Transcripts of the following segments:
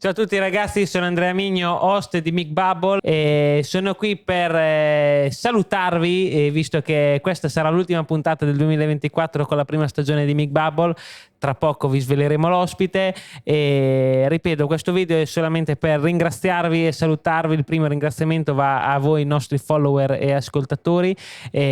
Ciao a tutti ragazzi, sono Andrea Migno, host di Mick Bubble e sono qui per salutarvi, visto che questa sarà l'ultima puntata del 2024 con la prima stagione di Mick Bubble. Tra poco vi sveleremo l'ospite e ripeto, questo video è solamente per ringraziarvi e salutarvi. Il primo ringraziamento va a voi, nostri follower e ascoltatori,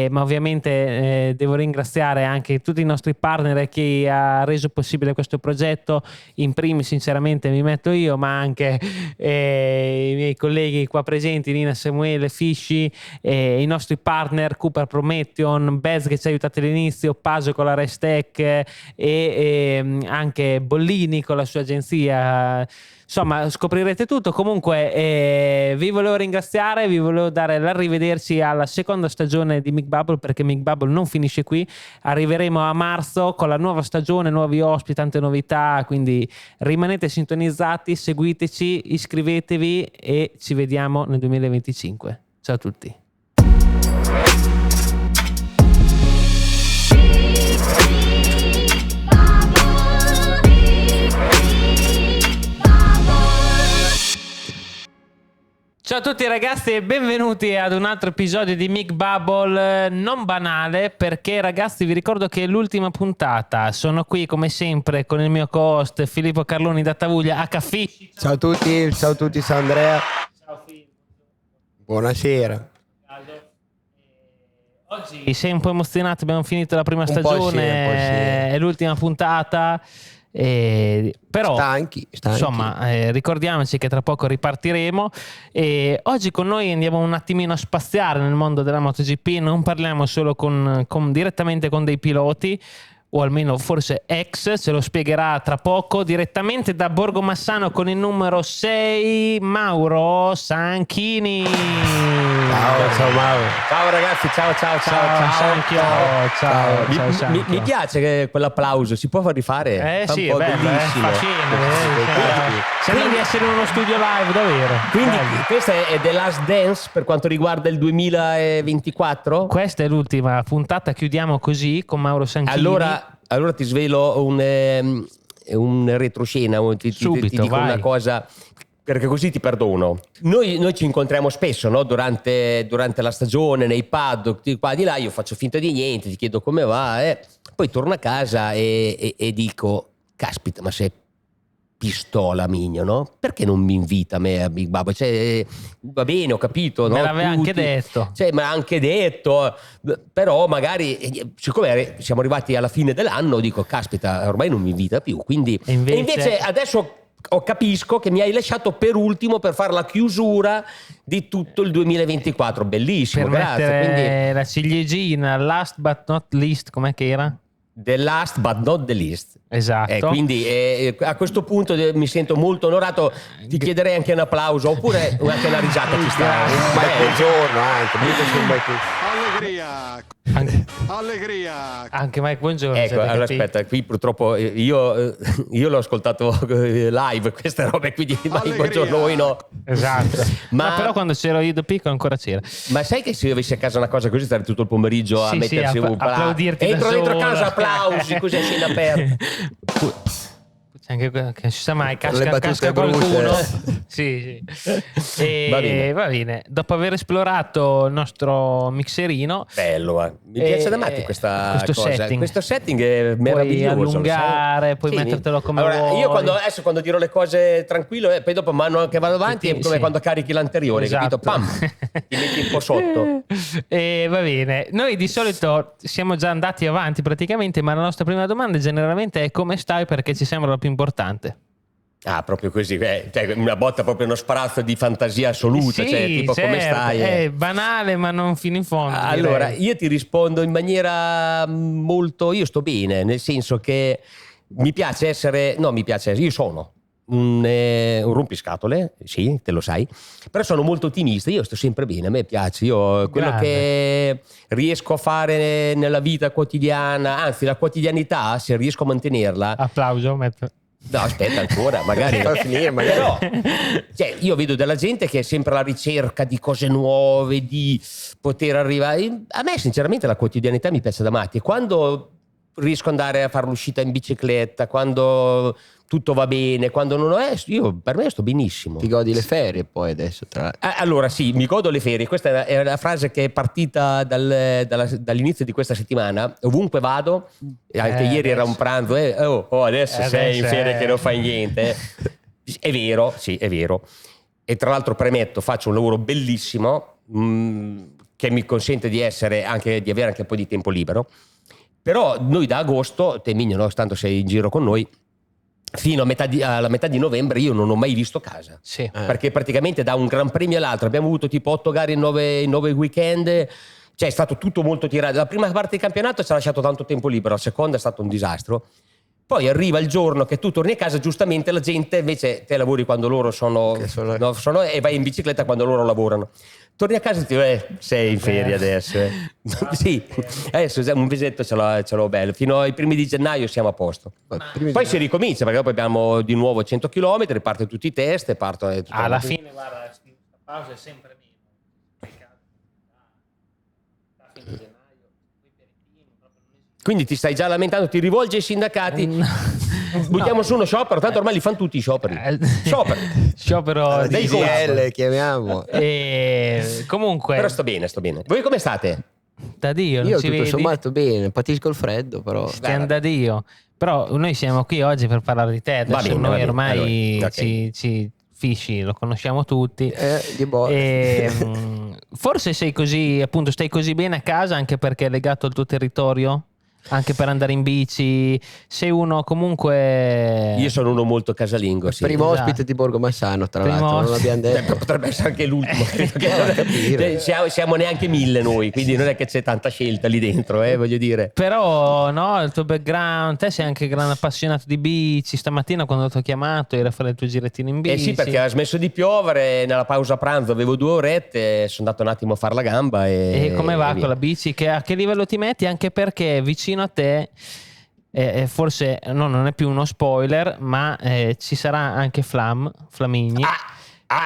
ma ovviamente devo ringraziare anche tutti i nostri partner e chi ha reso possibile questo progetto. In primis sinceramente mi metto io, ma anche i miei colleghi qua presenti, Nina, Samuele, Fisci, i nostri partner Cooper Prometheon, Bez che ci ha aiutato all'inizio, Paso con la Restec e anche Bollini con la sua agenzia. Insomma, scoprirete tutto. Comunque vi volevo ringraziare, vi volevo dare l'arrivederci alla seconda stagione di Mick Bubble, perché Mick Bubble non finisce qui. Arriveremo a marzo con la nuova stagione, nuovi ospiti, tante novità, quindi rimanete sintonizzati, seguiteci, iscrivetevi e ci vediamo nel 2025. Ciao a tutti. Ciao a tutti ragazzi e benvenuti ad un altro episodio di Mick Bubble non banale, perché ragazzi vi ricordo che è l'ultima puntata. Sono qui come sempre con il mio co-host Filippo Carloni da Tavuglia H. Ciao a tutti, ciao Andrea. Ciao Filippo. Buonasera. Oggi sei un po' emozionato, abbiamo finito la prima stagione, è l'ultima puntata. Però stanchi. Insomma, ricordiamoci che tra poco ripartiremo e oggi con noi andiamo un attimino a spaziare nel mondo della MotoGP. Non parliamo solo direttamente con dei piloti, o almeno forse ex, ce lo spiegherà tra poco, direttamente da Borgo Massano con il numero 6 Mauro Sanchini. Ciao Mauro. Ciao ragazzi, ciao. Mi piace che quell'applauso, si può far rifare? Sì, è bello, bellissimo. Sembra di essere in uno studio live, davvero. Quindi questa è The Last Dance per quanto riguarda il 2024? Questa è l'ultima puntata, chiudiamo così con Mauro Sanchini. Allora ti svelo un retroscena, ti dico una cosa, perché così ti perdono. Noi ci incontriamo spesso, no? Durante la stagione, nei paddock, di qua di là, io faccio finta di niente, ti chiedo come va, poi torno a casa e dico, caspita, ma sei pistola Migno, no? Perché non mi invita a me a Big Bubble? Cioè, va bene, ho capito, no? Me l'aveva anche detto. Cioè, me l'ha anche detto, però magari, siccome siamo arrivati alla fine dell'anno, dico, caspita, ormai non mi invita più, quindi... E invece adesso capisco che mi hai lasciato per ultimo per fare la chiusura di tutto il 2024. Bellissimo, per grazie. Quindi, la ciliegina, last but not least, com'è che era? The last but not the least. Esatto. Quindi a questo punto mi sento molto onorato. Ti chiederei anche un applauso oppure anche una risata. Ci sta. Buongiorno anche. Allegria. Anche Mike, buongiorno. Ecco, allora aspetta, qui purtroppo io l'ho ascoltato live queste robe qui di Mike, buongiorno, voi no. Esatto. Ma però quando c'ero io da piccolo ancora c'era. Ma sai che se io avessi a casa una cosa così stare tutto il pomeriggio a mettersi un applaudirti da entro dentro solo. casa, applausi così a scena aperta. Anche che si sa mai, casca qualcuno. Sì. Va bene. Dopo aver esplorato il nostro mixerino, bello, mi piace da matti questo cosa. Questo setting è meraviglioso. Puoi allungare, puoi mettertelo come vuoi. Io quando dirò le cose tranquillo, poi dopo mano che vado avanti è come quando carichi l'anteriore, esatto. capito? Pam, ti metti un po' sotto. Va bene. Noi di solito siamo già andati avanti praticamente, ma la nostra prima domanda generalmente è come stai, perché ci sembra la più importante. Ah, proprio così, cioè una botta, proprio uno sparazzo di fantasia assoluta, cioè tipo come stai? È banale ma non fino in fondo. Allora, direi. io ti rispondo in maniera molto, io sto bene, nel senso che io sono un rompiscatole, sì, te lo sai, però sono molto ottimista, io sto sempre bene, a me piace, io quello che riesco a fare nella vita quotidiana, anzi la quotidianità, se riesco a mantenerla. Applauso, No, aspetta ancora, magari fa finire, però cioè, io vedo della gente che è sempre alla ricerca di cose nuove, di poter arrivare. A me sinceramente la quotidianità mi piace da matti, e quando riesco ad andare a fare l'uscita in bicicletta, quando tutto va bene, quando non è, io per me sto benissimo. Ti godi le ferie poi adesso Allora sì, mi godo le ferie. Questa è la frase che è partita dall'inizio di questa settimana. Ovunque vado, anche ieri era un pranzo, adesso sei in ferie che non fai niente. È vero, sì, è vero. E tra l'altro premetto, faccio un lavoro bellissimo che mi consente di avere anche un po' di tempo libero. Però noi da agosto, te Migno, no, tanto sei in giro con noi, fino alla metà di novembre io non ho mai visto casa. Sì. Perché praticamente da un gran premio all'altro abbiamo avuto tipo 8 gare in 9 weekend, cioè è stato tutto molto tirato. La prima parte del campionato ci ha lasciato tanto tempo libero, la seconda è stato un disastro. Poi arriva il giorno che tu torni a casa, giustamente la gente invece te lavori quando loro sono e vai in bicicletta quando loro lavorano. Torni a casa e ti dici sei in ferie adesso. Sì, adesso un mesetto ce l'ho bello. Fino ai primi di gennaio siamo a posto. Poi si ricomincia perché dopo abbiamo di nuovo 100 km, parte tutti i test, alla fine guarda, la pausa è sempre meno. Quindi ti stai già lamentando, ti rivolgi ai sindacati, buttiamo su uno sciopero, tanto ormai li fanno tutti i scioperi. Sciopero dei DSL chiamiamo. Comunque, però sto bene. Voi come state? Da Dio, io non ci tutto vedi? Sommato bene, patisco il freddo però. Stiamo da Dio. Però noi siamo qui oggi per parlare di te. Adesso noi ormai allora, okay. ci Fisci lo conosciamo tutti. Di forse sei così, appunto, stai così bene a casa anche perché è legato al tuo territorio? Anche per andare in bici, sei uno comunque. Io sono uno molto casalingo. Sì. Primo ospite di Borgo Massano, tra l'altro, non l'abbiamo detto. Potrebbe essere anche l'ultimo. Siamo neanche 1000 noi, quindi non è che c'è tanta scelta lì dentro, voglio dire. Però no, il tuo background, te sei anche gran appassionato di bici. Stamattina quando ti ho chiamato eri a fare il tuo girettino in bici. Sì, perché ha smesso di piovere, nella pausa pranzo avevo 2 orette, sono andato un attimo a fare la gamba. E come va con la bici? A che livello ti metti? Anche perché vicino a te forse non è più uno spoiler, ma ci sarà anche Flamigni,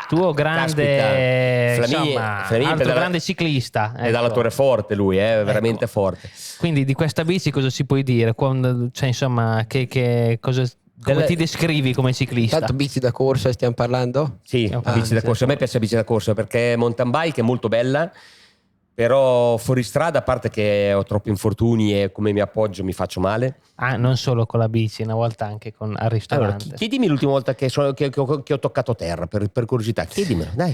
tuo grande altro grande ciclista, è dalla Torre Forte lui, è veramente forte. Quindi di questa bici cosa ci puoi dire? Cioè, insomma, come ti descrivi come ciclista? Tanto bici da corsa stiamo parlando? Sì, bici da corsa. A me piace la bici da corsa perché mountain bike è molto bella. Però fuori strada, a parte che ho troppi infortuni e come mi appoggio mi faccio male. Non solo con la bici, una volta anche al ristorante. Allora, chiedimi l'ultima volta che ho toccato terra, per curiosità, chiedimelo, dai.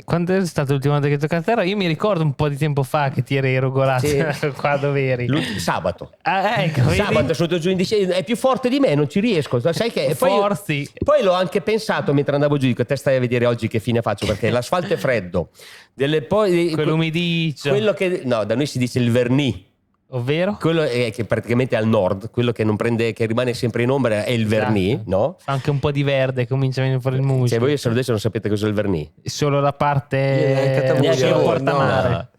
Quando è stata l'ultima volta che hai toccato terra? Io mi ricordo un po' di tempo fa che ti eri regolato qua dove eri. Sabato. Ecco, sabato sotto giù in dicembre, è più forte di me, non ci riesco. Sai che poi l'ho anche pensato mentre andavo giù, dico, te stai a vedere oggi che fine faccio, perché l'asfalto è freddo. Quell'umidiccio. Quello che da noi si dice il vernis. Ovvero? Quello è che praticamente al nord, quello che non prende, che rimane sempre in ombra è il vernis, no? Fa anche un po' di verde, comincia a venire fuori il muschio. Cioè voi adesso non sapete cos'è il vernis. Solo la parte solo portamare.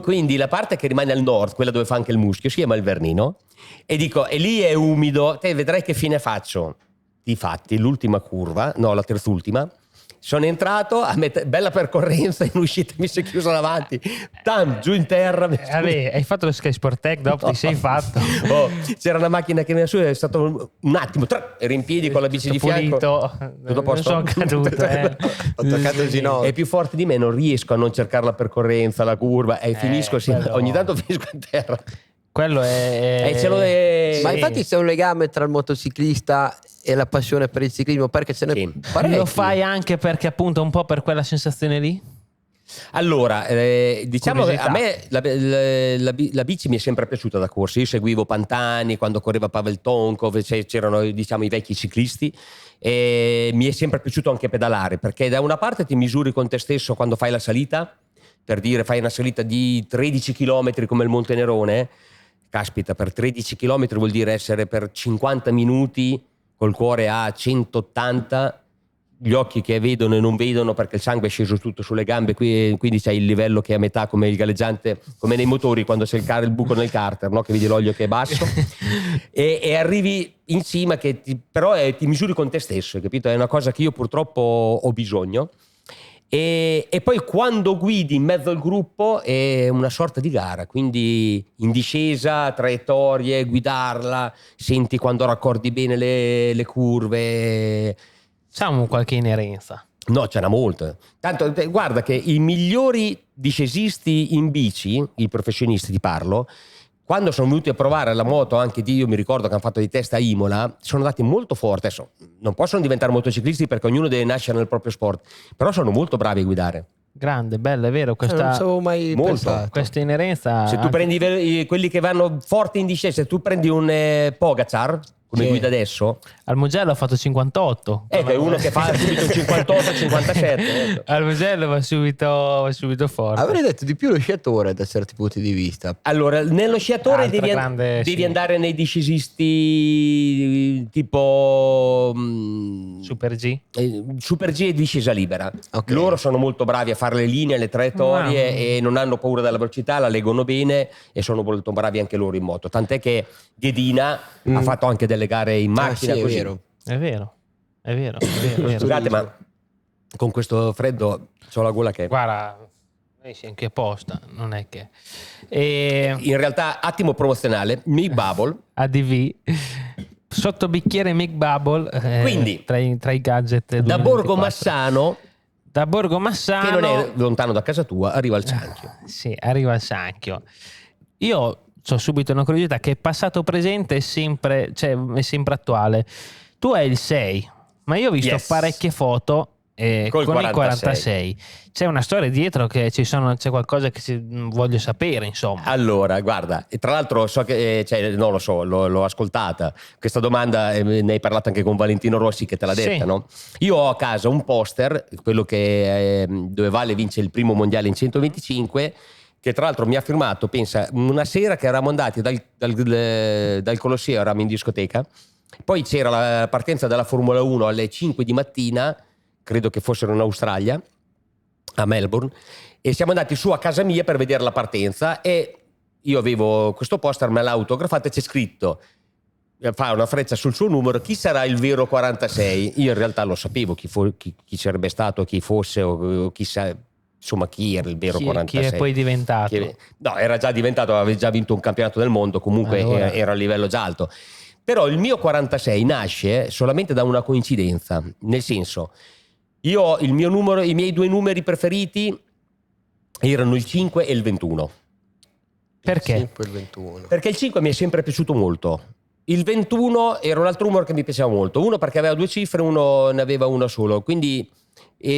Quindi la parte che rimane al nord, quella dove fa anche il muschio, si chiama il vernis, no? E dico, e lì è umido, te vedrai che fine faccio. Difatti l'ultima curva, no, la terzultima, sono entrato a bella percorrenza, in uscita mi si è chiusa davanti, giù in terra. Hai fatto lo Sky Sport Tech, dopo ti sei fatto. C'era una macchina che mi ha su, è stato un attimo, ero in piedi con la bici di fianco. Tutto a posto. Non sono caduto. Ho toccato il ginocchio. È più forte di me, non riesco a non cercare la percorrenza, la curva, e finisco, ogni tanto finisco in terra. Quello Ma infatti c'è un legame tra il motociclista e la passione per il ciclismo, perché ce ne parecchi. Lo fai anche perché appunto un po' per quella sensazione lì? Allora, diciamo che a me la bici mi è sempre piaciuta da corsa. Io seguivo Pantani quando correva Pavel Tonkov, c'erano diciamo i vecchi ciclisti, e mi è sempre piaciuto anche pedalare, perché da una parte ti misuri con te stesso quando fai la salita, per dire fai una salita di 13 km come il Monte Nerone. Caspita, per 13 km vuol dire essere per 50 minuti col cuore a 180, gli occhi che vedono e non vedono perché il sangue è sceso tutto sulle gambe, quindi c'hai il livello che è a metà, come il galleggiante, come nei motori quando c'è il buco nel carter, no? Che vedi l'olio che è basso e arrivi in cima che ti misuri con te stesso, hai capito? È una cosa che io purtroppo ho bisogno. E poi quando guidi in mezzo al gruppo è una sorta di gara, quindi in discesa, traiettorie, guidarla, senti quando raccordi bene le curve. Diciamo qualche inerenza. No, ce n'è molto. Tanto guarda che i migliori discesisti in bici, i professionisti ti parlo, quando sono venuti a provare la moto, anche io mi ricordo che hanno fatto dei test a Imola, sono andati molto forti. Adesso non possono diventare motociclisti perché ognuno deve nascere nel proprio sport, però sono molto bravi a guidare. Grande, bello, è vero. Questa, non ci avevo mai pensato. Questa inerenza. Se tu prendi quelli che vanno forti in discesa, se tu prendi un Pogacar come guida adesso, al Mugello ha fatto 58. Che è uno che fa subito 58, 57. Al Mugello va subito forte. Avrei detto di più lo sciatore da certi punti di vista. Allora, nello sciatore devi andare nei discesisti tipo Super G. Super G e discesa libera. Okay. Loro sono molto bravi a fare le linee, le traiettorie e non hanno paura della velocità, la leggono bene e sono molto bravi anche loro in moto. Tant'è che Ghedina ha fatto anche delle gare in macchina. Sì, così. è vero. È vero. Scusate, ma con questo freddo c'ho la gola che... Guarda, noi siamo anche apposta, non è che... In realtà, attimo promozionale, Mick Bubble. ADV, sotto bicchiere Mick Bubble, Quindi, tra i gadget da Borgo Massano... Da Borgo Massano... Che non è lontano da casa tua, arriva al Sanchio. Sì, arriva al Sanchio. Io ho subito una curiosità che passato presente è sempre attuale. Tu hai il 6, ma io ho visto parecchie foto con 46. Il 46. C'è una storia dietro c'è qualcosa che voglio sapere, insomma. Allora, guarda, e tra l'altro so che non lo so, l'ho ascoltata. Questa domanda ne hai parlato anche con Valentino Rossi che te l'ha detta, no? Io ho a casa un poster, quello dove Vale vince il primo mondiale in 125, che tra l'altro mi ha firmato, pensa, una sera che eravamo andati dal Colosseo, eravamo in discoteca, poi c'era la partenza della Formula 1 alle 5 di mattina, credo che fossero in Australia, a Melbourne, e siamo andati su a casa mia per vedere la partenza e io avevo questo poster, me l'ha autografato e c'è scritto, fa una freccia sul suo numero, chi sarà il vero 46? Io in realtà lo sapevo chi sarebbe stato, chi fosse o chissà. Insomma, chi era il vero 46? Chi è poi diventato? No, era già diventato, aveva già vinto un campionato del mondo, comunque era a livello già alto. Però il mio 46 nasce solamente da una coincidenza, nel senso, io i miei due numeri preferiti erano il 5 e il 21. Perché? Il 5 e il 21. Perché il 5 mi è sempre piaciuto molto. Il 21 era un altro numero che mi piaceva molto. Uno perché aveva due cifre, uno ne aveva uno solo. Quindi,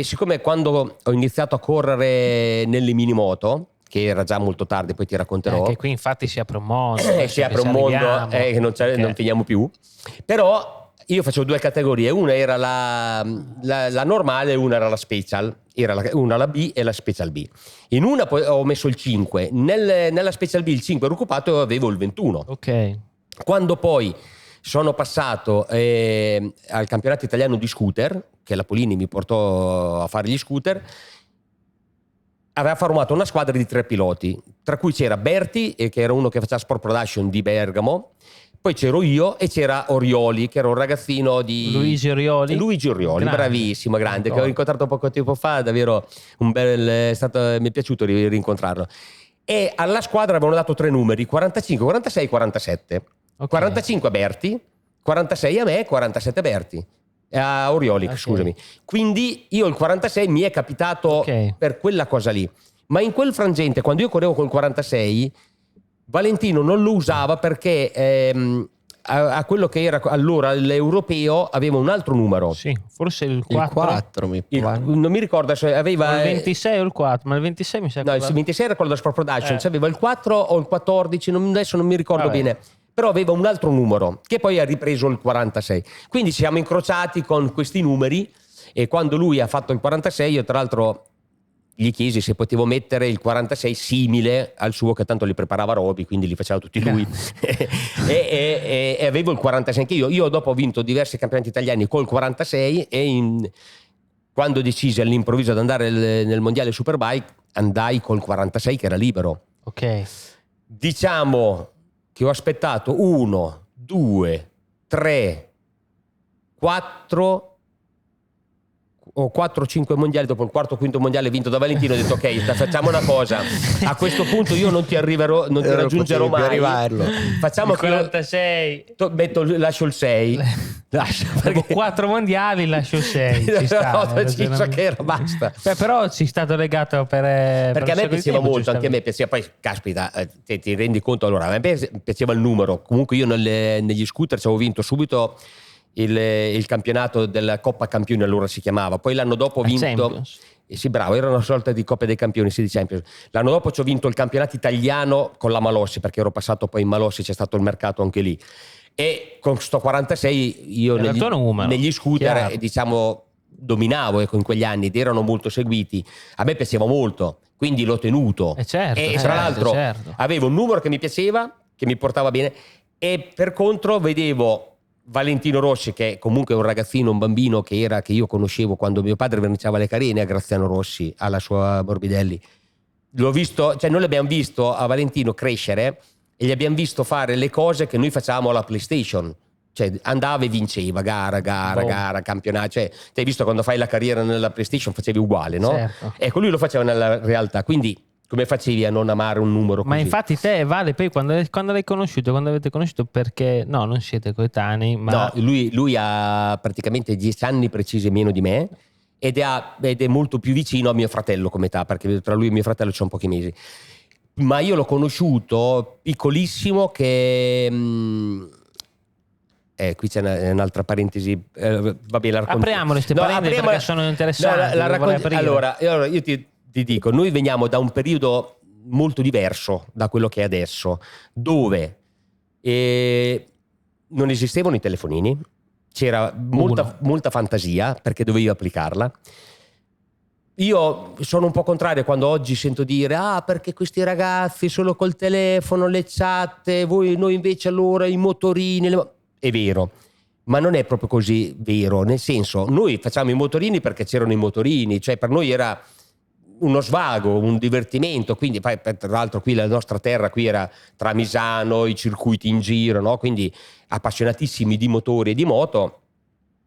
siccome quando ho iniziato a correre nelle minimoto, che era già molto tardi, poi ti racconterò. Che qui infatti si apre un mondo. Si apre un mondo che non finiamo più. Però io facevo due categorie, una era la normale e una era la special. Era una la B e la special B. In una poi ho messo il 5, nella special B il 5 ero occupato e avevo il 21. Ok. Quando poi sono passato al campionato italiano di scooter, che la Polini mi portò a fare gli scooter, aveva formato una squadra di 3 piloti, tra cui c'era Berti, che era uno che faceva Sport Production di Bergamo, poi c'ero io e c'era Orioli, che era un ragazzino di... Luigi Orioli, grande. Bravissimo, grande, che ho incontrato poco tempo fa, davvero mi è piaciuto rincontrarlo. E alla squadra avevano dato 3 numeri, 45, 46 e 47. Okay. 45 a Berti, 46 a me, 47 a Berti. A Orioli, scusami. Quindi io il 46 mi è capitato per quella cosa lì. Ma in quel frangente, quando io correvo col 46, Valentino non lo usava perché a quello che era allora l'europeo aveva un altro numero. Sì, forse il 4. Il 4 non mi ricordo se aveva il 26 o il 4, ma il 26 mi sa. No, il 26 era quello da Sport Production, cioè aveva il 4 o il 14, adesso non mi ricordo bene. Però aveva un altro numero che poi ha ripreso il 46. Quindi siamo incrociati con questi numeri e quando lui ha fatto il 46 io tra l'altro gli chiesi se potevo mettere il 46 simile al suo, che tanto li preparava Roby, quindi li faceva tutti lui. e avevo il 46 anche io. Io dopo ho vinto diversi campionati italiani col 46 e quando decisi all'improvviso di andare nel mondiale Superbike andai col 46 che era libero. Ok. Diciamo che ho aspettato 1, 2, 3, 4, o 4 o 5 mondiali, dopo il quarto o quinto mondiale vinto da Valentino, ho detto ok, facciamo una cosa, a questo punto io non ti arriverò, non ti raggiungerò mai, facciamo 46 lascio il 6 dopo 4 mondiali lascio il 6 ci sta, che era, basta. Però ci è stato legato perché a me piaceva molto, anche a me piaceva, poi caspita, ti rendi conto, allora a me piaceva il numero, comunque io negli scooter ci avevo vinto subito il campionato della Coppa Campioni, allora si chiamava, poi l'anno dopo ho vinto sì, bravo, era una sorta di Coppa dei Campioni, sì, di Champions. L'anno dopo ci ho vinto il campionato italiano con la Malossi, perché ero passato poi in Malossi, c'è stato il mercato anche lì, e con sto 46 io negli scooter diciamo dominavo, ecco, in quegli anni, ed erano molto seguiti, a me piaceva molto, quindi l'ho tenuto, e tra l'altro avevo un numero che mi piaceva, che mi portava bene, e per contro vedevo Valentino Rossi, che comunque è un ragazzino, un bambino che io conoscevo quando mio padre verniciava le carene, a Graziano Rossi, alla sua Morbidelli. L'ho visto, cioè noi l'abbiamo visto a Valentino crescere e gli abbiamo visto fare le cose che noi facevamo alla PlayStation. Cioè andava e vinceva gara, campionato. Cioè, ti hai visto quando fai la carriera nella PlayStation facevi uguale, no? Certo. Ecco, lui lo faceva nella realtà, quindi come facevi a non amare un numero così? Ma infatti te, Vale, poi quando l'hai conosciuto, quando avete conosciuto, perché no, non siete coetanei, ma... No, lui ha praticamente 10 anni precisi meno di me ed è molto più vicino a mio fratello come età, perché tra lui e mio fratello c'è un pochi mesi. Ma io l'ho conosciuto piccolissimo che... qui c'è un'altra parentesi. Vabbè, apriamole queste parentesi perché sono interessanti. Allora, io ti dico, noi veniamo da un periodo molto diverso da quello che è adesso, dove non esistevano i telefonini, c'era molta fantasia perché dovevi applicarla. Io sono un po' contrario quando oggi sento dire perché questi ragazzi solo col telefono, le chat, noi invece allora i motorini. È vero, ma non è proprio così vero, nel senso, noi facciamo i motorini perché c'erano i motorini, cioè per noi era uno svago, un divertimento, quindi tra l'altro qui la nostra terra qui era tra Misano, i circuiti in giro, no? Quindi appassionatissimi di motori e di moto,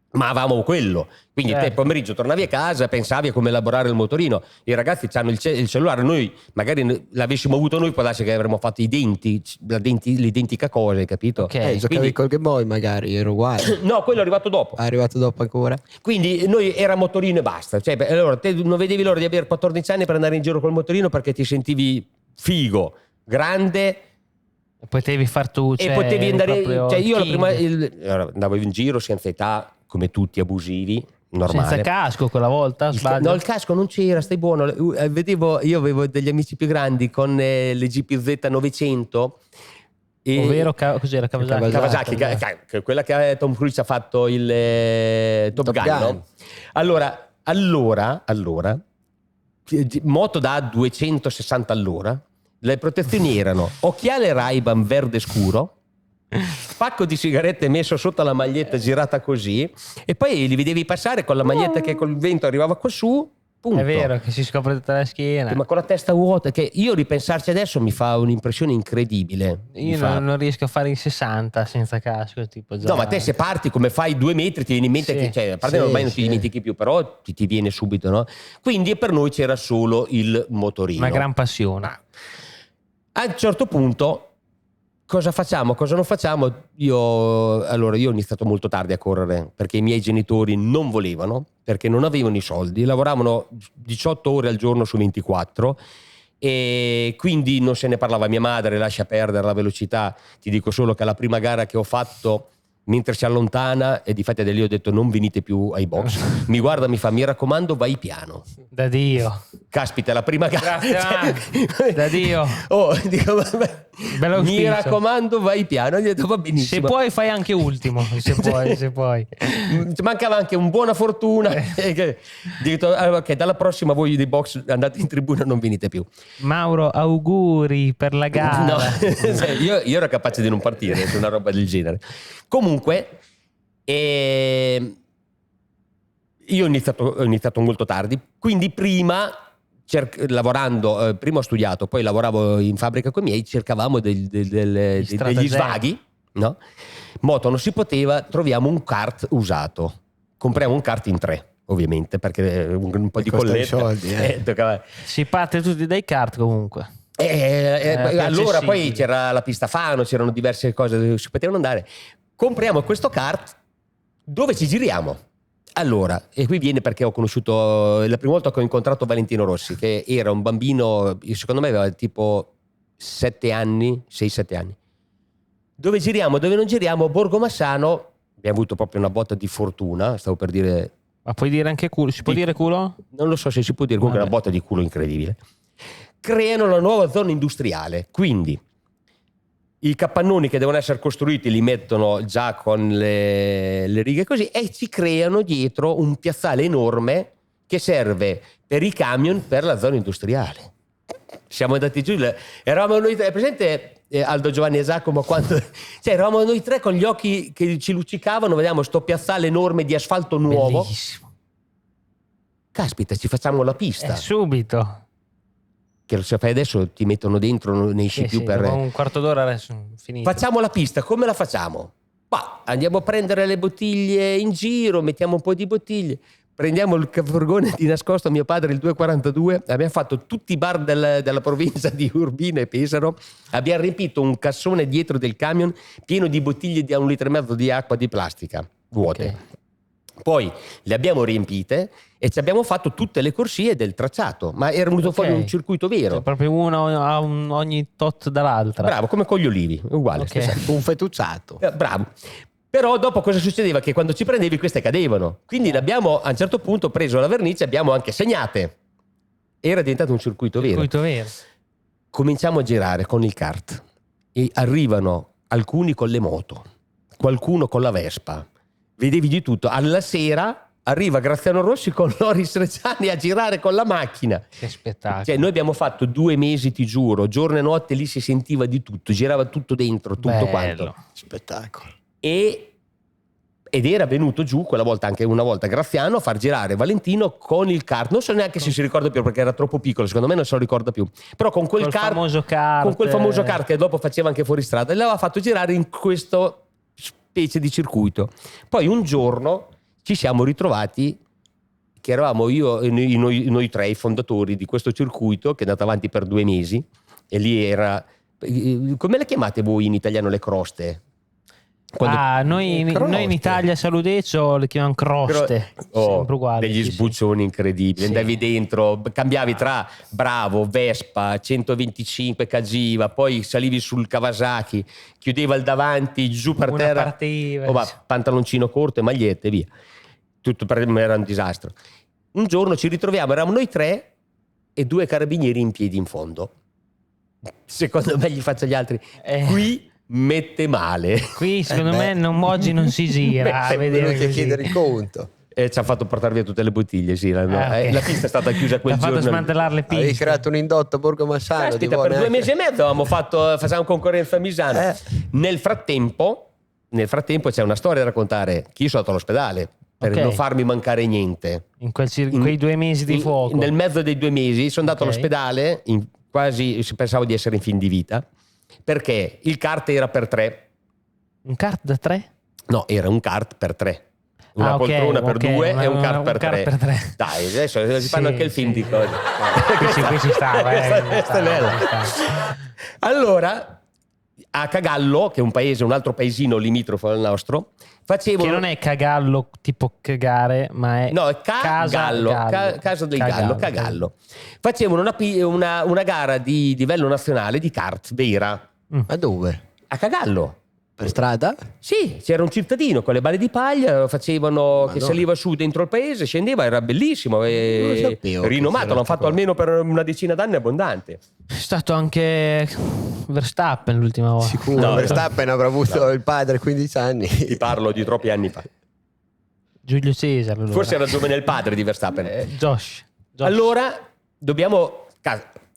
ma avevamo quello, quindi te pomeriggio tornavi a casa, pensavi a come elaborare il motorino, i ragazzi hanno il cellulare, noi magari l'avessimo avuto noi, può darsi che avremmo fatto l'identica cosa, hai capito? Giocavi col Game Boy magari, ero uguale. No, quello è arrivato dopo. È arrivato dopo ancora. Quindi noi era motorino e basta, cioè, allora te non vedevi l'ora di avere 14 anni per andare in giro col motorino perché ti sentivi figo, grande. Potevi far tu, e potevi andare, cioè io andavo in giro senza età, come tutti abusivi, normale. Senza casco quella volta, sbaglio? No, il casco non c'era, stai buono. Io avevo degli amici più grandi con le GPZ 900. Ovvero cos'era? Kawasaki, quella che Tom Cruise ha fatto il Top Gun, no? Allora, moto da 260 all'ora, le protezioni erano occhiale Ray-Ban verde scuro, pacco di sigarette messo sotto la maglietta girata così, e poi li vedevi passare con la maglietta che col vento arrivava qua su, punto. È vero che si scopre tutta la schiena, ma con la testa vuota, che io ripensarci adesso mi fa un'impressione incredibile. Io non riesco a fare i 60 senza casco, tipo già... No, ma te se parti come fai 2 metri ti viene in mente che, cioè, a parte ormai non ti dimentichi più, però ti viene subito, no? Quindi per noi c'era solo il motorino, una gran passione. A un certo punto cosa facciamo, cosa non facciamo? Io ho iniziato molto tardi a correre perché i miei genitori non volevano, perché non avevano i soldi, lavoravano 18 ore al giorno su 24 e quindi non se ne parlava. Mia madre lascia perdere la velocità, ti dico solo che la prima gara che ho fatto mentre si allontana, e difatti da lì ho detto non venite più ai box, mi guarda, mi fa mi raccomando vai piano. Da Dio. Caspita, la prima gara. Grazie, da Dio. Dico, vabbè, mi raccomando vai piano. Gli ho detto va benissimo. Se puoi fai anche ultimo, se puoi. Mancava anche un buona fortuna. Detto, ok, dalla prossima voi dei box andate in tribuna, non venite più. Mauro, auguri per la gara. No, io ero capace di non partire su una roba del genere. Comunque io ho iniziato molto tardi, quindi prima prima ho studiato, poi lavoravo in fabbrica con i miei, cercavamo degli svaghi, no? Moto non si poteva, troviamo un kart usato, compriamo un kart in 3, ovviamente, perché un po' di colletta soldi, toccava. Si parte tutti dai kart comunque. Allora poi c'era la pista Fano, c'erano diverse cose dove si potevano andare. Compriamo questo kart, dove ci giriamo? Allora, e qui viene perché ho conosciuto la prima volta che ho incontrato Valentino Rossi, che era un bambino, secondo me aveva tipo 6-7 anni. Dove giriamo, dove non giriamo? Borgo Massano. Abbiamo avuto proprio una botta di fortuna, stavo per dire. Ma puoi dire anche culo? Si può dire culo? Non lo so se si può dire, comunque una botta di culo incredibile. Creano la nuova zona industriale, quindi i capannoni che devono essere costruiti li mettono già con le righe così, e ci creano dietro un piazzale enorme che serve per i camion per la zona industriale. Siamo andati giù, eravamo noi, è presente Aldo, Giovanni e Giacomo, quando eravamo noi tre con gli occhi che ci luccicavano, vediamo sto piazzale enorme di asfalto nuovo. Bellissimo. Caspita, ci facciamo la pista. Subito. Che lo fai adesso, ti mettono dentro, non esci più per un quarto d'ora adesso finito. Facciamo la pista, come la facciamo? Andiamo a prendere le bottiglie in giro, mettiamo un po' di bottiglie, prendiamo il furgone di nascosto a mio padre, il 242, abbiamo fatto tutti i bar della provincia di Urbino e Pesaro, abbiamo riempito un cassone dietro del camion pieno di bottiglie di 1,5 litri di acqua di plastica vuote. Okay. Poi le abbiamo riempite e ci abbiamo fatto tutte le corsie del tracciato, ma era venuto fuori un circuito vero. Cioè, proprio uno a ogni tot dall'altra. Bravo, come con gli olivi, uguale. Okay. Un fettucciato. Bravo. Però dopo cosa succedeva? Che quando ci prendevi queste cadevano. Quindi l'abbiamo a un certo punto preso la vernice e abbiamo anche segnate. Era diventato un circuito vero. Cominciamo a girare con il kart e arrivano alcuni con le moto, qualcuno con la Vespa. Vedevi di tutto. Alla sera arriva Graziano Rossi con Loris Reggiani a girare con la macchina. Che spettacolo. Cioè, noi abbiamo fatto 2 mesi, ti giuro, giorno e notte, lì si sentiva di tutto, girava tutto dentro, tutto Bello. quanto. Spettacolo. Ed era venuto giù quella volta, anche una volta, Graziano a far girare Valentino con il kart. Non so neanche se si ricorda più, perché era troppo piccolo, secondo me non se lo ricorda più. Però con quel kart, famoso kart, con quel famoso kart che dopo faceva anche fuori strada, l'aveva fatto girare in questo specie di circuito. Poi un giorno ci siamo ritrovati che eravamo io e noi tre i fondatori di questo circuito, che è andato avanti per 2 mesi, e lì era, come le chiamate voi in italiano, le croste? Noi in Italia Saludeccio le chiamano croste, sempre uguali. Degli sbuccioni incredibili. Sì. Andavi dentro, cambiavi tra Bravo, Vespa, 125 Cagiva, poi salivi sul Kawasaki, chiudeva il davanti, giù per terra, partiva, pantaloncino corto e magliette, via. Tutto per me era un disastro. Un giorno ci ritroviamo, eravamo noi 3 e 2 carabinieri in piedi in fondo. Secondo me gli faccio agli altri, qui mette male. Qui secondo me oggi non si gira. Venuti a chiedere il conto. Ci hanno fatto portare via tutte le bottiglie, sì. Okay. La pista è stata chiusa quel giorno. Ha fatto smantellare le piste. Avevi creato un indotto a Borgo Massano. Aspetta, per 2 mesi e mezzo facevamo concorrenza a Misano. Nel frattempo c'è una storia da raccontare. Che io sono andato all'ospedale per non farmi mancare niente. In quei 2 mesi di fuoco. Nel mezzo dei 2 mesi sono andato all'ospedale, quasi pensavo di essere in fin di vita, perché il kart era per 3. Un kart da 3? No, era un kart per 3. Una poltrona per 2 e un kart per 3. Dai, adesso si fanno anche il film di cose. Qui ci stava. Questa è bella. Allora, a Cagallo, che è un altro paesino limitrofo al nostro, facevo... Che non è Cagallo tipo cagare, ma è... No, è Cagallo, casa del Gallo, Cagallo. Facevano una gara di livello nazionale di kart vera. Ma dove? A Cagallo. Per strada? Sì, c'era un cittadino con le balle di paglia, facevano che saliva su dentro il paese, scendeva, era bellissimo e rinomato, l'hanno fatto almeno per una decina d'anni abbondante. È stato anche Verstappen l'ultima volta. Sicuro, no, Verstappen avrà avuto il padre 15 anni. Ti parlo di troppi anni fa. Giulio Cesare. Allora. Forse era giovane il padre di Verstappen. Josh. Allora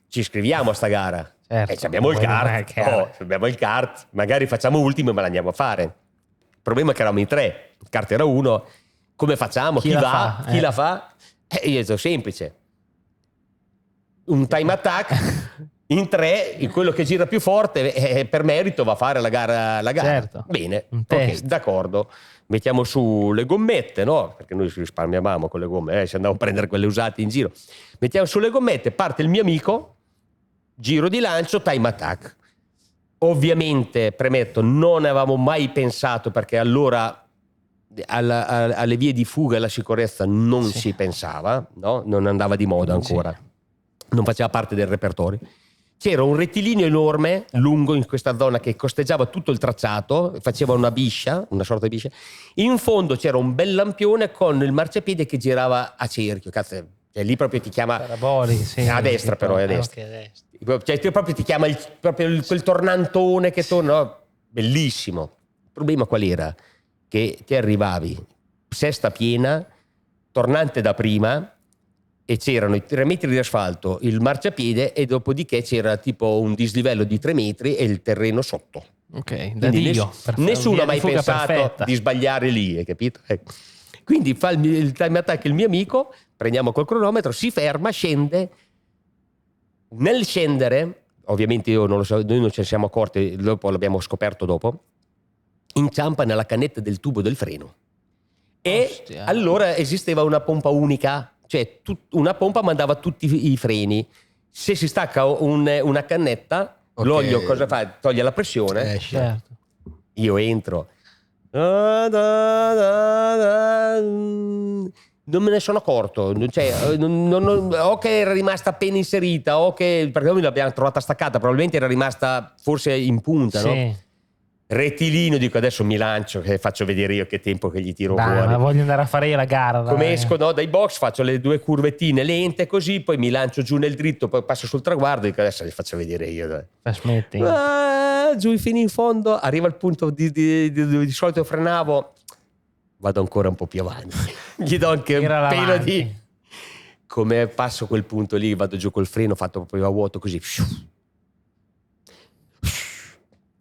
ci iscriviamo a sta gara. Certo, abbiamo il kart, abbiamo il kart, magari facciamo ultimo e me l'andiamo a fare. Il problema è che eravamo in 3, il kart era 1, come facciamo? Chi va? Chi la fa? Io sono semplice. Un time attack in 3 quello che gira più forte per merito va a fare la gara. Certo. Bene, ok, d'accordo. Mettiamo su le gommette, no? Perché noi ci risparmiavamo con le gomme, ci andavamo a prendere quelle usate in giro. Mettiamo su le gommette, parte il mio amico, giro di lancio, time attack. Ovviamente, premetto, non avevamo mai pensato, perché allora alle vie di fuga e alla sicurezza non si pensava, no? Non andava di moda ancora, non faceva parte del repertorio. C'era un rettilineo enorme, lungo, in questa zona, che costeggiava tutto il tracciato, faceva una biscia, una sorta di biscia. In fondo c'era un bel lampione con il marciapiede che girava a cerchio. Cazzo, cioè, lì proprio ti chiama... Paraboli, sì. A destra però, è a destra. Okay, a destra. Cioè, proprio ti chiama quel tornantone che torna, no? Bellissimo. Il problema qual era? Che ti arrivavi, sesta piena, tornante da prima, e c'erano i 3 metri di asfalto, il marciapiede, e dopodiché c'era tipo un dislivello di 3 metri e il terreno sotto. Ok, da Dio. Nessuno ha mai pensato perfetta. di sbagliare lì, hai capito? Ecco. Quindi fa il time attack il mio amico, prendiamo col cronometro, si ferma, scende. Nel scendere, ovviamente io non lo so, noi non ce ne siamo accorti, dopo l'abbiamo scoperto dopo, inciampa nella canetta del tubo del freno. E allora esisteva una pompa unica, cioè una pompa mandava tutti i freni. Se si stacca una cannetta, l'olio cosa fa? Toglie la pressione. Certo. Io entro, non me ne sono accorto, cioè, o che era rimasta appena inserita, o che, perché noi l'abbiamo trovata staccata, probabilmente era rimasta forse in punta, no? Rettilineo, dico adesso mi lancio, che faccio vedere io che tempo che gli tiro fuori. Ma voglio andare a fare io la gara. Come esco, no, dai box, faccio le 2 curvettine lente così, poi mi lancio giù nel dritto, poi passo sul traguardo, dico adesso li faccio vedere io. Dai. Smetti. Giù fino in fondo, arriva il punto di solito frenavo, vado ancora un po' più avanti, gli do anche un pelo di... Come passo quel punto lì, vado giù col freno fatto proprio a vuoto così,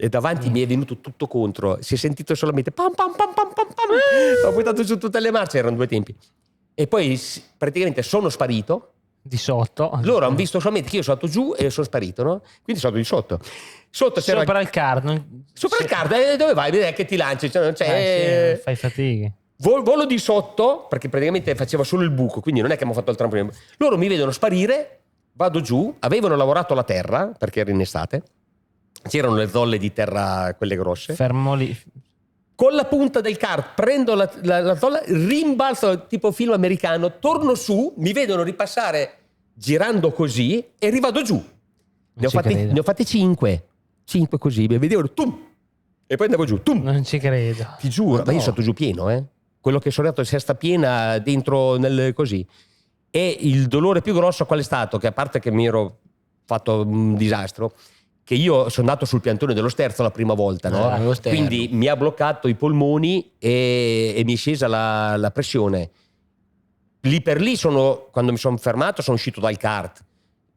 e davanti mi è venuto tutto contro, si è sentito solamente pam pam pam pam pam pam. Ho buttato giù tutte le marce, erano 2 tempi, e poi praticamente sono sparito di sotto. Loro hanno visto solamente che io sono stato giù e sono sparito, no? Quindi sono di sotto c'era sopra il card, il card, dove vai? Vedi che ti lanci, fai fatiche. Volo di sotto, perché praticamente faceva solo il buco, quindi non è che abbiamo fatto il trampolino. Loro mi vedono sparire, vado giù, avevano lavorato la terra perché era in estate, c'erano le zolle di terra, quelle grosse. Fermo lì. Con la punta del kart prendo la zolla, rimbalzo tipo film americano, torno su, mi vedono ripassare girando così e rivado giù. Ne ho fatti 5 così, mi vedevano, tum, e poi andavo giù, tum. Non ci credo. Ti giuro, ma io sono stato giù pieno, quello che sono andato sesta piena dentro nel così. E il dolore più grosso qual è stato? Che a parte che mi ero fatto un disastro, che io sono andato sul piantone dello sterzo la prima volta, no? Quindi mi ha bloccato i polmoni e mi è scesa la pressione. Lì per lì quando mi sono fermato sono uscito dal kart.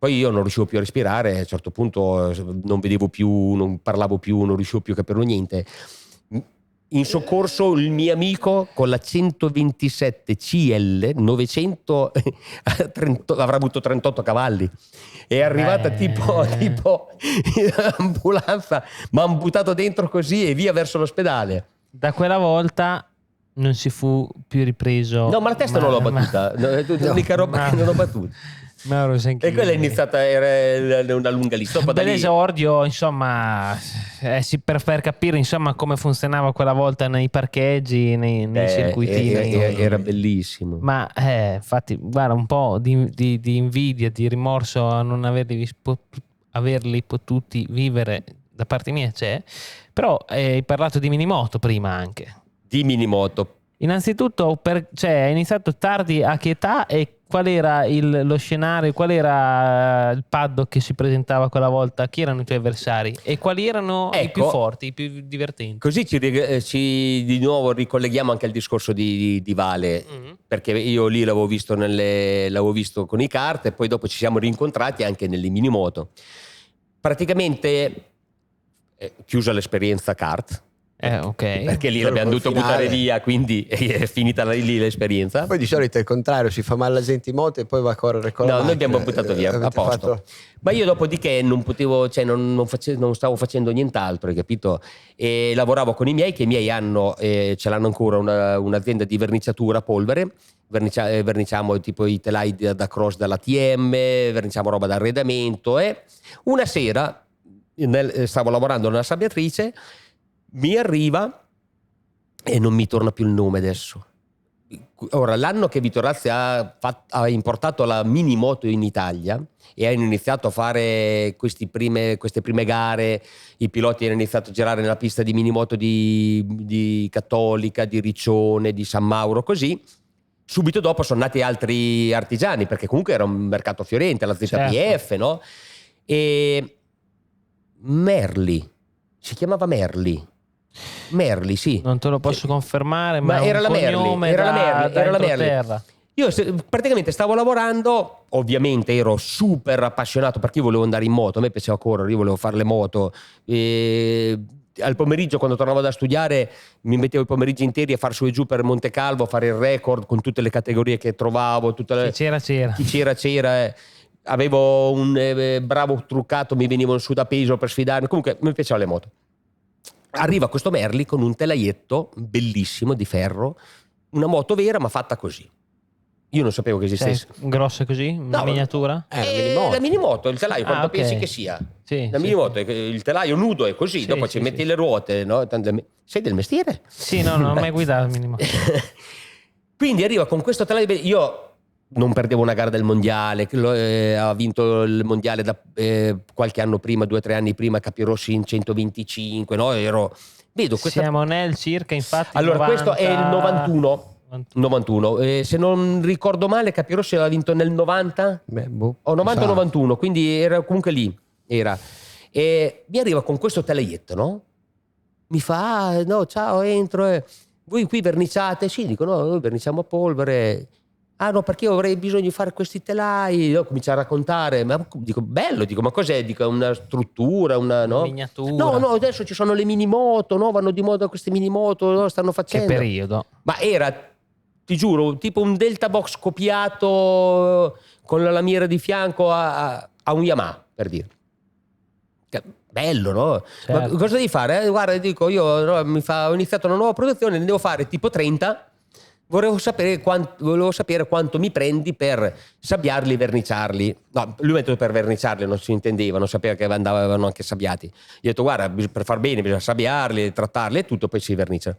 Poi io non riuscivo più a respirare, a un certo punto non vedevo più, non parlavo più, non riuscivo più a capire niente. In soccorso il mio amico con la 127 CL 900 avrà avuto 38 cavalli. È arrivata tipo ambulanza, mi hanno buttato dentro così e via verso l'ospedale. Da quella volta non si fu più ripreso. No, ma la testa non l'ho battuta, l'unica roba che non ho battuta. E quella è iniziata, era una lunga lista. Bell'esordio, insomma, per capire insomma come funzionava quella volta nei parcheggi, nei circuitini. Era bellissimo. Ma infatti, guarda, un po' di invidia, di rimorso a non averli potuti vivere da parte mia c'è. Però hai parlato di minimoto prima anche. Di minimoto. Innanzitutto, hai iniziato tardi, a che età, e qual era lo scenario, qual era il paddock che si presentava quella volta? Chi erano i tuoi avversari e quali erano i più forti, i più divertenti? Così ci di nuovo ricolleghiamo anche al discorso di Vale, perché io lì l'avevo visto con i kart e poi dopo ci siamo rincontrati anche nelle minimoto. Praticamente chiusa l'esperienza kart, Ok. Perché lì l'abbiamo dovuto buttare via, quindi è finita lì l'esperienza. Poi di solito è il contrario, si fa male la gente in moto e poi va a correre con la macchina. No, noi abbiamo buttato via, a posto. Ma io dopodiché non potevo, cioè non stavo facendo nient'altro, hai capito? E lavoravo con i miei, che i miei hanno, ce l'hanno ancora, un'azienda di verniciatura polvere. Verniciamo tipo i telai da cross dall'ATM, verniciamo roba d'arredamento. E una sera stavo lavorando nella sabbiatrice, mi arriva e non mi torna più il nome adesso. Ora, l'anno che Vito Razzi ha importato la minimoto in Italia e hanno iniziato a fare queste prime gare, i piloti hanno iniziato a girare nella pista di minimoto di Cattolica, di Riccione, di San Mauro, così. Subito dopo sono nati altri artigiani, perché comunque era un mercato fiorente, la ZPF, certo. No? E Merli, si chiamava Merli, sì. Non te lo posso confermare, ma era la Merli, era la Merli. Io praticamente stavo lavorando, ovviamente ero super appassionato perché io volevo andare in moto, a me piaceva correre, io volevo fare le moto. Al pomeriggio, quando tornavo da studiare, mi mettevo i pomeriggi interi a far su e giù per Monte Calvo, a fare il record con tutte le categorie che trovavo, chi c'era. Avevo un bravo truccato, mi venivano su da peso per sfidarmi, comunque mi piacevano le moto. Arriva questo Merli con un telaietto bellissimo di ferro, una moto vera ma fatta così. Io non sapevo che esistesse. Grossa così? Una miniatura? La minimoto, il telaio, quanto pensi che sia? Sì, la minimoto, il telaio nudo è così, dopo ci metti le ruote, no? Sei del mestiere? Sì, no, non ho mai guidato il minimoto. Quindi arriva con questo telaio, io non perdevo una gara del mondiale, ha vinto il mondiale qualche anno prima, 2 o 3 anni prima, Capirossi in 125, no? Vedo questa... Siamo nel circa, infatti. Allora, 90... questo è il 91. Se non ricordo male, Capirossi aveva vinto nel 90 o 90 o 91, quindi era comunque lì. E mi arriva con questo telaietto, no? Mi fa, no, ciao, entro. Voi qui verniciate? Sì, dico, no, noi verniciamo a polvere. Ah no, perché io avrei bisogno di fare questi telai. Io comincio a raccontare, ma dico, bello, dico, ma cos'è? Dico, una struttura, una miniatura. No, adesso ci sono le minimoto, no? Vanno di moda queste minimoto, no? Stanno facendo. Che periodo? Ma era, ti giuro, tipo un Delta Box copiato con la lamiera di fianco a un Yamaha, per dire. Bello, no? Certo. Ma cosa devi fare? Guarda, dico, io ho iniziato una nuova produzione, ne devo fare tipo 30. Volevo sapere quanto mi prendi per sabbiarli e verniciarli. No, lui mi ha detto per verniciarli, non si intendeva, non sapeva che andavano anche sabbiati. Gli ho detto, guarda, per far bene bisogna sabbiarli, trattarli e tutto, poi si verniciano.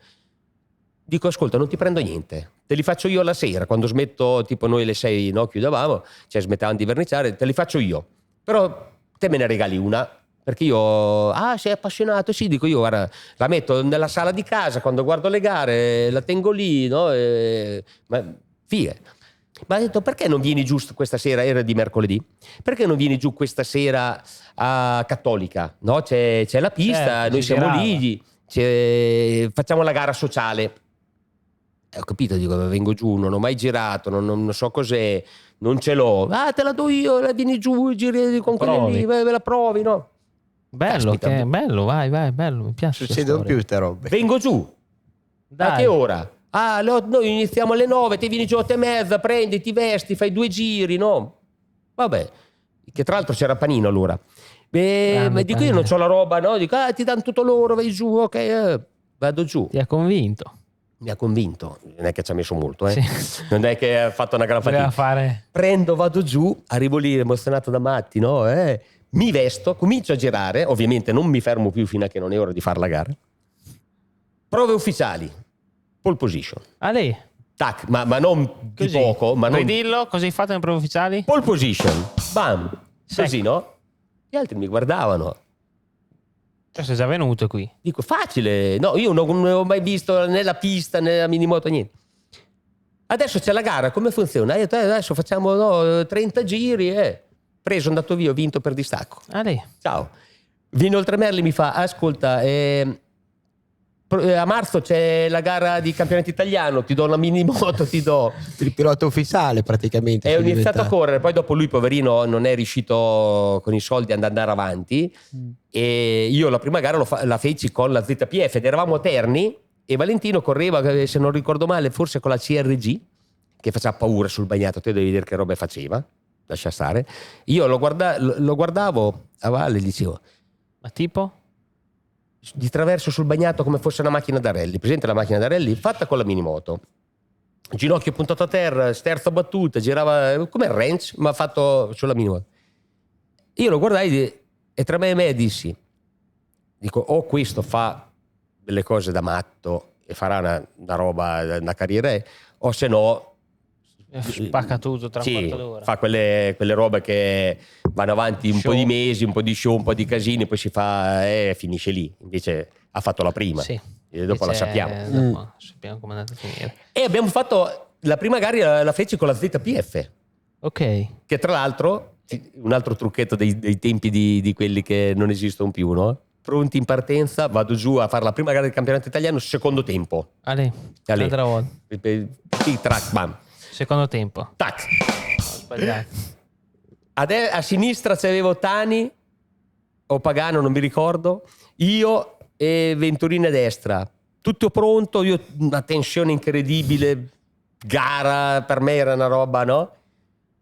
Dico, ascolta, non ti prendo niente, te li faccio io la sera, quando smetto, tipo noi alle 6, no, chiudevamo, cioè smettavamo di verniciare, te li faccio io. Però te me ne regali una. Perché io, sei appassionato? Sì, dico io, guarda, la metto nella sala di casa, quando guardo le gare, la tengo lì, no? Ma figa. Ma ha detto, perché non vieni giù questa sera? Era di mercoledì. Perché non vieni giù questa sera a Cattolica? No? C'è la pista, certo, noi siamo lì, facciamo la gara sociale. Ho capito, dico, vengo giù, non ho mai girato, non so cos'è, non ce l'ho. Te la do io, vieni giù, giri con quelle lì, ve la provi, no? Bello, caspita, bello, vai, bello, mi piace. Succedono più queste robe. Vengo giù. Dai. A che ora? Noi iniziamo alle 9, ti vieni giù alle 8:30, prendi, ti vesti, fai 2 giri, no? Vabbè, che tra l'altro c'era Panino allora. Ma dico, io non c'ho la roba, no? Dico, ti danno tutto loro, vai giù, ok, vado giù. Ti ha convinto? Mi ha convinto, non è che ci ha messo molto, sì. Non è che ha fatto una gran fatica. Prendo, vado giù, arrivo lì emozionato da matti, no? Mi vesto, comincio a girare, ovviamente non mi fermo più fino a che non è ora di fare la gara. Prove ufficiali, pole position. Lì. Tac, ma non di poco. Ma vuoi dirlo? Cosa hai fatto nelle prove ufficiali? Pole position, bam, così, no? Gli altri mi guardavano. Sei già venuto qui. Dico, facile. No, io non ho mai visto né la pista né la minimoto, niente. Adesso c'è la gara, come funziona? Adesso facciamo 30 giri, Preso, andato via, ho vinto per distacco. Lì. Ciao. Viene oltre Merli, mi fa, ascolta, a marzo c'è la gara di campionato italiano, ti do una mini moto, ti do il pilota ufficiale praticamente. E ho iniziato a correre, poi dopo lui poverino non è riuscito con i soldi ad andare avanti e io la prima gara la feci con la ZPF ed eravamo a Terni e Valentino correva, se non ricordo male, forse con la CRG, che faceva paura sul bagnato, te devi vedere che robe faceva, lascia stare. Io lo guardavo a valle e dicevo, ma tipo? Di traverso sul bagnato come fosse una macchina da rally, presente la macchina da rally fatta con la minimoto, ginocchio puntato a terra, sterzo battuta, girava come il ranch ma fatto sulla minimoto. Io lo guardai e tra me e me dissi, dico, o questo fa delle cose da matto e farà una roba, una carriera, o se no spacca tutto tra un quarto d'ora. Fa quelle robe che vanno avanti un po' di mesi, un po' di show, un po' di casini, poi si fa e finisce lì. Invece ha fatto la prima, sì. E dopo la sappiamo. Dopo sappiamo come è andata a finire. E abbiamo fatto la prima gara, la feci con la ZPF, ok, che tra l'altro un altro trucchetto dei tempi di quelli che non esistono più, no? Pronti in partenza, vado giù a fare la prima gara del campionato italiano, secondo tempo. Altra volta. Track, bam. Secondo tempo. Tac. Ho sbagliato. A sinistra c'avevo Tani o Pagano, non mi ricordo, io e Venturini a destra. Tutto pronto, io una tensione incredibile, gara, per me era una roba, no?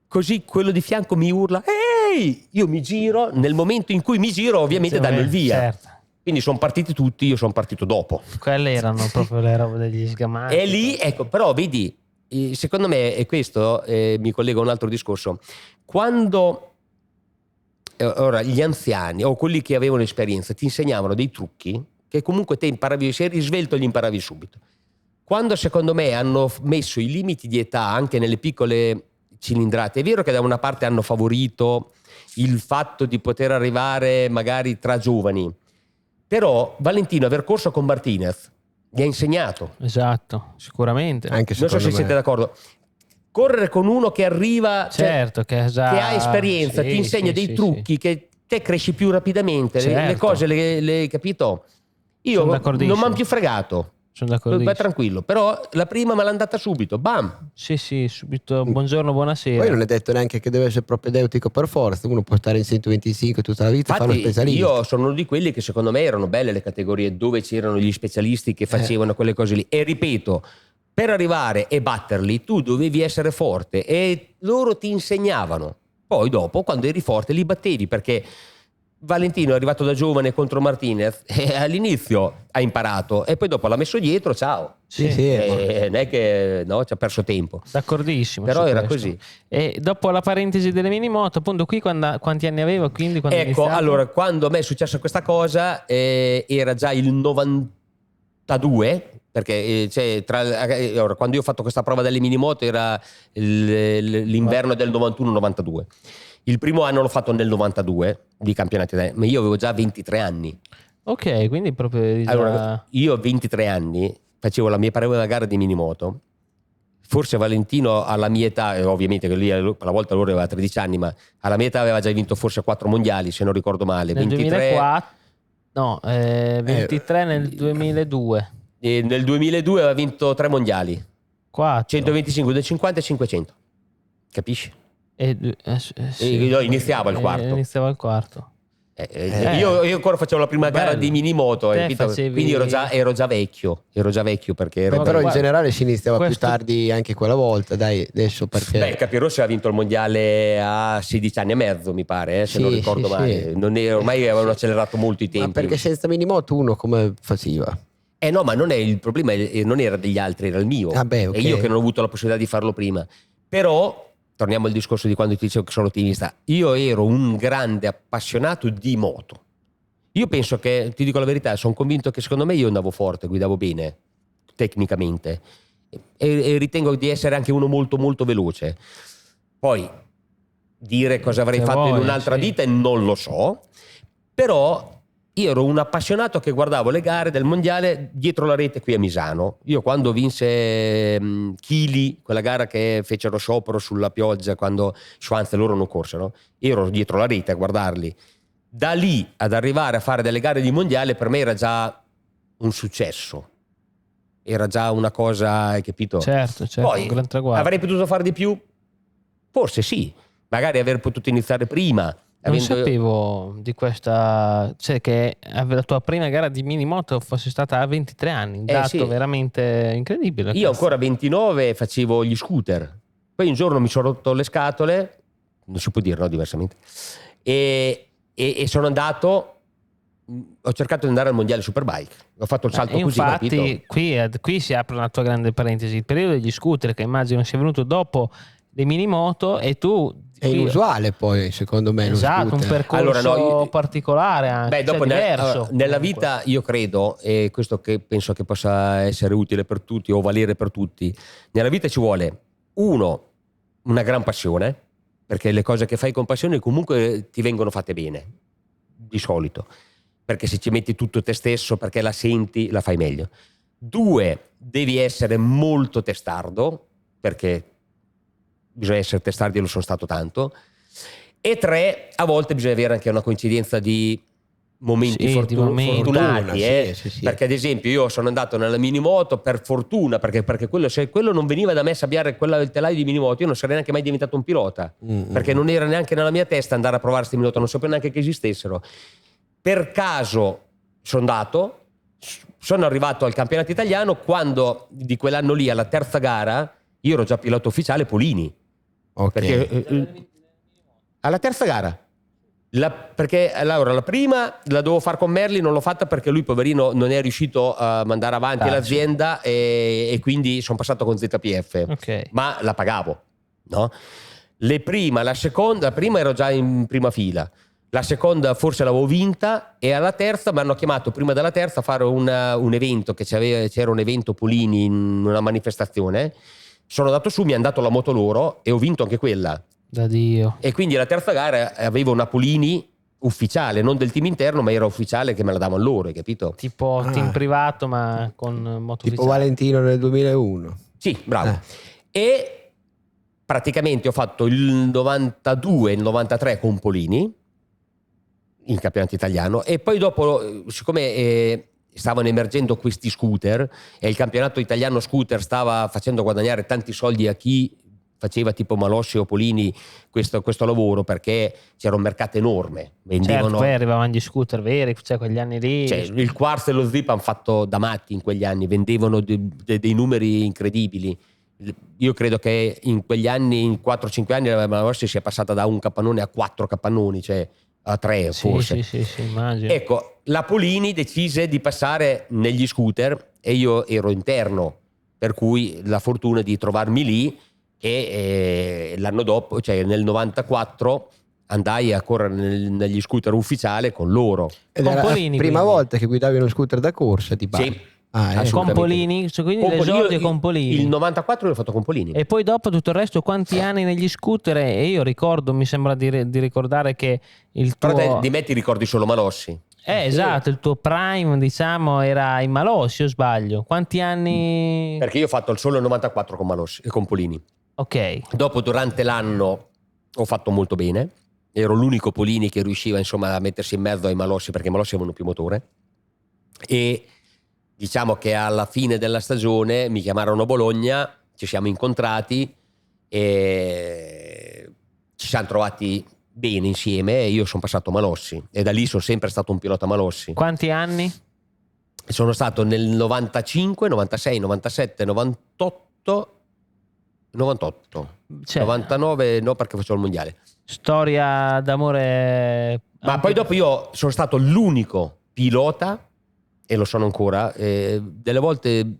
Così quello di fianco mi urla, ehi! Io mi giro, nel momento in cui mi giro ovviamente danno il via. Certo. Quindi sono partiti tutti, io sono partito dopo. Quelle erano proprio le robe degli sgamati. E lì, ecco, però vedi, secondo me, e questo mi collega a un altro discorso, quando ora gli anziani o quelli che avevano esperienza ti insegnavano dei trucchi che comunque te imparavi, se eri svelto li imparavi subito. Quando secondo me hanno messo i limiti di età anche nelle piccole cilindrate, è vero che da una parte hanno favorito il fatto di poter arrivare magari tra giovani, però Valentino aver corso con Martinez gli ha insegnato. Esatto, sicuramente. Anche non so se siete d'accordo. Correre con uno che arriva, certo, che ha esperienza, sì, ti insegna dei trucchi che te cresci più rapidamente, certo. le cose le capito? Io non mi hanno più fregato. Sono d'accordo. Vai tranquillo, però la prima me l'ha andata subito, bam. Sì, subito. Buongiorno, buonasera. Poi non è detto neanche che deve essere propedeutico per forza, uno può stare in 125 tutta la vita e fare lo specialista. Io sono uno di quelli che secondo me erano belle le categorie dove c'erano gli specialisti che facevano quelle cose lì. E ripeto, per arrivare e batterli tu dovevi essere forte e loro ti insegnavano. Poi dopo, quando eri forte, li battevi, perché Valentino è arrivato da giovane contro Martinez e all'inizio ha imparato e poi dopo l'ha messo dietro, ciao. Sì. Non è che ci ha perso tempo. D'accordissimo. Però era così. E dopo la parentesi delle minimoto, appunto, qui quanti anni avevo? Quindi quando ecco, allora, quando a me è successa questa cosa era già il 92, perché quando io ho fatto questa prova delle minimoto era l'inverno del 91-92. Il primo anno l'ho fatto nel 92 di campionati, ma io avevo già 23 anni. Ok, quindi proprio allora, io a 23 anni facevo la mia prima gara di minimoto. Forse Valentino alla mia età, ovviamente che lì alla volta loro aveva 13 anni, ma alla mia età aveva già vinto forse 4 mondiali, se non ricordo male. Nel 23, 2004, no, 23 nel 2002. E nel 2002 aveva vinto 3 mondiali. 4. 125, 250 e 500. Capisci? Sì. Iniziava il quarto. Iniziava il quarto. Io ancora facevo la prima gara di minimoto, quindi ero già vecchio. Perché però in generale si iniziava più tardi anche quella volta, dai, adesso perché Capirossi ha vinto il mondiale a 16 anni e mezzo, mi pare, se non ricordo male. Ormai avevano accelerato molto i tempi. Ma perché senza minimoto uno come faceva? No, ma non è il problema, non era degli altri, era il mio. Okay. E io che non ho avuto la possibilità di farlo prima. Però torniamo al discorso di quando ti dicevo che sono ottimista. Io ero un grande appassionato di moto. Io penso che, ti dico la verità, sono convinto che secondo me io andavo forte, guidavo bene tecnicamente e ritengo di essere anche uno molto molto veloce. Poi dire cosa avrei fatto in un'altra vita non lo so, però io ero un appassionato che guardavo le gare del mondiale dietro la rete qui a Misano. Io quando vinse Chili, quella gara che fecero sciopero sulla pioggia quando Schwanz e loro non corsero, ero dietro la rete a guardarli. Da lì ad arrivare a fare delle gare di mondiale per me era già un successo, era già una cosa, hai capito? Certo, Poi un gran traguardo. avrei potuto fare di più? Forse sì, magari aver potuto iniziare prima. Non sapevo di questa, cioè che la tua prima gara di minimoto fosse stata a 23 anni, un dato sì, veramente incredibile. Io ancora a 29 facevo gli scooter, poi un giorno mi sono rotto le scatole, non si può dire, no, diversamente, e sono andato, ho cercato di andare al mondiale Superbike, ho fatto il salto così, infatti qui si apre una tua grande parentesi, il periodo degli scooter che immagino sia venuto dopo le minimoto, e tu è inusuale poi secondo me, esatto, un percorso particolare anche, dopo diverso nella vita, io credo, e questo che penso che possa essere utile per tutti o valere per tutti, nella vita ci vuole una gran passione, perché le cose che fai con passione comunque ti vengono fatte bene di solito, perché se ci metti tutto te stesso perché la senti, la fai meglio. 2, devi essere molto testardo, perché bisogna essere testardi, lo sono stato tanto. E 3, a volte bisogna avere anche una coincidenza di momenti fortunati, sì. Perché ad esempio io sono andato nella minimoto per fortuna, perché se quello non veniva da me sabbiare il telaio di minimoto, io non sarei neanche mai diventato un pilota, perché non era neanche nella mia testa andare a provare queste minimoto, non sapevo neanche che esistessero. Per caso sono arrivato al campionato italiano, quando di quell'anno lì alla terza gara io ero già pilota ufficiale Polini. Perché alla terza gara, perché Laura, la prima la dovevo fare con Merli, non l'ho fatta perché lui poverino non è riuscito a mandare avanti l'azienda, e quindi sono passato con ZPF, ma la pagavo, no? La prima ero già in prima fila, la seconda forse l'avevo vinta, e alla terza mi hanno chiamato prima della terza a fare un evento, che c'era un evento Polini in una manifestazione. Sono andato su, mi hanno dato la moto loro e ho vinto anche quella. Da Dio. E quindi la terza gara avevo una Polini ufficiale, non del team interno, ma era ufficiale, che me la davano loro, hai capito? Tipo team privato, ma con moto tipo ufficiale. Valentino nel 2001. Sì, bravo. E praticamente ho fatto il 92 e il 93 con Polini in campionato italiano, e poi dopo, siccome stavano emergendo questi scooter e il campionato italiano scooter stava facendo guadagnare tanti soldi a chi faceva tipo Malossi o Polini questo lavoro, perché c'era un mercato enorme, vendevano, certo, poi arrivavano gli scooter veri, cioè quegli anni lì, cioè, il Quartz e lo Zip hanno fatto da matti in quegli anni, vendevano dei numeri incredibili. Io credo che in quegli anni, in 4-5 anni, la Malossi sia passata da un capannone a 4 capannoni, cioè a 3 forse. Sì, immagino. Ecco, la Polini decise di passare negli scooter e io ero interno, per cui la fortuna di trovarmi lì, e l'anno dopo, cioè nel 94, andai a correre negli scooter ufficiale con loro. Ed era Polini, la prima quindi volta che guidavi uno scooter da corsa, ti pare? Sì. Con Polini, cioè quindi l'esordio con Polini. Il 94 l'ho fatto con Polini. E poi dopo tutto il resto, quanti anni negli scooter? E io ricordo, mi sembra di ricordare che il tuo... Però di me ti ricordi solo Malossi. Esatto, il tuo prime, diciamo, era in Malossi, o sbaglio? Quanti anni? Perché io ho fatto il solo 94 con Malossi e con Polini. Ok. Dopo, durante l'anno, ho fatto molto bene. Ero l'unico Polini che riusciva, insomma, a mettersi in mezzo ai Malossi, perché i Malossi avevano più motore. E diciamo che alla fine della stagione mi chiamarono a Bologna, ci siamo incontrati e ci siamo trovati bene insieme, e io sono passato a Malossi, e da lì sono sempre stato un pilota Malossi. Quanti anni? Sono stato nel 95, 96, 97, 98, Cioè, 99 no, perché facevo il mondiale. Storia d'amore. Ma poi dopo io sono stato l'unico pilota, e lo sono ancora, delle volte,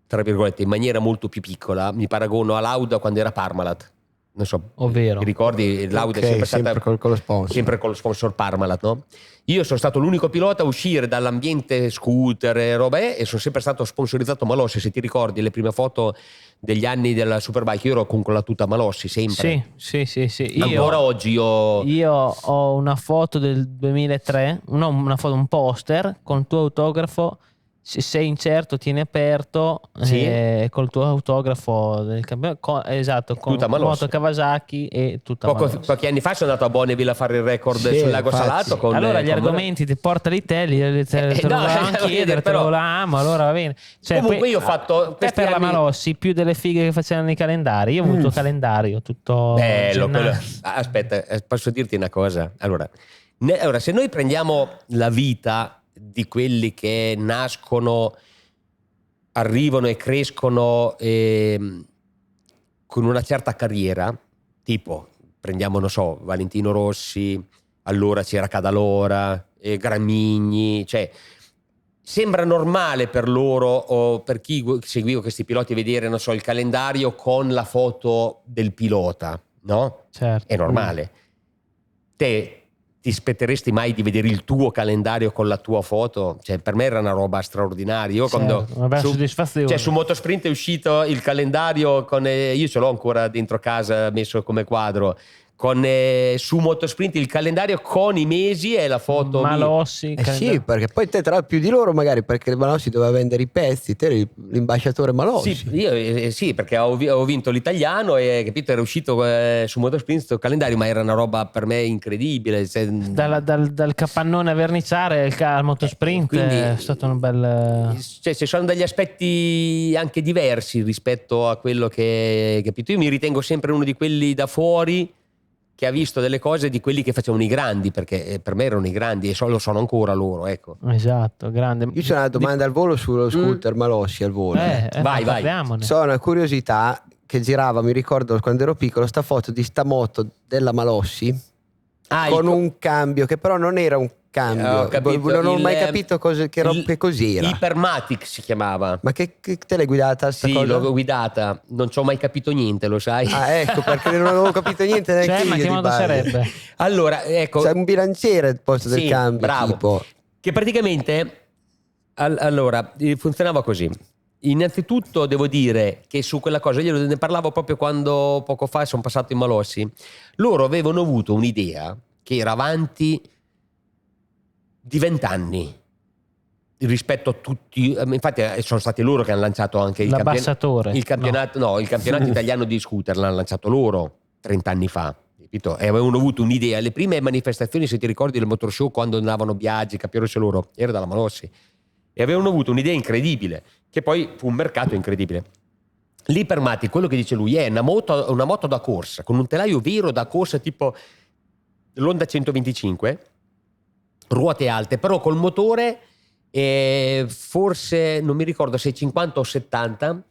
tra virgolette, in maniera molto più piccola, mi paragono a Lauda quando era Parmalat. Non so, ovvero, ti ricordi? Lauda è sempre con lo sponsor. Sempre con lo sponsor Parmalat, no? Io sono stato l'unico pilota a uscire dall'ambiente scooter e robe, e sono sempre stato sponsorizzato Malossi. Se ti ricordi le prime foto degli anni della Superbike, io ero con la tuta Malossi sempre. Sì. Ancora oggi io ho una foto del 2003, un poster con tuo autografo sei incerto tieni aperto col tuo autografo del campionato, esatto, con moto Kawasaki e tutta pochi anni fa sono andato a Bonneville a fare il record sul lago Salato allora gli argomenti ti portali te te lo volevo chiedere, te lo amo, allora va bene. Comunque io ho fatto te per la Malossi più delle fighe che facevano i calendari. Io ho avuto calendario tutto bello aspetta, posso dirti una cosa? Allora se noi prendiamo la vita di quelli che nascono, arrivano e crescono con una certa carriera, tipo prendiamo, non so, Valentino Rossi, allora c'era Cadalora, Gramigni, cioè sembra normale per loro o per chi seguiva questi piloti vedere, non so, il calendario con la foto del pilota, no? Certo. È normale. Te ti aspetteresti mai di vedere il tuo calendario con la tua foto? Cioè, per me era una roba straordinaria. Io quando soddisfazione. Cioè, su Motosprint è uscito il calendario con io ce l'ho ancora dentro casa messo come quadro. Su Motosprint il calendario con i mesi e la foto Malossi sì, perché poi te tra più di loro magari, perché Malossi doveva vendere i pezzi, te eri l'ambasciatore Malossi. Sì, io sì, perché ho vinto l'italiano e capito, era uscito su Motosprint questo calendario, ma era una roba per me incredibile, dal capannone a verniciare al Motosprint quindi, è stato un bel cioè ci sono degli aspetti anche diversi rispetto a quello che capito. Io mi ritengo sempre uno di quelli da fuori che ha visto delle cose di quelli che facevano i grandi, perché per me erano i grandi e lo sono ancora loro, ecco. Esatto, grande. Io c'ho una domanda al volo sullo scooter Malossi al volo. Vai. So una curiosità che girava, mi ricordo quando ero piccolo, sta foto di sta moto della Malossi con un cambio che però non era un cambio, non ho mai capito che cos'era. Hypermatic si chiamava. Ma che te l'hai guidata sta cosa? Sì, l'ho guidata, non ci ho mai capito niente, lo sai. Ah, ecco, perché non avevo capito niente neanche io. Ma che modo sarebbe? Allora, ecco, c'è un bilanciere al posto del cambio, bravo, tipo. che praticamente allora funzionava così. Innanzitutto devo dire che su quella cosa io ne parlavo proprio quando poco fa sono passato in Malossi. Loro avevano avuto un'idea che era avanti di 20 anni rispetto a tutti, infatti sono stati loro che hanno lanciato anche il campionato italiano di scooter, l'hanno lanciato loro 30 anni fa, capito? E avevano avuto un'idea. Le prime manifestazioni, se ti ricordi, del motor show, quando andavano Biaggi, Capirossi loro, era dalla Malossi, e avevano avuto un'idea incredibile, che poi fu un mercato incredibile. L'Hypermatic, quello che dice lui, è una moto da corsa con un telaio vero da corsa, tipo l'Honda 125, ruote alte, però col motore forse non mi ricordo se 50 o 70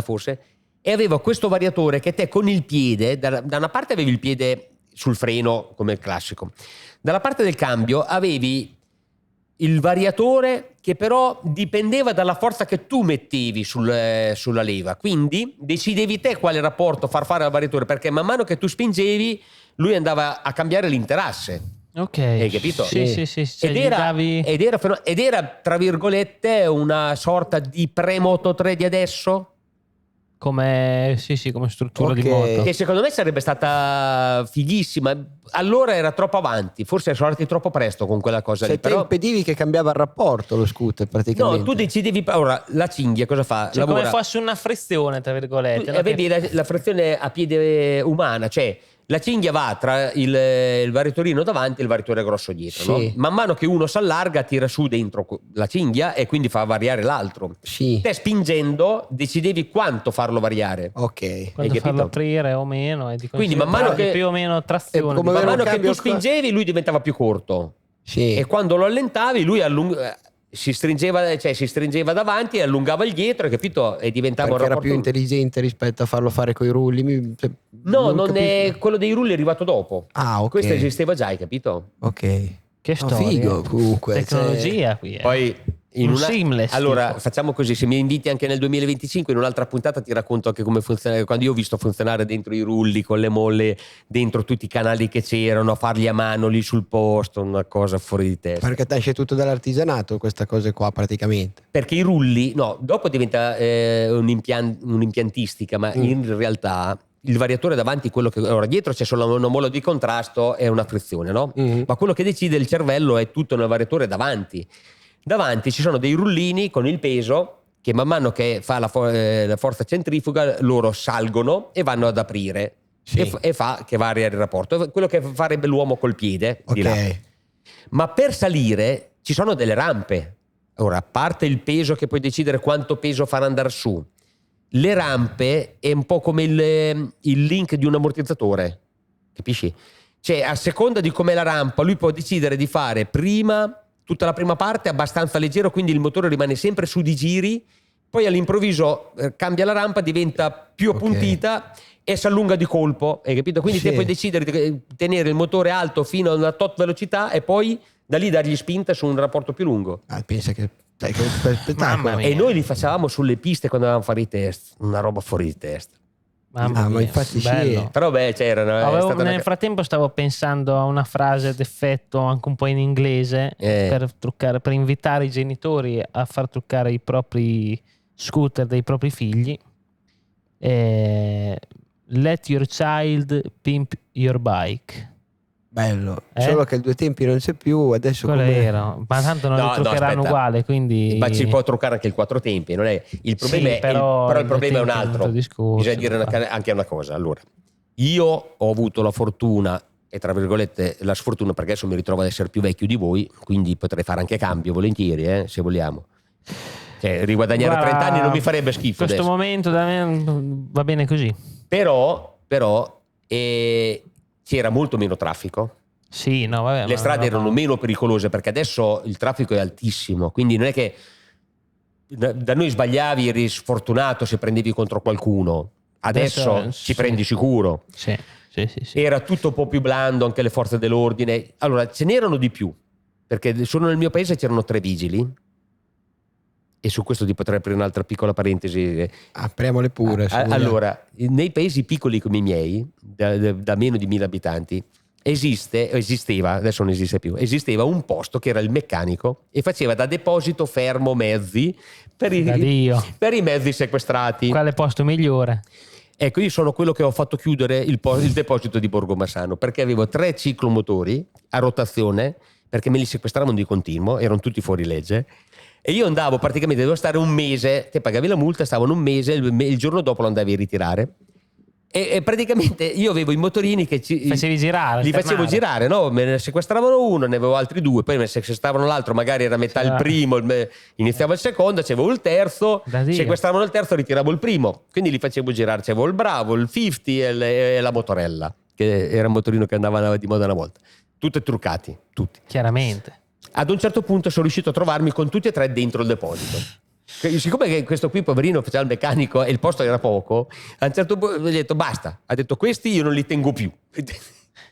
forse, e aveva questo variatore che te con il piede, da una parte avevi il piede sul freno come il classico, dalla parte del cambio avevi il variatore che però dipendeva dalla forza che tu mettevi sulla leva, quindi decidevi te quale rapporto far fare al variatore, perché man mano che tu spingevi lui andava a cambiare l'interasse. Ok, hai capito? Sì. Ed era tra virgolette una sorta di pre-Moto 3 di adesso, come struttura di moto, che secondo me sarebbe stata fighissima. Allora era troppo avanti, forse sono andati troppo presto con quella cosa lì, però impedivi che cambiava il rapporto lo scooter praticamente. No, tu decidevi. Ora la cinghia cosa fa? Come fosse una frizione tra virgolette, vedi la frizione a piede umana, cioè la cinghia va tra il variatorino davanti e il variatore grosso dietro, no? Man mano che uno si allarga tira su dentro la cinghia e quindi fa variare l'altro. Te spingendo decidevi quanto farlo variare, quando farlo aprire o meno, e quindi man mano che più o meno trazione, man mano che tu spingevi lui diventava più corto, e quando lo allentavi lui si stringeva davanti e allungava il dietro, hai capito? E diventava perché era più intelligente rispetto a farlo fare coi rulli. Quello dei rulli è arrivato dopo. Questo esisteva già, hai capito? Che storia. Figo, comunque. Tecnologia qui. Poi seamless. Allora tipo. facciamo così: se mi inviti anche nel 2025 in un'altra puntata ti racconto anche come funziona, quando io ho visto funzionare dentro i rulli con le molle, dentro tutti i canali che c'erano, a farli a mano lì sul posto, una cosa fuori di testa. Perché esce tutto dall'artigianato questa cosa qua praticamente. Perché i rulli, dopo diventa un'impiantistica, ma in realtà il variatore davanti, quello che ora dietro c'è solo una molla di contrasto e una frizione, no? Ma quello che decide il cervello è tutto nel variatore davanti. davanti ci sono dei rullini con il peso che man mano che fa la forza centrifuga loro salgono e vanno ad aprire. Sì. E fa che varia il rapporto, quello che farebbe l'uomo col piede, di là. Ma per salire ci sono delle rampe. Ora, a parte il peso che puoi decidere quanto peso far andare su, le rampe è un po' come il link di un ammortizzatore, capisci? Cioè, a seconda di com'è la rampa, lui può decidere di fare prima tutta la prima parte abbastanza leggero, quindi il motore rimane sempre su di giri, poi all'improvviso cambia la rampa, diventa più appuntita e si allunga di colpo, hai capito? Quindi te puoi decidere di tenere il motore alto fino a una tot velocità e poi da lì dargli spinta su un rapporto più lungo. Pensa che spettacolo. E noi li facevamo sulle piste quando dovevamo fare i test, una roba fuori di testa. Ma infatti bello. Sì. Però c'erano. Nel frattempo stavo pensando a una frase d'effetto anche un po' in inglese per truccare, per invitare i genitori a far truccare i propri scooter dei propri figli. Let your child pimp your bike. Bello, solo che il due tempi non c'è più adesso. Quello era, ma tanto non li truccheranno uguale, quindi. Ma ci può truccare anche il quattro tempi, non è il problema, però il problema è un altro. Bisogna dire anche una cosa. Allora, io ho avuto la fortuna e tra virgolette la sfortuna, perché adesso mi ritrovo ad essere più vecchio di voi, quindi potrei fare anche cambio volentieri, se vogliamo. Cioè, riguadagnare 30 anni non mi farebbe schifo. In questo momento da me va bene così. Però c'era molto meno traffico. Sì, no, vabbè, le strade erano meno pericolose, perché adesso il traffico è altissimo, quindi non è che da noi sbagliavi, eri sfortunato se prendevi contro qualcuno. Adesso ci prendi sicuro. Sì. Era tutto un po' più blando, anche le forze dell'ordine. Allora, ce n'erano di più, perché solo nel mio paese c'erano 3 vigili. E su questo ti potrei aprire un'altra piccola parentesi. Apriamole pure. Allora, nei paesi piccoli come i miei, da meno di 1000 abitanti, esisteva, adesso non esiste più, esisteva un posto che era il meccanico e faceva da deposito fermo mezzi per i mezzi sequestrati. Quale posto migliore? Ecco, io sono quello che ho fatto chiudere il deposito di Borgomassano, perché avevo 3 ciclomotori a rotazione, perché me li sequestravano di continuo, erano tutti fuori legge. E io andavo praticamente, dovevo stare un mese, te pagavi la multa, stavano un mese, il giorno dopo lo andavi a ritirare. E praticamente io avevo i motorini che facevi girare, li facevo girare, no? Me ne sequestravano uno, ne avevo altri 2, poi me ne sequestravano l'altro, magari era metà il primo, iniziavo il secondo, c'avevo il terzo, sequestravano il terzo, ritiravo il primo, quindi li facevo girare, c'avevo il Bravo, il 50 e la Motorella, che era un motorino che andava di moda una volta, tutti truccati, tutti. Chiaramente. Ad un certo punto sono riuscito a trovarmi con tutti e 3 dentro il deposito. Siccome questo qui poverino faceva il meccanico e il posto era poco, a un certo punto gli ho detto basta, ha detto questi io non li tengo più.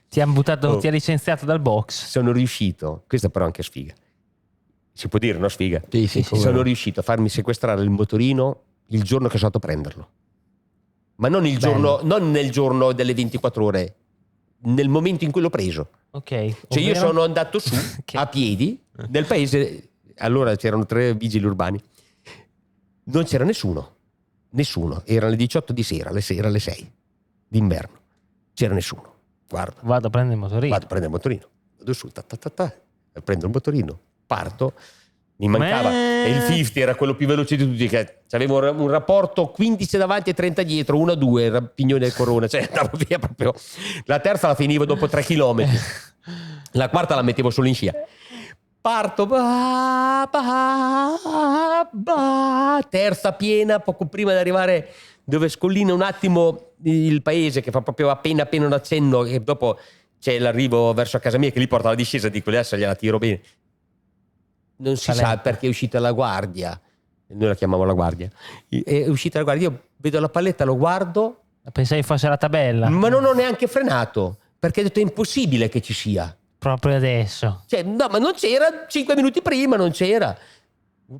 Ti ha licenziato dal box. Sono riuscito, questa però anche sfiga, si può dire, no sfiga? Sì, sono riuscito a farmi sequestrare il motorino il giorno che sono andato a prenderlo, ma non nel giorno delle 24 ore, nel momento in cui l'ho preso. Ok. Cioè io sono andato su a piedi nel paese, allora c'erano 3 vigili urbani, non c'era nessuno, erano le 18 di sera, era le 6 d'inverno, c'era nessuno. Guarda, vado a prendere il motorino, vado su, prendo il motorino, parto, mi mancava, e il 50 era quello più veloce di tutti, che avevo un rapporto 15 davanti e 30 dietro, 1-2, Rampignone e Corona, cioè andavo via proprio. La terza la finivo dopo 3 chilometri, la quarta la mettevo solo in scia. Parto, terza piena, poco prima di arrivare dove scollina un attimo il paese, che fa proprio appena un accenno, e dopo c'è l'arrivo verso a casa mia che lì porta la discesa, dico adesso gliela tiro bene. Non si sa perché è uscita la guardia, noi la chiamiamo la guardia, è uscita la guardia, io vedo la palletta, lo guardo, pensavi fosse la tabella, ma non ho neanche frenato, perché ho detto è impossibile che ci sia proprio adesso, cioè no, ma non c'era 5 minuti prima, non c'era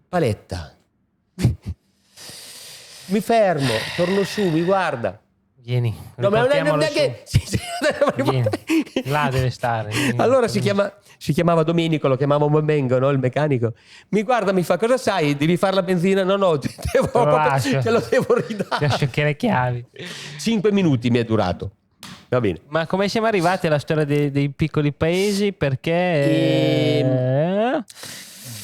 paletta. Mi fermo, torno su, mi guarda, vieni, no, ma non è che vieni. Là deve stare, vieni. Allora si chiamava Domenico, lo chiamavamo Mengo, no? Il meccanico mi guarda, mi fa cosa sai, devi fare la benzina? No, te lo devo ridare, ti lascio che le chiavi. 5 minuti mi è durato. Va bene. Ma come siamo arrivati alla storia dei piccoli paesi? Perché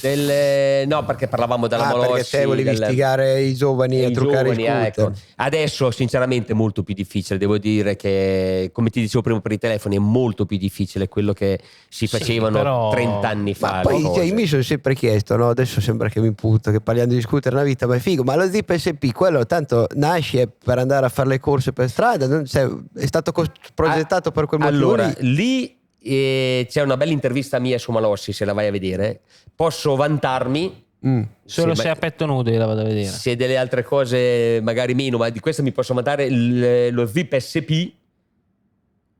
No, perché parlavamo della Malossi. Perché te volevi istigare i giovani a truccare i scooter. Ecco. Adesso sinceramente è molto più difficile, devo dire che, come ti dicevo prima per i telefoni, è molto più difficile quello che si facevano però... 30 anni fa. Ma poi mi sono sempre chiesto, no? Adesso sembra che mi punto, che parliamo di scooter una vita, ma è figo, ma lo Zip SP, quello tanto nasce per andare a fare le corse per strada, è stato progettato per quel motivo. Allora, lì c'è una bella intervista mia su Malossi, se la vai a vedere. Posso vantarmi solo se a petto nudo la vado a vedere. Se delle altre cose magari meno, ma di questo mi posso vantare. Lo Zip SP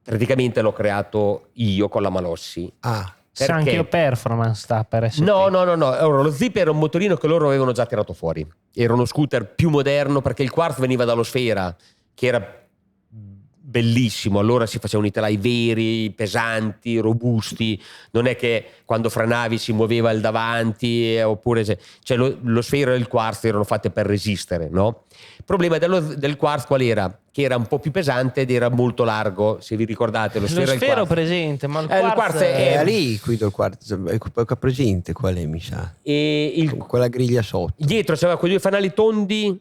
praticamente l'ho creato io con la Malossi. Anche performance sta per SP. No. Allora, lo Zip era un motorino che loro avevano già tirato fuori. Era uno scooter più moderno, perché il Quartz veniva dallo Sfera, che era bellissimo. Allora si facevano i telai veri, pesanti, robusti. Non è che quando frenavi si muoveva il davanti, oppure cioè lo Sfera e il Quartz erano fatte per resistere, no? Il problema del Quartz qual era? Che era un po' più pesante ed era molto largo, se vi ricordate. Lo Sfera presente, ma il Quartz è liquido. Il Quartz è presente, qual è, mi sa, quella griglia sotto. Dietro c'aveva quei due fanali tondi,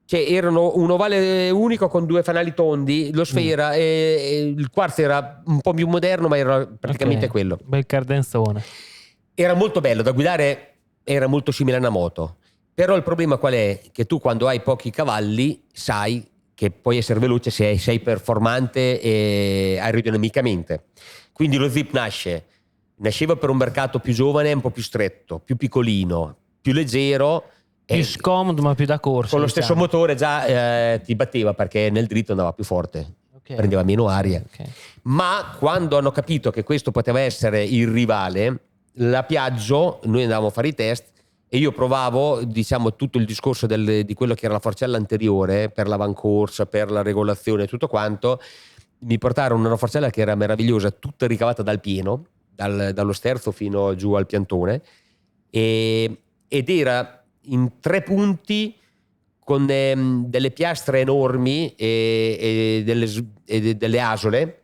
cioè erano un ovale unico con due fanali tondi. Lo Sfera e il Quartz era un po' più moderno, ma era praticamente quello. Bel cardenzone. Era molto bello da guidare, era molto simile a una moto. Però il problema qual è? Che tu quando hai pochi cavalli sai che puoi essere veloce se sei performante e aerodinamicamente. Quindi lo Zip nasceva per un mercato più giovane, un po' più stretto, più piccolino, più leggero, più scomodo, ma più da corsa. Con lo stesso motore già ti batteva, perché nel dritto andava più forte, prendeva meno aria. Ma quando hanno capito che questo poteva essere il rivale, la Piaggio, noi andavamo a fare i test e io provavo, diciamo, tutto il discorso di quello che era la forcella anteriore per l'avancorsa, per la regolazione e tutto quanto. Mi portarono una forcella che era meravigliosa, tutta ricavata dal pieno, dallo sterzo fino giù al piantone, ed era in 3 punti con delle piastre enormi e delle asole,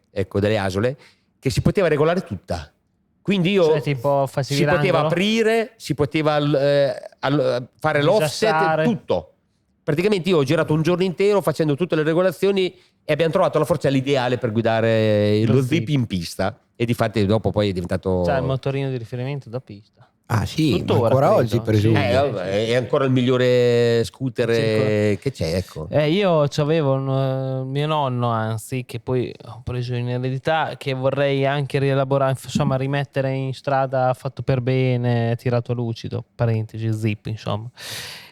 che si poteva regolare tutta. Quindi tipo si poteva aprire, si poteva fare l'offset, tutto. Praticamente io ho girato un giorno intero facendo tutte le regolazioni e abbiamo trovato la forcella ideale per guidare lo Zip in pista. E difatti dopo poi è diventato... il motorino di riferimento da pista. Sì, ancora oggi presumo. È ancora il migliore scooter che c'è, ecco. Io c'avevo mio nonno, anzi, che poi ho preso in eredità, che vorrei anche rielaborare, insomma, rimettere in strada, fatto per bene, tirato a lucido, parentesi, Zip, insomma.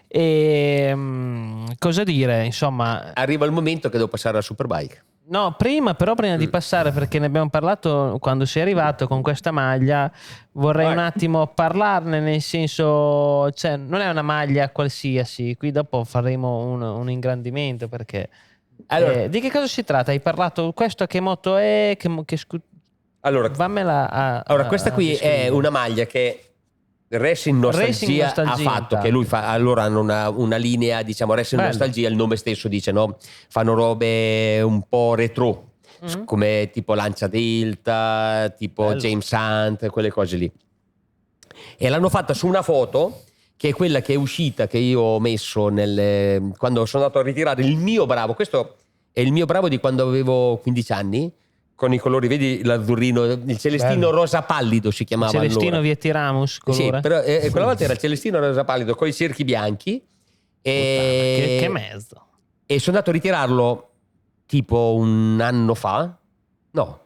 E cosa dire, insomma... Arriva il momento che devo passare alla Superbike. No, prima di passare, perché ne abbiamo parlato quando sei arrivato con questa maglia, vorrei un attimo parlarne, nel senso, cioè, non è una maglia qualsiasi, qui dopo faremo un ingrandimento, perché allora, di che cosa si tratta? Hai parlato, questo che moto è, allora, vammela questa qui è una maglia che Racing Nostalgia ha fatto, che lui fa. Allora hanno una linea, diciamo, Racing Nostalgia, il nome stesso dice, no? Fanno robe un po' retro, come tipo Lancia Delta, tipo James Hunt, quelle cose lì. E l'hanno fatta su una foto che è quella che è uscita, che io ho messo quando sono andato a ritirare il mio Bravo. Questo è il mio Bravo di quando avevo 15 anni, con i colori, vedi l'azzurrino, il celestino rosa pallido si chiamava. Celestino allora. Vietiramus colore. Sì, però quella volta era il celestino rosa pallido con i cerchi bianchi. Che mezzo. E sono andato a ritirarlo tipo un anno fa. No,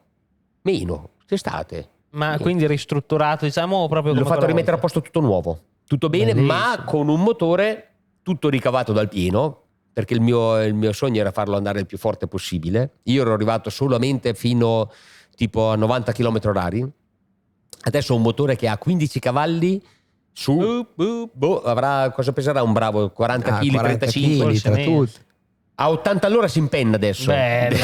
meno, quest'estate. Ma quindi ristrutturato, diciamo, o proprio l'ho fatto rimettere a posto tutto nuovo, tutto bene. Bellissimo. Ma con un motore tutto ricavato dal pieno, perché il mio sogno era farlo andare il più forte possibile. Io ero arrivato solamente fino tipo a 90 km/h. Adesso ho un motore che ha 15 cavalli su, avrà, cosa peserà un Bravo? 40 kg, 35 kg, a 80 all'ora si impenna adesso. Bello.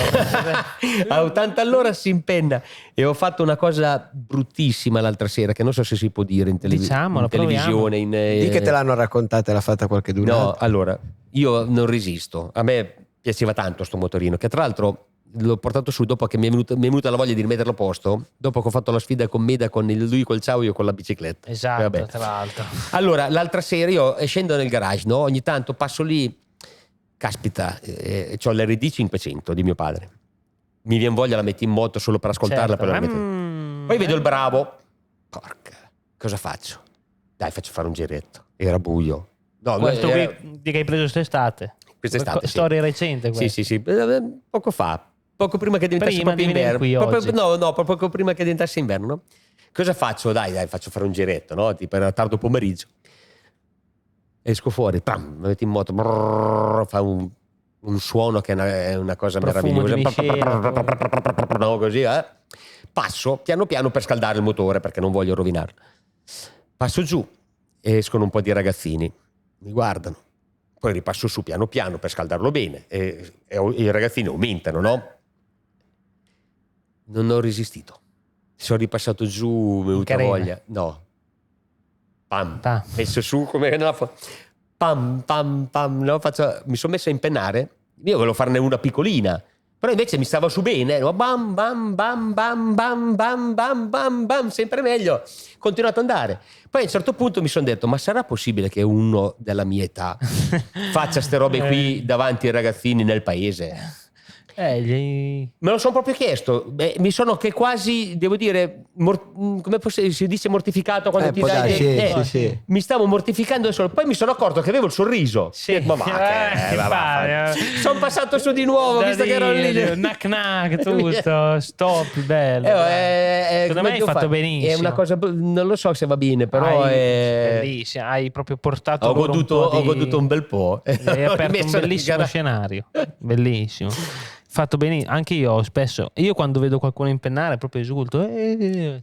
A 80 all'ora si impenna. E ho fatto una cosa bruttissima l'altra sera, che non so se si può dire in, televisione. Di che te l'hanno raccontata, l'ha fatta qualche durata? No, allora, io non resisto. A me piaceva tanto sto motorino, che tra l'altro l'ho portato su dopo che mi è venuta la voglia di rimetterlo a posto, dopo che ho fatto la sfida con Meda, con lui col ciao, io con la bicicletta. Esatto, Vabbè. tra l'altro. Allora, l'altra sera io scendo nel garage, no? Ogni tanto passo lì, caspita, c'ho l'RD 500 di mio padre. Mi viene voglia, la metti in moto solo per ascoltarla. Certo. Poi vedo il Bravo. Porca, cosa faccio? Dai, faccio fare un giretto. Era buio. No, Questo qui che hai preso quest'estate. Quest'estate, sì. Storia recente questa. Sì. Poco fa. Poco prima che diventasse Prima proprio di venire inverno. qui oggi. No, poco prima che diventasse inverno, no? Cosa faccio? Dai, faccio fare un giretto, no? Tipo era tardo pomeriggio. Esco fuori, pam, mi metto in moto, brrr, fa un suono che è una cosa Profumo meravigliosa. No, così, Passo piano piano per scaldare il motore perché non voglio rovinarlo. Passo giù, escono un po' di ragazzini, mi guardano. Poi ripasso su piano piano per scaldarlo bene e i ragazzini aumentano, no? Non ho resistito. Sono ripassato giù, mi è venuta voglia. No. Pam. Messo su come pam, no? Mi sono messo a impennare. Io volevo farne una piccolina. Però invece mi stava su bene, bam, bam, bam, bam, bam, bam, bam, bam, bam, sempre meglio. Continuato ad andare. Poi a un certo punto mi sono detto, ma sarà possibile che uno della mia età faccia ste robe qui davanti ai ragazzini nel paese? Me lo sono proprio chiesto. Mi sono che quasi, devo dire, come si dice mortificato quando ti dai... Sì. Mi stavo mortificando da solo. Poi mi sono accorto che avevo il sorriso. Sì. Sono passato su di nuovo, visto che ero lì. Knack, tutto. Stop, bello. Secondo me hai fatto benissimo. È una cosa, non lo so se va bene, però è bellissimo. Hai proprio portato ho goduto un bel po'. Hai aperto un bellissimo scenario. Bellissimo. Fatto bene, anche io spesso, quando vedo qualcuno impennare proprio esulto,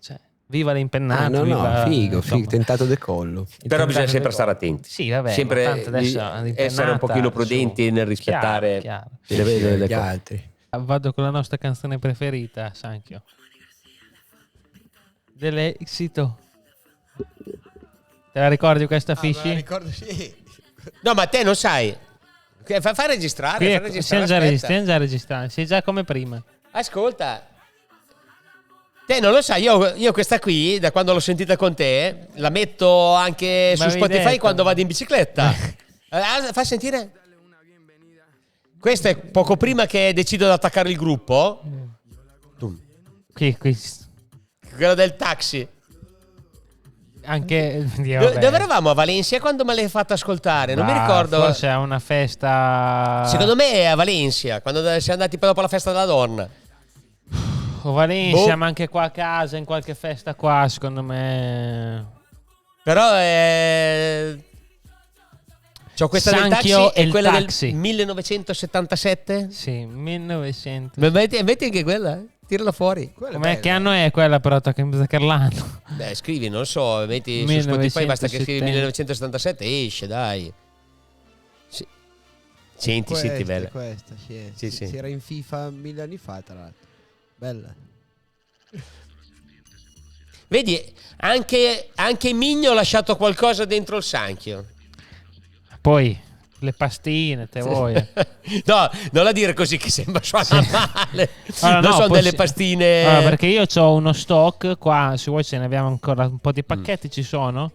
cioè, viva l'impennata. Figo, tentato decollo. Però bisogna sempre stare attenti. Sì, vabbè, sempre essere un pochino prudenti nel rispettare chiaro. Gli altri. Vado con la nostra canzone preferita, Sanchio. Dell'Exito. Te la ricordi questa, Fisci? Me la ricordo, sì. No, ma te non sai. Fai registrare. Stiamo già registrando. Sei già come prima. Ascolta, te non lo sai, io questa qui, da quando l'ho sentita con te, la metto anche su Spotify quando vado in bicicletta. Fai sentire. Questo è poco prima che decido di attaccare il gruppo. Qui. Quello del taxi. Anche dove eravamo? A Valencia quando me l'hai fatta ascoltare? Non mi ricordo. Forse a una festa. Secondo me è a Valencia, quando siamo andati dopo la festa della donna. O Valencia, ma anche qua a casa, in qualche festa qua, secondo me. Però c'ho questa Sanchio del taxi e quella taxi. del 1977? Sì, 1900. Metti anche quella, tirala fuori. Che anno è quella però? Zaccherlano. Beh, scrivi, non so, metti su Spotify, basta che scrivi 1977, esce, dai. Sì. Senti, bella. Questa, sì. Si era in FIFA 1000 anni fa, tra l'altro. Bella. Vedi, anche Migno ha lasciato qualcosa dentro il Sanchio. Poi le pastine, te vuoi? No, non la dire così che sembra suona male. Non sono delle pastine. Perché io ho uno stock qua, se vuoi ce ne abbiamo ancora un po' di pacchetti, ci sono.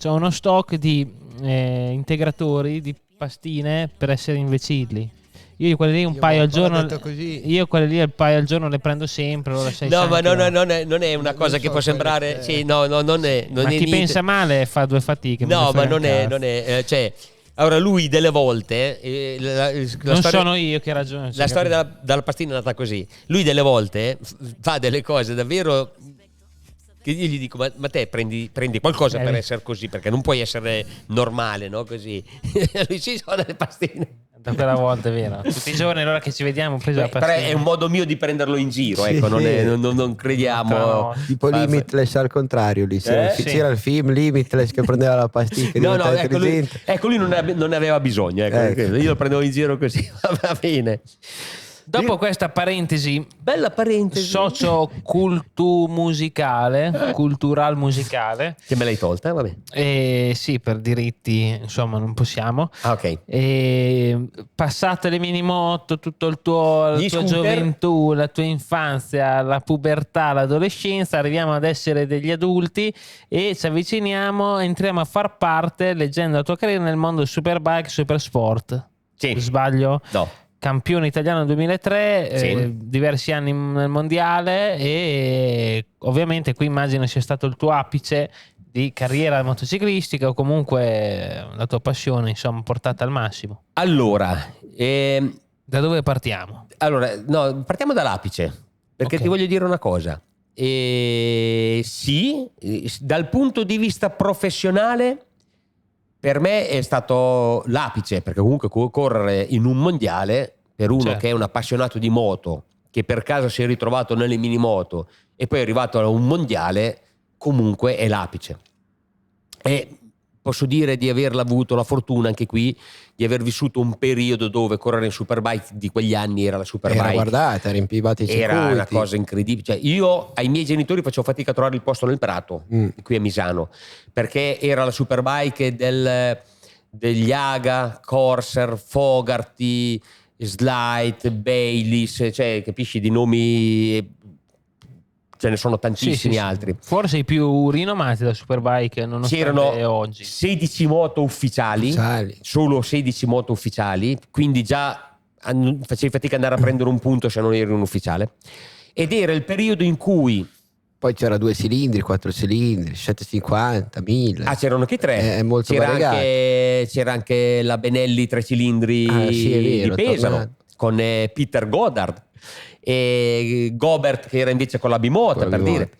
C'ho uno stock di integratori di pastine per essere imbecilli. Io quelle lì un paio al giorno. Io quelle lì un paio al giorno le prendo sempre. No, ma non è una cosa che può sembrare. Sì, no, non è. Ma chi pensa male fa due fatiche. No, ma non è. Cioè, allora lui delle volte non sono io che ragiono. La storia della pastina è nata così. Lui delle volte fa delle cose davvero che io gli dico ma te prendi qualcosa per essere così, perché non puoi essere normale, no? Così. Lui ci sono delle pastine. Da quella volta è vero. Tutti i giorni allora che ci vediamo la però è un modo mio di prenderlo in giro, ecco, non crediamo. Tipo Limitless al contrario, lì c'era il film Limitless che prendeva la pasticca. No, ecco lui non ne aveva bisogno, ecco. Io lo prendevo in giro così, va bene. Dopo questa parentesi, bella parentesi, socio-cultural musicale, che me l'hai tolta, vabbè. Sì, per diritti, insomma, non possiamo. Ok. Passate le minimoto, tutto la tua gioventù, la tua infanzia, la pubertà, l'adolescenza, arriviamo ad essere degli adulti e ci avviciniamo, entriamo a far parte, leggendo la tua carriera, nel mondo del Superbike, Supersport. Sì. Sbaglio? No. Campione italiano nel 2003, sì. Diversi anni nel mondiale, e ovviamente qui immagino sia stato il tuo apice di carriera motociclistica, o comunque la tua passione, insomma, portata al massimo. Allora, da dove partiamo? Allora, no, partiamo dall'apice, perché ti voglio dire una cosa. Sì, dal punto di vista professionale per me è stato l'apice, perché comunque correre in un mondiale per uno che è un appassionato di moto, che per caso si è ritrovato nelle minimoto e poi è arrivato a un mondiale, comunque è l'apice. E posso dire di averla avuto la fortuna anche qui di aver vissuto un periodo dove correre in Superbike di quegli anni era la Superbike. Era guardata, riempivate i circuiti. Era una cosa incredibile. Cioè, io ai miei genitori facevo fatica a trovare il posto nel Prato, qui a Misano, perché era la Superbike degli Aga, Corsair, Fogarty, Slide, Bayliss, cioè capisci, di nomi ce ne sono tantissimi altri. Forse i più rinomati da Superbike, nonostante oggi. 16 moto ufficiali, solo 16 moto ufficiali, quindi già facevi fatica ad andare a prendere un punto se non eri un ufficiale. Ed era il periodo in cui poi c'era 2 cilindri, 4 cilindri, 750, 1000. C'erano anche 3. È molto c'era anche la Benelli 3 cilindri di Pesaro, con Peter Goddard e Gobert, che era invece con la bimota, per dire.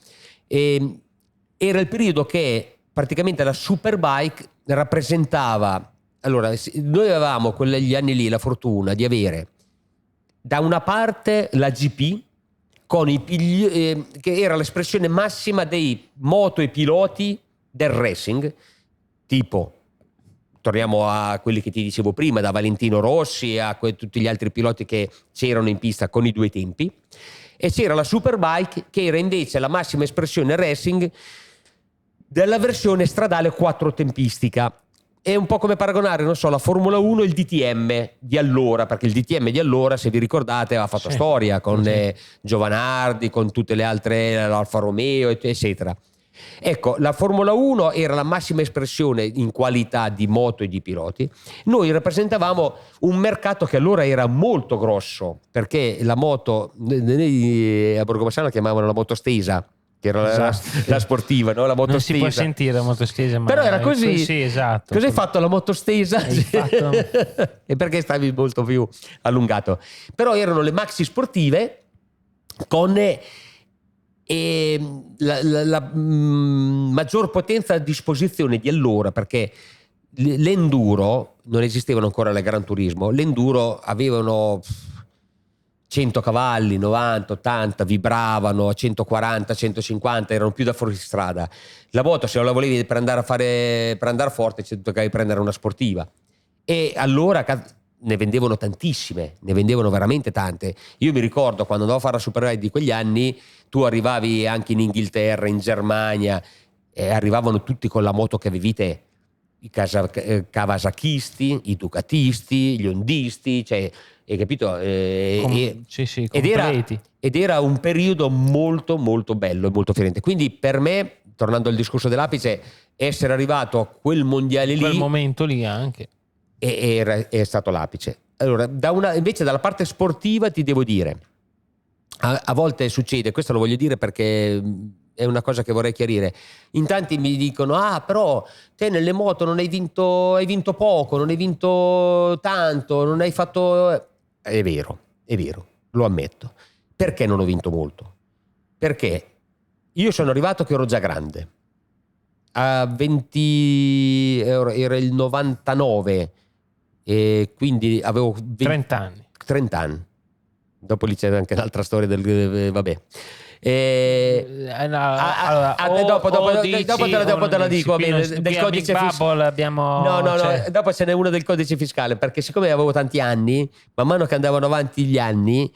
Era il periodo che praticamente la Superbike rappresentava. Allora, noi avevamo quegli anni lì la fortuna di avere da una parte la GP con che era l'espressione massima dei moto e piloti del racing, tipo, torniamo a quelli che ti dicevo prima, da Valentino Rossi a tutti gli altri piloti che c'erano in pista con i 2 tempi, e c'era la Superbike che era invece la massima espressione racing della versione stradale 4 tempistica. È un po' come paragonare, non so, la Formula 1 e il DTM di allora, perché il DTM di allora, se vi ricordate, aveva fatto storia con Giovanardi, con tutte le altre, l'Alfa Romeo, eccetera. Ecco, la Formula 1 era la massima espressione in qualità di moto e di piloti. Noi rappresentavamo un mercato che allora era molto grosso, perché la moto, a Borgomassano la chiamavano la moto stesa, che era la sportiva, no? La moto non stesa. Si può sentire la moto stesa, ma però era così. Sì, esatto. Cosa hai fatto la moto stesa? E perché stavi molto più allungato? Però erano le maxi sportive con la maggior potenza a disposizione di allora, perché l'enduro non esistevano ancora le Gran Turismo. L'enduro avevano 100 cavalli, 90, 80, vibravano a 140, 150, erano più da fuoristrada. La moto, se la volevi per andare forte, dovevi prendere una sportiva. E allora ne vendevano tantissime, ne vendevano veramente tante. Io mi ricordo quando andavo a fare la Superbike di quegli anni, tu arrivavi anche in Inghilterra, in Germania, e arrivavano tutti con la moto che avevi te. I kawasakisti, i ducatisti, gli ondisti, cioè, hai capito? Ed era un periodo molto molto bello e molto fiorente. Quindi per me, tornando al discorso dell'apice, essere arrivato a quel mondiale lì, quel momento lì anche, è stato l'apice. Allora, invece dalla parte sportiva ti devo dire, a volte succede, questo lo voglio dire perché è una cosa che vorrei chiarire. In tanti mi dicono: però te nelle moto non hai vinto poco, non hai vinto tanto, non hai fatto. È vero, lo ammetto. Perché non ho vinto molto? Perché io sono arrivato che ero già grande. A 20 era il 99 e quindi avevo 30 anni. Dopo lì c'è anche un'altra storia vabbè. Dopo te la dico. Del codice fiscale abbiamo. No, dopo ce n'è uno del codice fiscale, perché siccome avevo tanti anni, man mano che andavano avanti gli anni,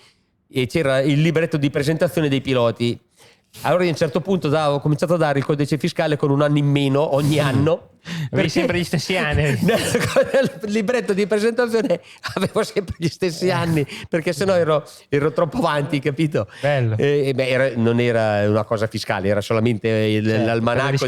e c'era il libretto di presentazione dei piloti. Allora io a un certo punto ho cominciato a dare il codice fiscale con un anno in meno ogni anno. Avevi sempre gli stessi anni. Nel libretto di presentazione avevo sempre gli stessi anni, perché sennò ero troppo avanti, capito? Bello. Non era una cosa fiscale, era solamente l'almanacco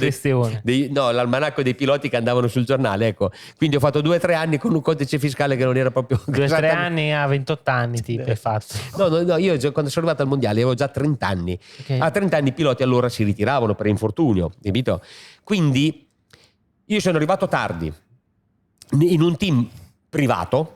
l'almanacco dei piloti che andavano sul giornale, ecco. Quindi ho fatto 2 o 3 anni con un codice fiscale che non era proprio 2 o 3 anni a 28 anni tipo hai fatto. No, io quando sono arrivato al mondiale avevo già 30 anni. Okay. A 30 anni i piloti allora si ritiravano per infortunio, capito? Quindi io sono arrivato tardi in un team privato,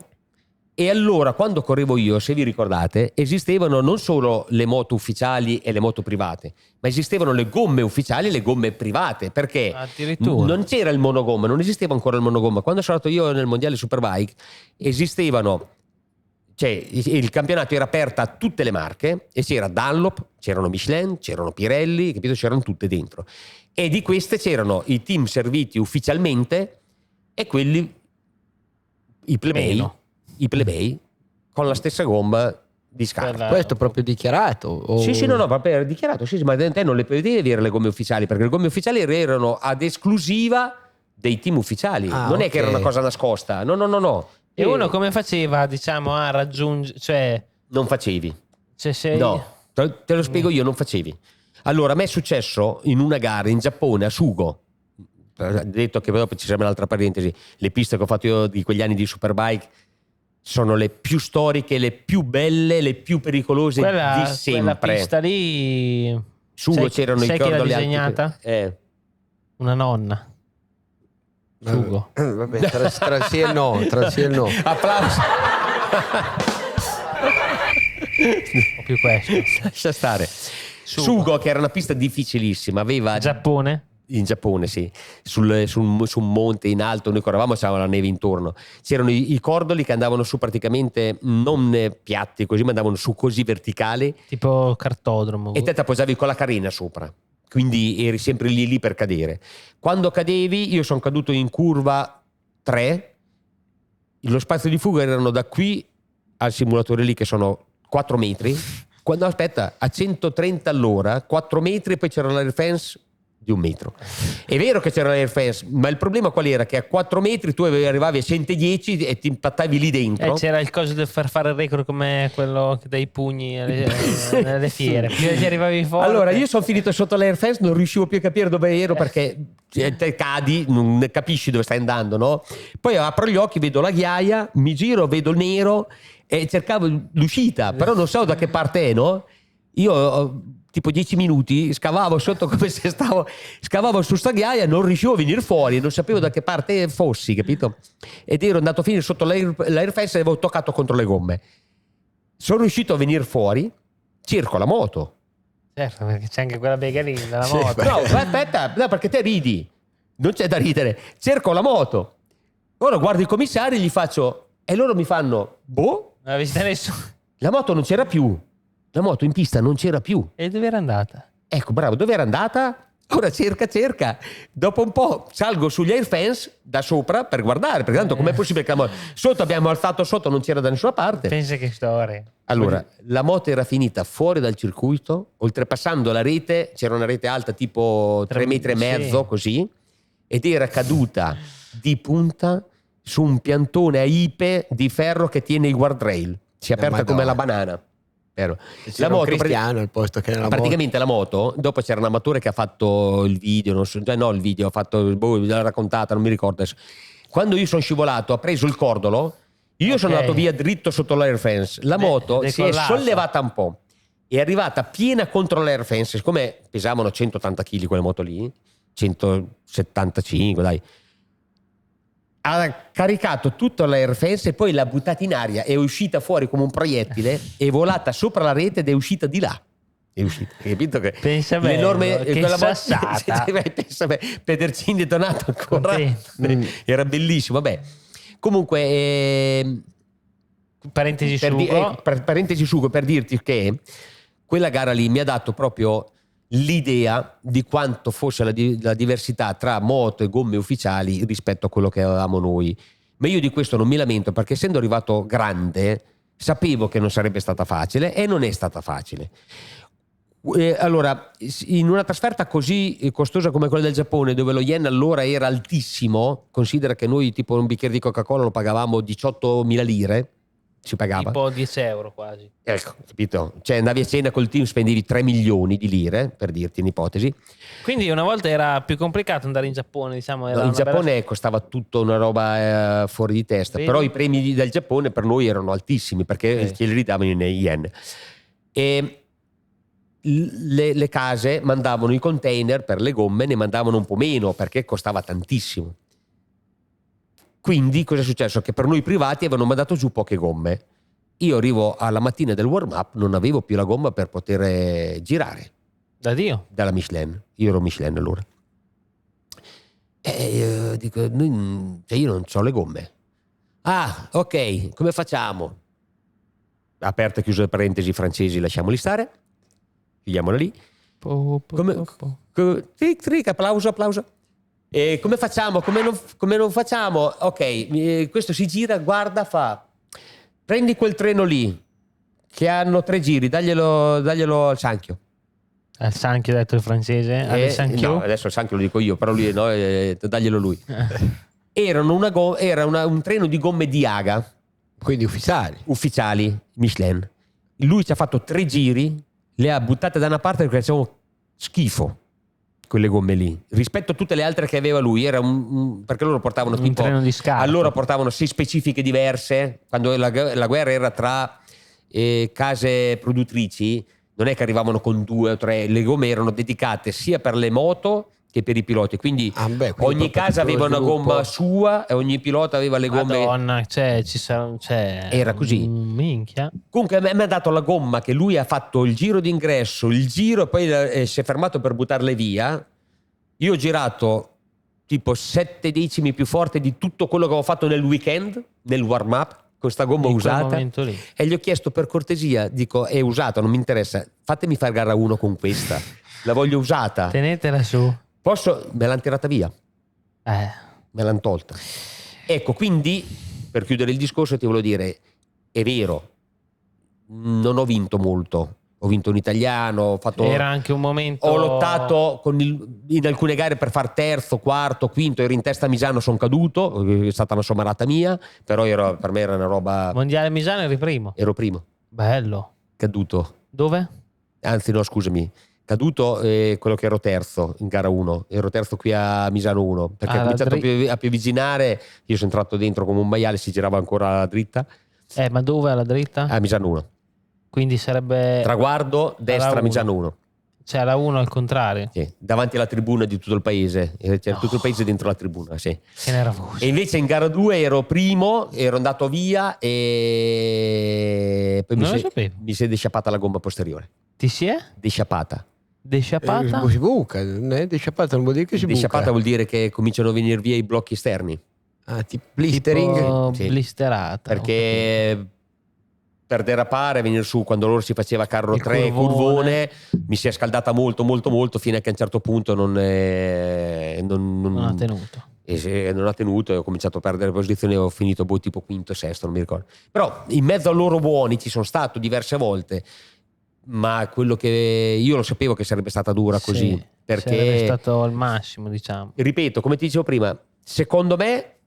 e allora quando correvo io, se vi ricordate, esistevano non solo le moto ufficiali e le moto private, ma esistevano le gomme ufficiali e le gomme private, perché non c'era il monogomma, non esisteva ancora il monogomma. Quando sono andato io nel mondiale Superbike esistevano, cioè il campionato era aperto a tutte le marche, e c'era Dunlop, c'erano Michelin, c'erano Pirelli, capito? C'erano tutte dentro. E di queste c'erano i team serviti ufficialmente e quelli, i plebei con la stessa gomma di scarpa. Questo proprio dichiarato? O... Sì, no, proprio era dichiarato, sì, ma te non le potevi avere le gomme ufficiali, perché le gomme ufficiali erano ad esclusiva dei team ufficiali, non è che era una cosa nascosta, no. E uno come faceva, diciamo, a raggiungere, cioè... Non facevi. No, te lo spiego io, non facevi. Allora, a me è successo in una gara in Giappone, a Sugo, detto che dopo ci sarà un'altra parentesi, le piste che ho fatto io di quegli anni di Superbike sono le più storiche, le più belle, le più pericolose di sempre. Quella pista lì... Sugo c'erano i cordoli. Sai chi l'ha disegnata? Una nonna. Sugo. Vabbè, tra sì e no. Applausi. O più questo. Lascia stare. Sugo, che era una pista difficilissima, aveva... Giappone? In Giappone, sì. Su un monte in alto, noi correvamo, c'era la neve intorno. C'erano i cordoli che andavano su praticamente non piatti così, ma andavano su così verticali. Tipo cartodromo. E te appoggiavi con la carena sopra. Quindi eri sempre lì per cadere. Quando cadevi, io sono caduto in curva 3, lo spazio di fuga erano da qui al simulatore lì, che sono 4 metri. Quando aspetta, a 130 all'ora, 4 metri, e poi c'era l'air fence di 1 metro. È vero che c'era l'air fence, ma il problema qual era? Che a 4 metri tu arrivavi a 110 e ti impattavi lì dentro. C'era il coso del far fare il record come quello dei pugni alle fiere. Prima ti arrivavi fuori. Allora, io sono finito sotto l'air fence, non riuscivo più a capire dove ero, perché te cadi, non capisci dove stai andando, no? Poi apro gli occhi, vedo la ghiaia, mi giro, vedo il nero e cercavo l'uscita, però non so da che parte è, no? Io tipo 10 minuti scavavo sotto, come se scavavo su sta ghiaia, non riuscivo a venire fuori, non sapevo da che parte fossi, capito? Ed ero andato a finire sotto l'air fence e avevo toccato contro le gomme. Sono riuscito a venire fuori, cerco la moto. Certo, perché c'è anche quella bega lì della moto. No, aspetta, no, perché te ridi, non c'è da ridere. Cerco la moto, ora guardo i commissari e gli faccio, e loro mi fanno, boh, non avete visto nessuno. La moto non c'era più. La moto in pista non c'era più. E dove era andata? Ecco, bravo, dove era andata? Ora cerca. Dopo un po' salgo sugli air fence da sopra per guardare, perché tanto com'è possibile che la moto... Sotto abbiamo alzato sotto, non c'era da nessuna parte. Pensa che storia. Allora, la moto era finita fuori dal circuito, oltrepassando la rete, c'era una rete alta tipo 3,5 metri, così, ed era caduta di punta su un piantone a ipe di ferro che tiene i guardrail. Si è aperta come la banana. La moto Cristiano al posto che nella praticamente la moto, dopo c'era un amatore che ha fatto il video, ha fatto, l'ha raccontata, non mi ricordo adesso. Quando io sono scivolato, ha preso il cordolo, io sono andato via dritto sotto l'air fence, la moto si è sollevata un po', è arrivata piena contro l'air fence, siccome pesavano 180 kg quelle moto lì, 175 dai, ha caricato tutto l'air fence e poi l'ha buttata in aria, è uscita fuori come un proiettile, è volata sopra la rete ed è uscita di là. È uscita, hai capito che pensa l'enorme che sassata. Pensa Pedercini detonato ancora. Era bellissimo, vabbè. Comunque parentesi sugo per dirti che quella gara lì mi ha dato proprio l'idea di quanto fosse la diversità tra moto e gomme ufficiali rispetto a quello che avevamo noi. Ma io di questo non mi lamento, perché essendo arrivato grande sapevo che non sarebbe stata facile, e non è stata facile. Allora, in una trasferta così costosa come quella del Giappone, dove lo yen allora era altissimo, considera che noi tipo un bicchiere di Coca-Cola lo pagavamo 18.000 lire, si pagava tipo 10 euro quasi, ecco, capito? Cioè andavi a cena col team, spendevi 3 milioni di lire, per dirti un'ipotesi. quindi una volta era più complicato andare in Giappone, diciamo. Era in Giappone costava tutto una roba fuori di testa. Vedi? Però i premi del Giappone per noi erano altissimi, perché ce li ridavano in yen, e le case mandavano i container per le gomme, ne mandavano un po' meno perché costava tantissimo. Quindi cosa è successo? Che per noi privati avevano mandato giù poche gomme. Io arrivo alla mattina del warm up, non avevo più la gomma per poter girare. Da Dio. Dalla Michelin. Io ero Michelin allora. E dico, io non ho le gomme. Ah, ok, come facciamo? Aperte e chiuse le parentesi francesi, lasciamoli stare. Chiudiamola lì. Applauso. E come facciamo? Come non facciamo? Ok, questo si gira, guarda, fa: prendi quel treno lì che hanno 3 giri, daglielo al Sanchio. Al Sanchio, ha detto il francese? No, adesso il Sanchio lo dico io, però lui no, daglielo lui. Era un treno di gomme Diaga, quindi ufficiali Michelin. Lui ci ha fatto 3 giri, le ha buttate da una parte perché facevano schifo quelle gomme lì rispetto a tutte le altre che aveva lui. Era perché loro portavano un treno di scarto. Allora portavano 6 specifiche diverse. Quando la guerra era tra case produttrici, non è che arrivavano con 2 o 3, le gomme erano dedicate sia per le moto che per i piloti, quindi ogni casa aveva una gomma sua e ogni pilota aveva le gomme. Madonna, era così. Minchia. Comunque a me ha dato la gomma che lui ha fatto il giro d'ingresso, il giro, e poi si è fermato per buttarle via. Io ho girato tipo 7 decimi più forte di tutto quello che avevo fatto nel weekend, nel warm up, con sta gomma usata, e gli ho chiesto per cortesia, dico, è usata, non mi interessa, fatemi fare gara 1 con questa, la voglio usata, tenetela su. Posso? Me l'hanno tirata via. Me l'hanno tolta. Ecco, quindi, per chiudere il discorso, ti volevo dire, è vero, non ho vinto molto. Ho vinto un italiano, era anche un momento. Ho lottato in alcune gare per far terzo, quarto, quinto, ero in testa a Misano, sono caduto, è stata una sommarata mia, però per me era una roba. Mondiale Misano eri primo? Ero primo. Bello. Caduto. Dove? Anzi no, scusami. Caduto quello che ero terzo in gara 1, ero terzo qui a Misano 1, perché ha cominciato a piovigginare, io sono entrato dentro come un maiale, si girava ancora alla dritta. Ma dove alla dritta? A Misano 1. Quindi sarebbe traguardo destra Misano 1. Cioè la 1 al contrario. Sì, davanti alla tribuna di tutto il paese, c'era tutto il paese dentro la tribuna, sì. Che nervoso. E invece in gara 2 ero primo, ero andato via e poi mi si è desciappata la gomma posteriore. Ti si è? Desciappata. Desciappata? Si buca, desciappata non vuol dire che si buca. Desciappata vuol dire che cominciano a venire via i blocchi esterni. Tipo blistering? Tipo blisterata. Perché per derapare, venire su, quando loro si faceva carro 3 curvone, mi si è scaldata molto fino a che a un certo punto non ha tenuto. Non ha tenuto e ho cominciato a perdere posizione, ho finito tipo quinto, sesto, non mi ricordo. Però in mezzo a loro buoni ci sono stato diverse volte, ma quello che io lo sapevo che sarebbe stata dura così, perché sarebbe stato al massimo, diciamo. Ripeto, come ti dicevo prima, secondo me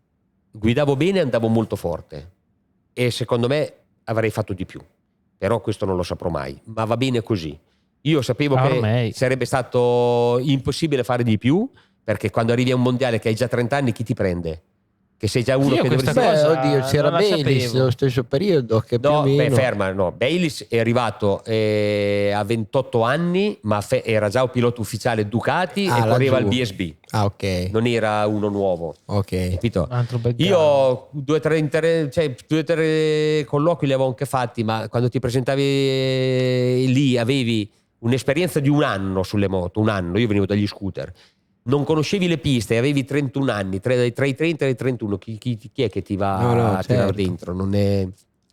guidavo bene e andavo molto forte, e secondo me avrei fatto di più, però questo non lo saprò mai, ma va bene così. Io sapevo che sarebbe stato impossibile fare di più, perché quando arrivi a un mondiale che hai già 30 anni, chi ti prende? Che sei già uno che dovresti... oddio, c'era Bayliss nello stesso periodo che più o meno... ferma, no, Bayliss è arrivato a 28 anni, ma era già un pilota ufficiale Ducati e correva il BSB. Ok. Non era uno nuovo. Ok. Capito? Io 2 o 3 colloqui li avevo anche fatti, ma quando ti presentavi lì avevi un'esperienza di un anno sulle moto, un anno, io venivo dagli scooter. Non conoscevi le piste, avevi 31 anni, tra i 30 e i 31, chi è che ti va a tirare dentro? Non è...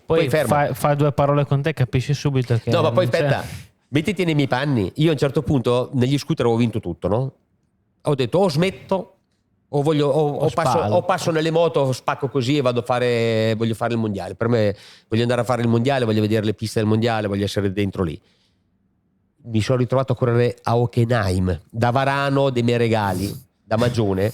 Poi fa 2 parole con te, capisci subito che... No, ma poi aspetta, Mettiti nei miei panni. Io a un certo punto negli scooter avevo vinto tutto, no? Ho detto o smetto o passo nelle moto, spacco così e voglio fare il mondiale. Per me voglio andare a fare il mondiale, voglio vedere le piste del mondiale, voglio essere dentro lì. Mi sono ritrovato a correre a Hockenheim, da Varano dei miei regali, da Magione.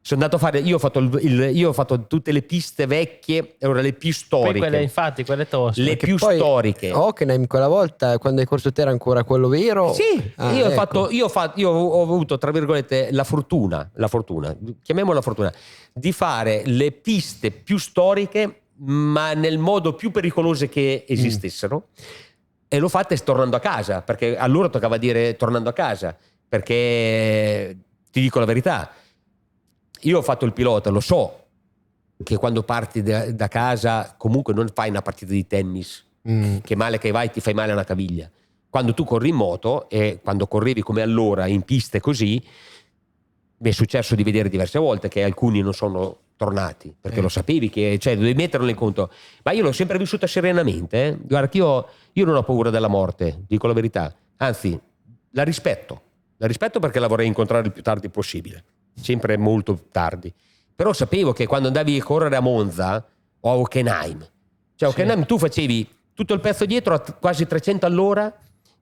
Sono andato a fare, io ho fatto tutte le piste vecchie, allora le più storiche. Poi quelle toste. Le più storiche. Hockenheim quella volta, quando hai corso te, era ancora quello vero? Sì, io ho avuto, tra virgolette, la fortuna, chiamiamola fortuna, di fare le piste più storiche, ma nel modo più pericoloso che esistessero. E l'ho fatta tornando a casa, perché allora toccava dire tornando a casa, perché ti dico la verità. Io ho fatto il pilota, lo so che quando parti da casa comunque non fai una partita di tennis, che male che vai ti fai male a una caviglia. Quando tu corri in moto e quando correvi come allora in piste così, mi è successo di vedere diverse volte che alcuni non sono tornati, perché lo sapevi che, cioè, dovevi metterlo in conto. Ma io l'ho sempre vissuta serenamente. Guarda che io non ho paura della morte, dico la verità, anzi la rispetto perché la vorrei incontrare il più tardi possibile, sempre molto tardi, però sapevo che quando andavi a correre a Monza o a Hockenheim, cioè Hockenheim tu facevi tutto il pezzo dietro a quasi 300 all'ora,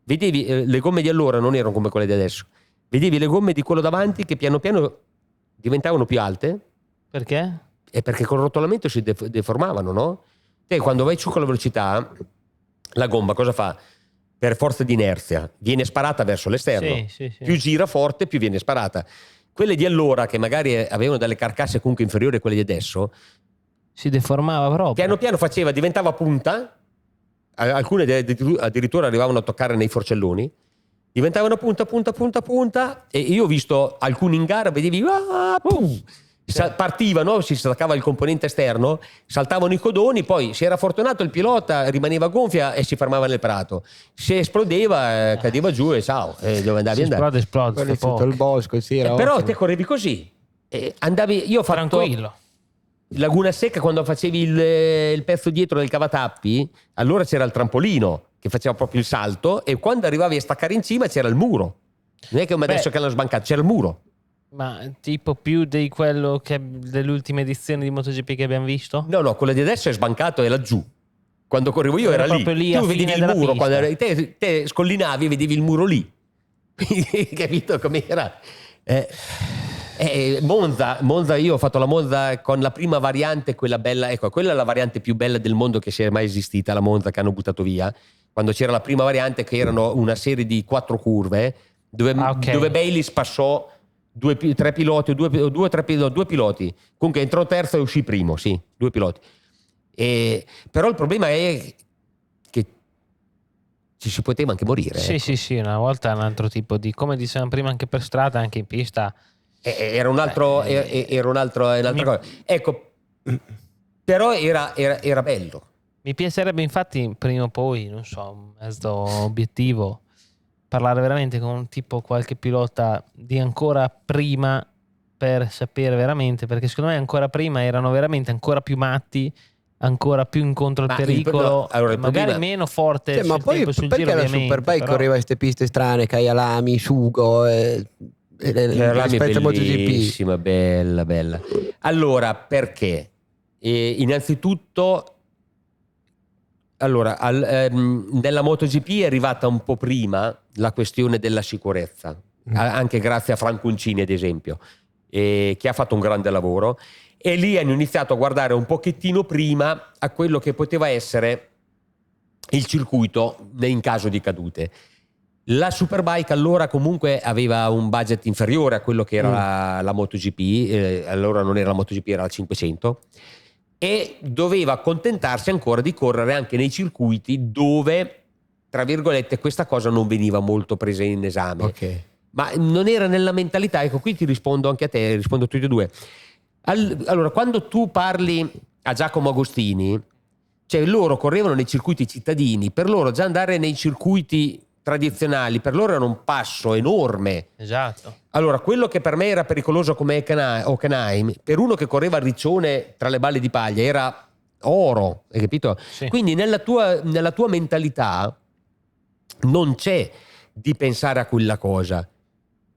vedevi le gomme di allora non erano come quelle di adesso, vedevi le gomme di quello davanti che piano piano diventavano più alte. Perché? Perché con il rotolamento si deformavano, no? Te quando vai giù con la velocità, la gomma cosa fa? Per forza di inerzia viene sparata verso l'esterno, sì. più gira forte più viene sparata. Quelle di allora, che magari avevano delle carcasse comunque inferiori a quelle di adesso, si deformava proprio. Piano piano diventava punta, alcune addirittura arrivavano a toccare nei forcelloni, diventavano punta, e io ho visto alcuni in gara, vedevi partivano, si staccava il componente esterno, saltavano i codoni, poi se era fortunato il pilota rimaneva gonfia e si fermava nel prato, se esplodeva cadeva giù e ciao, dove andavi? Esplode tutto il bosco, sì, però te correvi così, andavi, io ho fatto tranquillo. Laguna Secca, quando facevi il pezzo dietro del cavatappi, allora c'era il trampolino che faceva proprio il salto, e quando arrivavi a staccare in cima c'era il muro, non è che come adesso che hanno sbancato, c'era il muro. Ma tipo più di quello dell'ultima edizione di MotoGP che abbiamo visto? No, quello di adesso è sbancato, è laggiù. Quando correvo io era lì. Tu vedevi il muro, quando te scollinavi e vedevi il muro lì. Capito com'era? Monza, io ho fatto la Monza con la prima variante, quella bella, ecco, quella è la variante più bella del mondo che sia mai esistita, la Monza che hanno buttato via. Quando c'era la prima variante, che erano una serie di 4 curve, dove Bayliss passò due piloti. Comunque entrò terzo e uscì primo, sì, 2 piloti. Però il problema è che ci si poteva anche morire. Sì, una volta un altro tipo di, come dicevamo prima, anche per strada, anche in pista. Era un'altra cosa. Ecco, però era bello. Mi piacerebbe infatti prima o poi, non so, un mezzo obiettivo, parlare veramente con tipo qualche pilota di ancora prima, per sapere veramente, perché secondo me ancora prima erano veramente ancora più matti, ancora più incontro al pericolo, magari meno forte, ma poi sul perché giro, la Superbike correva queste piste strane, Kyalami, Sugo, rispetto a MotoGP, bella. Allora, perché? Innanzitutto, nella MotoGP è arrivata un po' prima la questione della sicurezza, anche grazie a Franco Uncini ad esempio, che ha fatto un grande lavoro, e lì hanno iniziato a guardare un pochettino prima a quello che poteva essere il circuito in caso di cadute. La Superbike allora comunque aveva un budget inferiore a quello che era la MotoGP, allora non era la MotoGP, era la 500, e doveva accontentarsi ancora di correre anche nei circuiti dove, tra virgolette, questa cosa non veniva molto presa in esame. Okay. Ma non era nella mentalità. Ecco, qui ti rispondo anche a te, rispondo a tutti e due. Allora, quando tu parli a Giacomo Agostini, cioè loro correvano nei circuiti cittadini, per loro già andare nei circuiti tradizionali per loro era un passo enorme. Esatto. Allora, quello che per me era pericoloso come Hockenheim, per uno che correva a Riccione tra le balle di paglia era oro, hai capito? Sì. Quindi nella tua mentalità non c'è di pensare a quella cosa.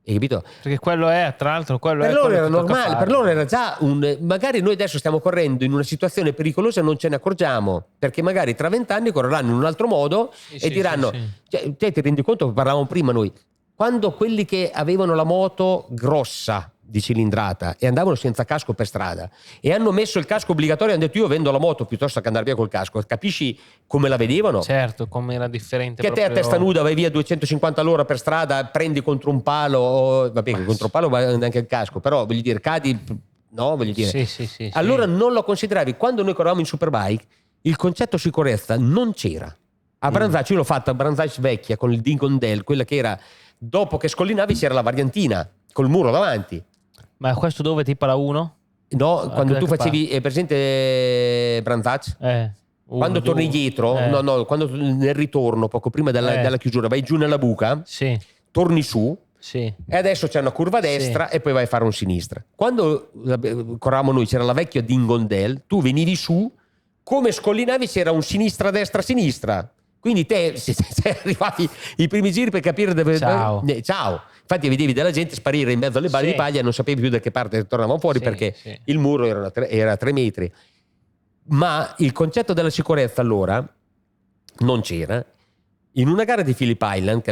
Hai capito? Perché quello è, tra l'altro, per loro era normale, per loro era già magari noi adesso stiamo correndo in una situazione pericolosa e non ce ne accorgiamo, perché magari tra 20 anni correranno in un altro modo e diranno, cioè, te ti rendi conto che parlavamo prima noi, quando quelli che avevano la moto grossa di cilindrata e andavano senza casco per strada e hanno messo il casco obbligatorio e hanno detto io vendo la moto piuttosto che andare via col casco, capisci come la vedevano? Certo, come era differente. Che proprio... te a testa nuda vai via 250 all'ora per strada, prendi contro un palo, vabbè che contro un palo va anche il casco, però voglio dire cadi, no voglio dire. Sì, allora non lo consideravi. Quando noi correvamo in Superbike il concetto sicurezza non c'era. A Branzacci io l'ho fatta a Branzacci vecchia con il Dingondale, quella che era dopo che scollinavi c'era la variantina col muro davanti. Ma questo dove tipo la 1? No, quando tu facevi, è presente Branzacci? Quando torni dietro, no, quando nel ritorno, poco prima della chiusura, vai giù nella buca, torni su, e adesso c'è una curva a destra e poi vai a fare un sinistra. Quando corravamo noi, c'era la vecchia Dingondale, tu venivi su, come scollinavi c'era un sinistra-destra-sinistra. Quindi te sei arrivati i primi giri per capire dove... Ciao. Infatti vedevi della gente sparire in mezzo alle balle di paglia e non sapevi più da che parte tornavano fuori perché il muro era 3 metri. Ma il concetto della sicurezza allora non c'era. In una gara di Phillip Island che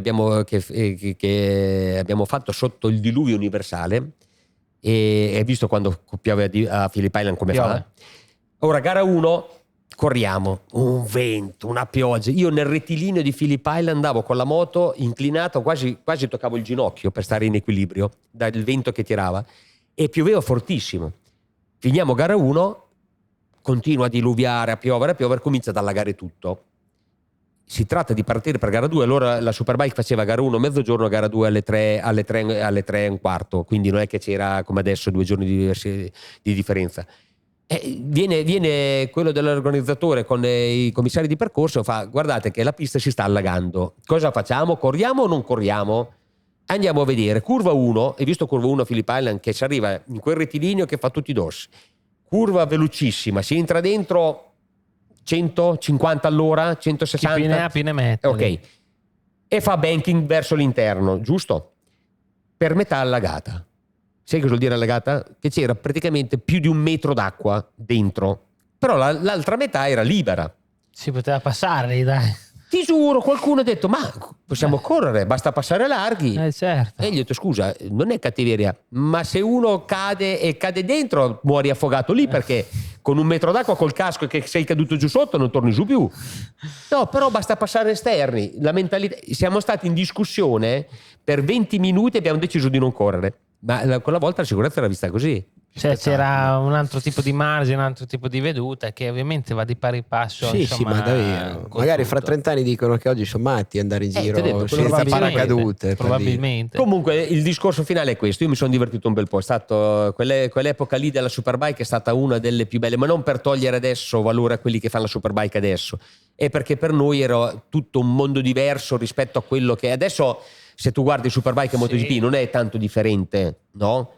abbiamo fatto sotto il diluvio universale, e hai visto quando piove a Phillip Island come fa? Ora gara 1 corriamo, un vento, una pioggia, io nel rettilineo di Phillip Island andavo con la moto inclinato, quasi toccavo il ginocchio per stare in equilibrio dal vento che tirava, e pioveva fortissimo. Finiamo gara 1, continua a diluviare, a piovere, comincia ad allagare tutto. Si tratta di partire per gara 2, allora la Superbike faceva gara 1 mezzogiorno, gara 2 alle 3 e un quarto, quindi non è che c'era come adesso 2 giorni di differenza. Viene quello dell'organizzatore con i commissari di percorso e fa: guardate che la pista si sta allagando, cosa facciamo? Corriamo o non corriamo? Andiamo a vedere curva 1, hai visto curva 1 a Phillip Island che ci arriva in quel rettilineo che fa tutti i DOS, curva velocissima, si entra dentro 150 all'ora, 160, chi più ne mette, ok, e fa banking verso l'interno, giusto? Per metà allagata. Sai cosa vuol dire allagata? Che c'era praticamente più di 1 metro d'acqua dentro, però l'altra metà era libera. Si poteva passare, dai. Ti giuro, qualcuno ha detto: ma possiamo correre, basta passare larghi. Certo. E gli ho detto: scusa, non è cattiveria, ma se uno cade dentro muori affogato lì, perché con 1 metro d'acqua col casco che sei caduto giù sotto non torni giù più. No, però basta passare esterni. La mentalità. Siamo stati in discussione per 20 minuti e abbiamo deciso di non correre. Ma quella volta la sicurezza era vista così. Cioè c'era un altro tipo di margine, un altro tipo di veduta che ovviamente va di pari passo. Sì, insomma, ma davvero. Magari fra 30 anni dicono che oggi sono matti andare in giro senza paracadute. Probabilmente. Comunque il discorso finale è questo. Io mi sono divertito un bel po'. È stato quell'epoca lì della Superbike è stata una delle più belle, ma non per togliere adesso valore a quelli che fanno la Superbike adesso, è perché per noi era tutto un mondo diverso rispetto a quello che è adesso. Se tu guardi Superbike e MotoGP non è tanto differente, no?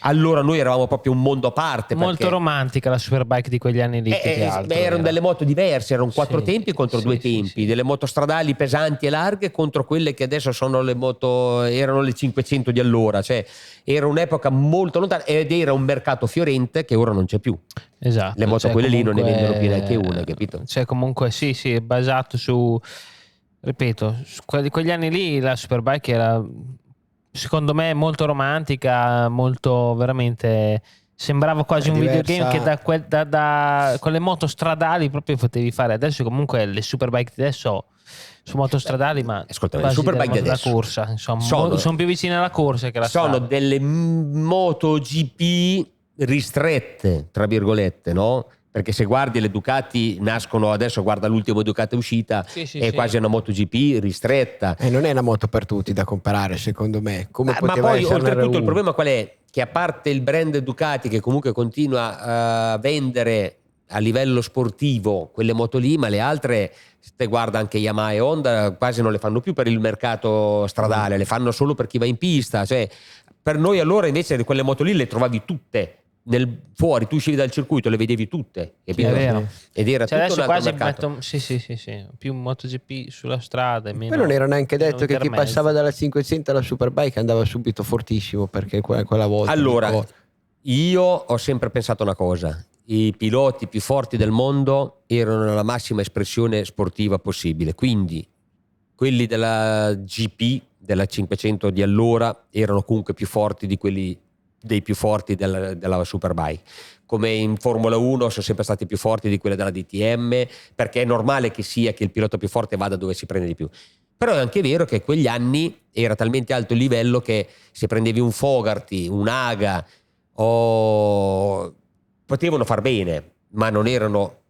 Allora noi eravamo proprio un mondo a parte. Molto romantica la Superbike di quegli anni lì. Erano delle moto diverse, erano 4 tempi contro 2 tempi, delle moto stradali pesanti e larghe contro quelle che adesso sono le moto, erano le 500 di allora, cioè era un'epoca molto lontana ed era un mercato fiorente che ora non c'è più. Esatto. Le moto quelle lì non ne vendono più neanche una, capito? Cioè comunque sì, è basato su, ripeto, quegli anni lì la Superbike era, secondo me, molto romantica, molto veramente, sembrava quasi un videogame che da con le moto stradali proprio potevi fare. Adesso comunque le Superbike di adesso sono motostradali, ma ascolta, le Superbike di adesso corsa, insomma, sono più vicine alla corsa che alla strada. Sono delle MotoGP ristrette, tra virgolette, no? Perché se guardi le Ducati nascono adesso, guarda l'ultimo Ducati uscita, è quasi una MotoGP ristretta. E non è una moto per tutti da comprare, secondo me. Ma poi oltretutto il problema qual è? Che a parte il brand Ducati che comunque continua a vendere a livello sportivo quelle moto lì, ma le altre, se te guarda anche Yamaha e Honda, quasi non le fanno più per il mercato stradale, le fanno solo per chi va in pista. Cioè, per noi allora invece quelle moto lì le trovavi tutte fuori tu uscivi dal circuito, le vedevi tutte, capito? È vero. Ed era tutto adesso un altro quasi mercato. sì, più MotoGP sulla strada. Poi non era neanche detto che chi passava dalla 500 alla Superbike andava subito fortissimo, perché quella volta. Allora, io ho sempre pensato una cosa: i piloti più forti del mondo erano nella massima espressione sportiva possibile, quindi quelli della GP, della 500 di allora, erano comunque più forti di quelli dei più forti della Superbike. Come in Formula 1 sono sempre stati più forti di quelle della DTM, perché è normale che sia che il pilota più forte vada dove si prende di più. Però è anche vero che quegli anni era talmente alto il livello che se prendevi un Fogarty, un Aga, potevano far bene, ma non erano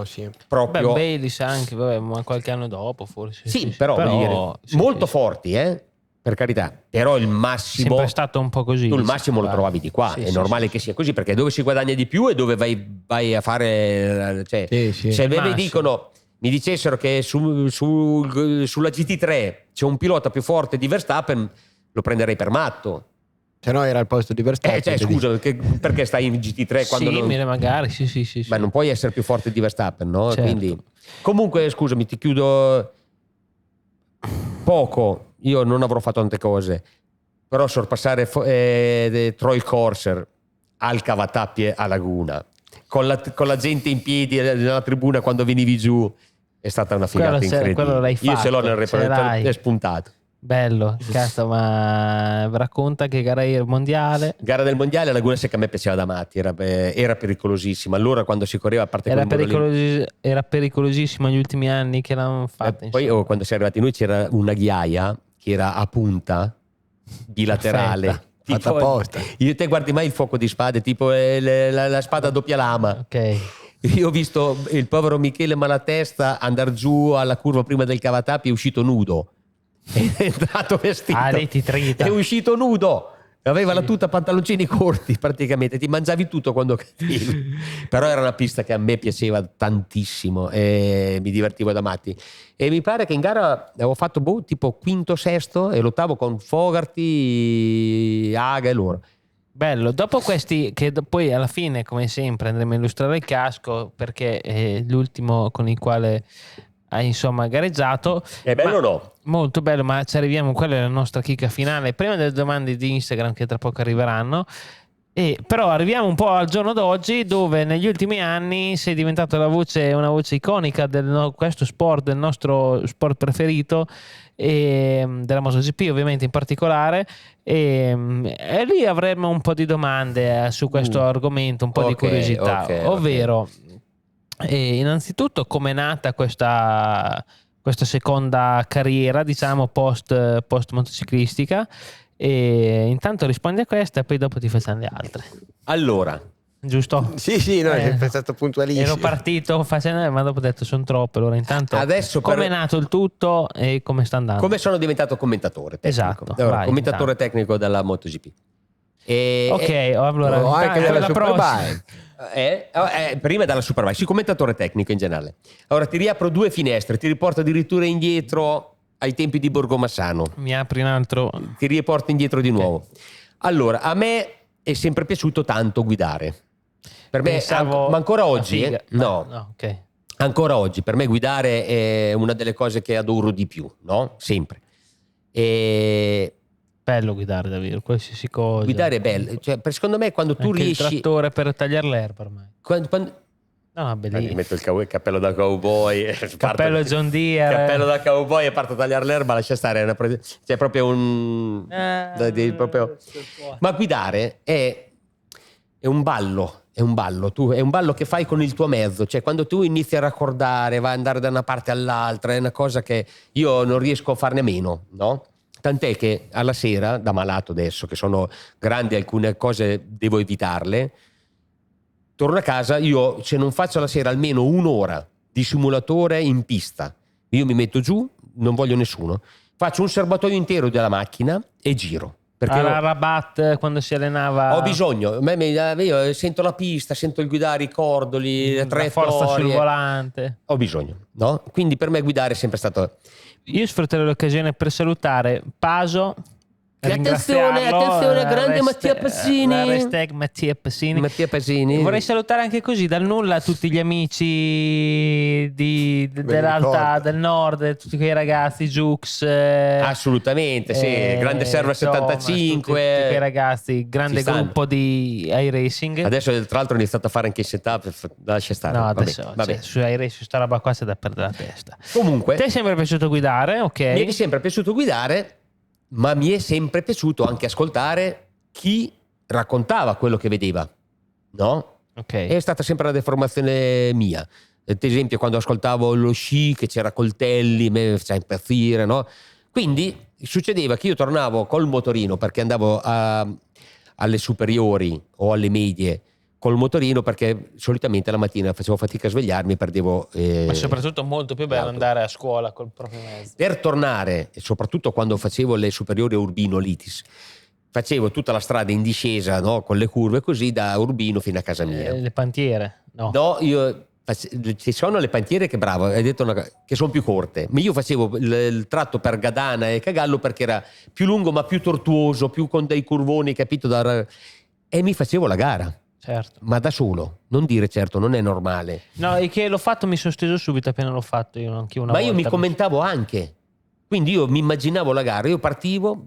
sempre proprio. Bayliss anche, ma qualche anno dopo forse. Sì, però molto forti, per carità. Però il massimo sempre stato un po' così. Tu il massimo lo trovavi di qua. È normale che sia così, perché dove si guadagna di più e dove vai a fare. Cioè, se mi dicessero che sulla GT3 c'è un pilota più forte di Verstappen, lo prenderei per matto. Se no era al posto di Verstappen. Scusa, perché stai in GT3 quando simile magari, sì. Ma non puoi essere più forte di Verstappen, no? Certo. Quindi, comunque, scusami, ti chiudo poco. Io non avrò fatto tante cose, però sorpassare Troy Corser al cavatappi a Laguna con la gente in piedi nella tribuna quando venivi giù è stata una figata incredibile. Io ce l'ho nel repertorio, è spuntato. Bello, cazzo, ma racconta che gara era mondiale. Gara del mondiale a Laguna Seca a me piaceva da matti, era pericolosissima. Allora quando si correva a parte era pericolosissimo negli ultimi anni che l'hanno fatta. Poi quando siamo arrivati noi c'era una ghiaia che era a punta bilaterale. Fatta apposta. Io te guardi mai il fuoco di spade, tipo la spada a doppia lama. Ok. Io ho visto il povero Michele Malatesta andare giù alla curva prima del cavatappi, è uscito nudo. È entrato vestito, è uscito nudo, aveva la tuta pantaloncini corti praticamente, ti mangiavi tutto quando cadevi. Però era una pista che a me piaceva tantissimo e mi divertivo da matti, e mi pare che in gara avevo fatto tipo quinto, sesto e l'ottavo con Fogarty, Aga e loro. Bello, dopo questi che poi alla fine come sempre andremo a illustrare il casco, perché è l'ultimo con il quale hai insomma gareggiato. È bello o no? Molto bello, ma ci arriviamo, quella è la nostra chicca finale prima delle domande di Instagram che tra poco arriveranno. Però arriviamo un po' al giorno d'oggi, dove negli ultimi anni sei diventato una voce iconica del questo sport, del nostro sport preferito, e della MotoGP ovviamente in particolare, e lì avremo un po' di domande su questo argomento, un po' di curiosità, ovvero innanzitutto com'è nata questa seconda carriera, diciamo post motociclistica, e intanto rispondi a questa e poi dopo ti facciamo le altre. Allora, giusto? Sì, no, è stato puntualissimo. Ero partito facendo, ma dopo ho detto sono troppe. Allora intanto adesso come è nato il tutto e come sta andando? Come sono diventato commentatore tecnico? Esatto, allora, commentatore tecnico della MotoGP. Allora anche della Superbike. Prima dalla Superbike, sì, commentatore tecnico in generale. Allora ti riapro due finestre, ti riporto addirittura indietro ai tempi di Borgomassano. Mi apri un altro. Ti riporto indietro di nuovo. Allora, a me è sempre piaciuto tanto guidare. Per me, ma ancora oggi, no, ancora oggi per me guidare è una delle cose che adoro di più, no? Sempre. Bello guidare davvero, qualsiasi cosa. Guidare è bello, cioè, secondo me quando tu anche riesci. Il trattore per tagliare l'erba ormai. No, bellissimo. Mi metto il cappello da cowboy, cappello John Deere, cappello da cowboy e parto a tagliare l'erba, lascia stare, c'è proprio un proprio. Ma guidare è un ballo. È un ballo che fai con il tuo mezzo, cioè quando tu inizi a raccordare, vai ad andare da una parte all'altra, è una cosa che io non riesco a farne meno, no? Tant'è che alla sera, da malato adesso, che sono grandi, alcune cose devo evitarle, torno a casa, io se non faccio la sera almeno un'ora di simulatore in pista, io mi metto giù, non voglio nessuno, faccio un serbatoio intero della macchina e giro. Perché alla Rabat quando si allenava ho bisogno, io sento la pista, sento il guidare, i cordoli, le traiettorie, forza sul volante, ho bisogno, no? Quindi per me guidare è sempre stato. Io sfrutterò l'occasione per salutare Paso, Attenzione, grande Mattia Pasini. Hashtag Mattia Pasini. Vorrei salutare anche così dal nulla tutti gli amici dell'Alta, del Nord, tutti quei ragazzi, Jux. Assolutamente, sì. Grande Server 75. Tutti quei ragazzi, grande gruppo di iRacing. Adesso tra l'altro ho iniziato a fare anche il setup, lascia stare. No, adesso vabbè. Su iRacing sta roba qua c'è da perdere la testa. Comunque, ti è sempre piaciuto guidare, ok? Mi è sempre piaciuto guidare, ma mi è sempre piaciuto anche ascoltare chi raccontava quello che vedeva, no? Okay. È stata sempre una deformazione mia. Ad esempio, quando ascoltavo lo sci, che c'era Coltelli, mi faceva impazzire, no? Quindi succedeva che io tornavo col motorino, perché andavo alle superiori o alle medie col motorino, perché solitamente la mattina facevo fatica a svegliarmi e perdevo ma soprattutto molto più bello andare a scuola col proprio mezzo. Per tornare, e soprattutto quando facevo le superiori a Urbino Litis, facevo tutta la strada in discesa, no? Con le curve così, da Urbino fino a casa mia. Le pantiere? No, ci sono le pantiere che, bravo, hai detto che sono più corte, ma io facevo il tratto per Gadana e Cagallo perché era più lungo ma più tortuoso, più con dei curvoni, capito? E mi facevo la gara. Certo. Ma da solo, non dire certo, non è normale. No, è che l'ho fatto, mi sono steso subito appena l'ho fatto io, anche una ma volta. Io mi commentavo anche. Quindi io mi immaginavo la gara, io partivo,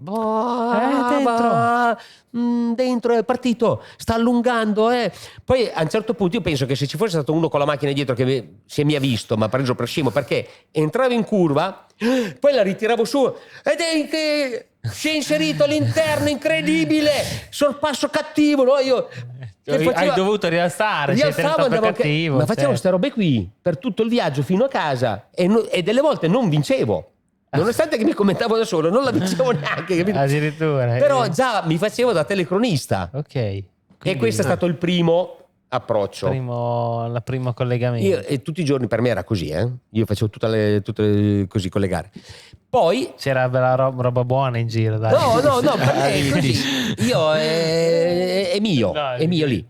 dentro è partito, sta allungando. Poi a un certo punto io penso che se ci fosse stato uno con la macchina dietro che se mi ha visto, mi ha preso per scemo, perché entravo in curva, poi la ritiravo su ed è che si è inserito all'interno, incredibile, sorpasso cattivo, no? Hai dovuto rialzare, cattivo, ma facevo queste robe qui per tutto il viaggio fino a casa e delle volte non vincevo. Nonostante che mi commentavo da solo, non la vincevo neanche, capito? Addirittura. Però già mi facevo da telecronista. Ok. Quindi, e questo è stato il primo approccio. Il primo collegamento. E tutti i giorni per me era così, Io facevo tutte così con le gare. Poi c'era bella roba buona in giro, dai. No, per me è così. Io è mio, no, è mio lì.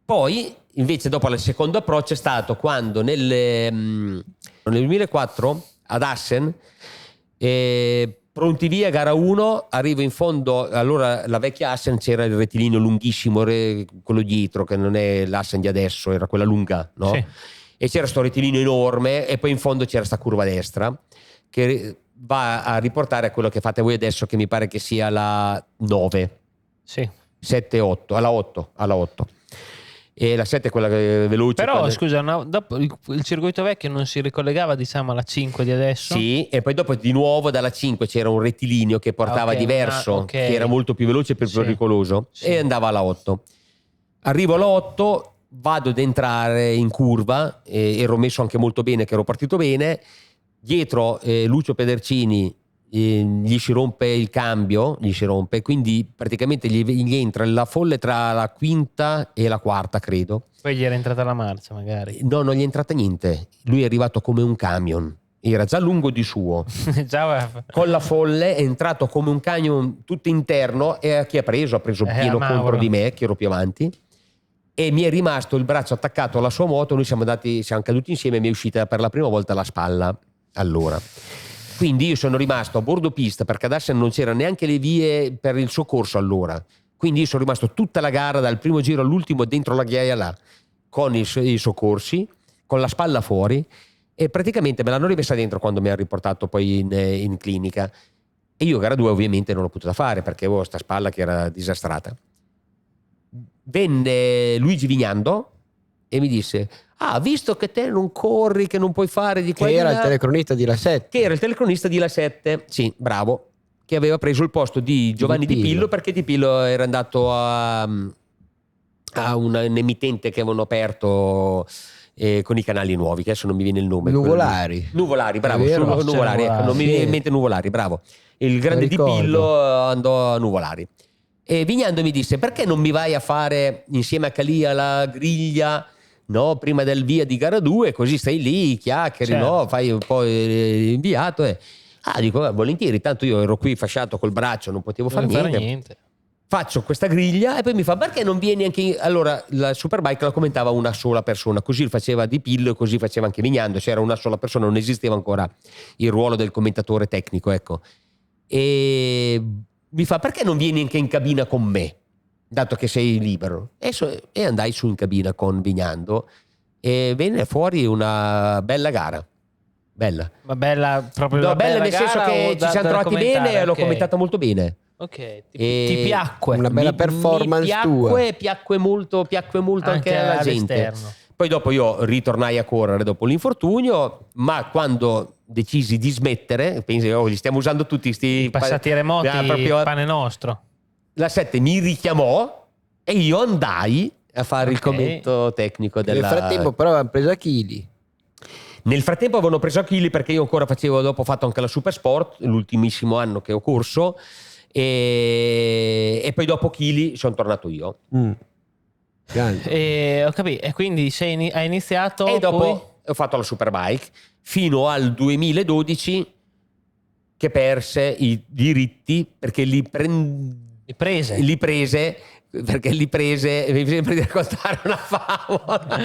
Poi invece dopo il secondo approccio è stato quando nel 2004 ad Assen, pronti via, gara 1, arrivo in fondo. Allora la vecchia Assen c'era il rettilineo lunghissimo, quello dietro, che non è l'Assen di adesso, era quella lunga, no? Sì. E c'era sto rettilineo enorme e poi in fondo c'era sta curva destra che va a riportare a quello che fate voi adesso, che mi pare che sia la 9. Sì. 7, 8, alla 8. E la 7 è quella veloce. Però scusa, dopo il circuito vecchio non si ricollegava, diciamo, alla 5 di adesso? Sì, e poi dopo di nuovo dalla 5 c'era un rettilineo che portava diverso, che era molto più veloce e più pericoloso, e andava alla 8. Arrivo alla 8, vado ad entrare in curva, ero messo anche molto bene, che ero partito bene. Dietro Lucio Pedercini gli si rompe il cambio, quindi praticamente gli entra la folle tra la quinta e la quarta, credo. Poi gli era entrata la marcia magari. No, non gli è entrata niente, lui è arrivato come un camion, era già lungo di suo. Con la folle è entrato come un camion tutto interno, e chi ha preso pieno contro di me, che ero più avanti, e mi è rimasto il braccio attaccato alla sua moto. Noi siamo caduti insieme e mi è uscita per la prima volta la spalla. Allora, quindi io sono rimasto a bordo pista, perché adesso non c'era neanche le vie per il soccorso allora, quindi io sono rimasto tutta la gara dal primo giro all'ultimo dentro la ghiaia là, con i soccorsi, con la spalla fuori, e praticamente me l'hanno rimessa dentro quando mi ha riportato poi in clinica. E io gara 2 ovviamente non l'ho potuta fare perché avevo sta spalla che era disastrata. Venne Luigi Vignando e mi disse: visto che te non corri, che non puoi fare di qua, che era il telecronista di La 7. Che era il telecronista di La 7, sì, bravo, che aveva preso il posto di Giovanni Di Pillo, perché Di Pillo era andato a un emittente che avevano aperto con i canali nuovi, che adesso non mi viene il nome. Nuvolari, bravo, Nuvolari, ecco, non mi viene in mente Nuvolari, bravo. Il grande Di Pillo andò a Nuvolari. E Vignando mi disse: perché non mi vai a fare insieme a Calia la griglia, no, prima del via di gara 2, così stai lì, chiacchieri, certo, no, fai un po' inviato. Dico, volentieri, tanto io ero qui fasciato col braccio, non potevo fare niente. Faccio questa griglia e poi mi fa: perché non vieni anche allora la Superbike la commentava una sola persona, così faceva Di Pillo, così faceva anche Vignando, c'era una sola persona, non esisteva ancora il ruolo del commentatore tecnico, ecco. E mi fa: perché non vieni anche in cabina con me, dato che sei libero? E andai su in cabina con Vignando e venne fuori una bella gara. Bella. Ma bella proprio no, bella nel senso che ci siamo trovati bene e l'ho commentata molto bene. Ok, ti piacque. Una bella performance piacque molto anche alla gente. All'esterno. Poi dopo io ritornai a correre dopo l'infortunio, ma quando decisi di smettere, pensi, li stiamo usando tutti sti passati remoti, proprio pane nostro. La 7 mi richiamò e io andai a fare il commento tecnico Nel frattempo però avevano preso a chili. Nel frattempo avevano preso a chili perché io ancora ho fatto anche la Supersport, l'ultimissimo anno che ho corso, e poi dopo chili sono tornato io. Ho capito. E quindi hai iniziato e dopo poi? ho fatto la Superbike fino al 2012 che perse i diritti perché li prese perché li prese, mi sembra di raccontare una favola,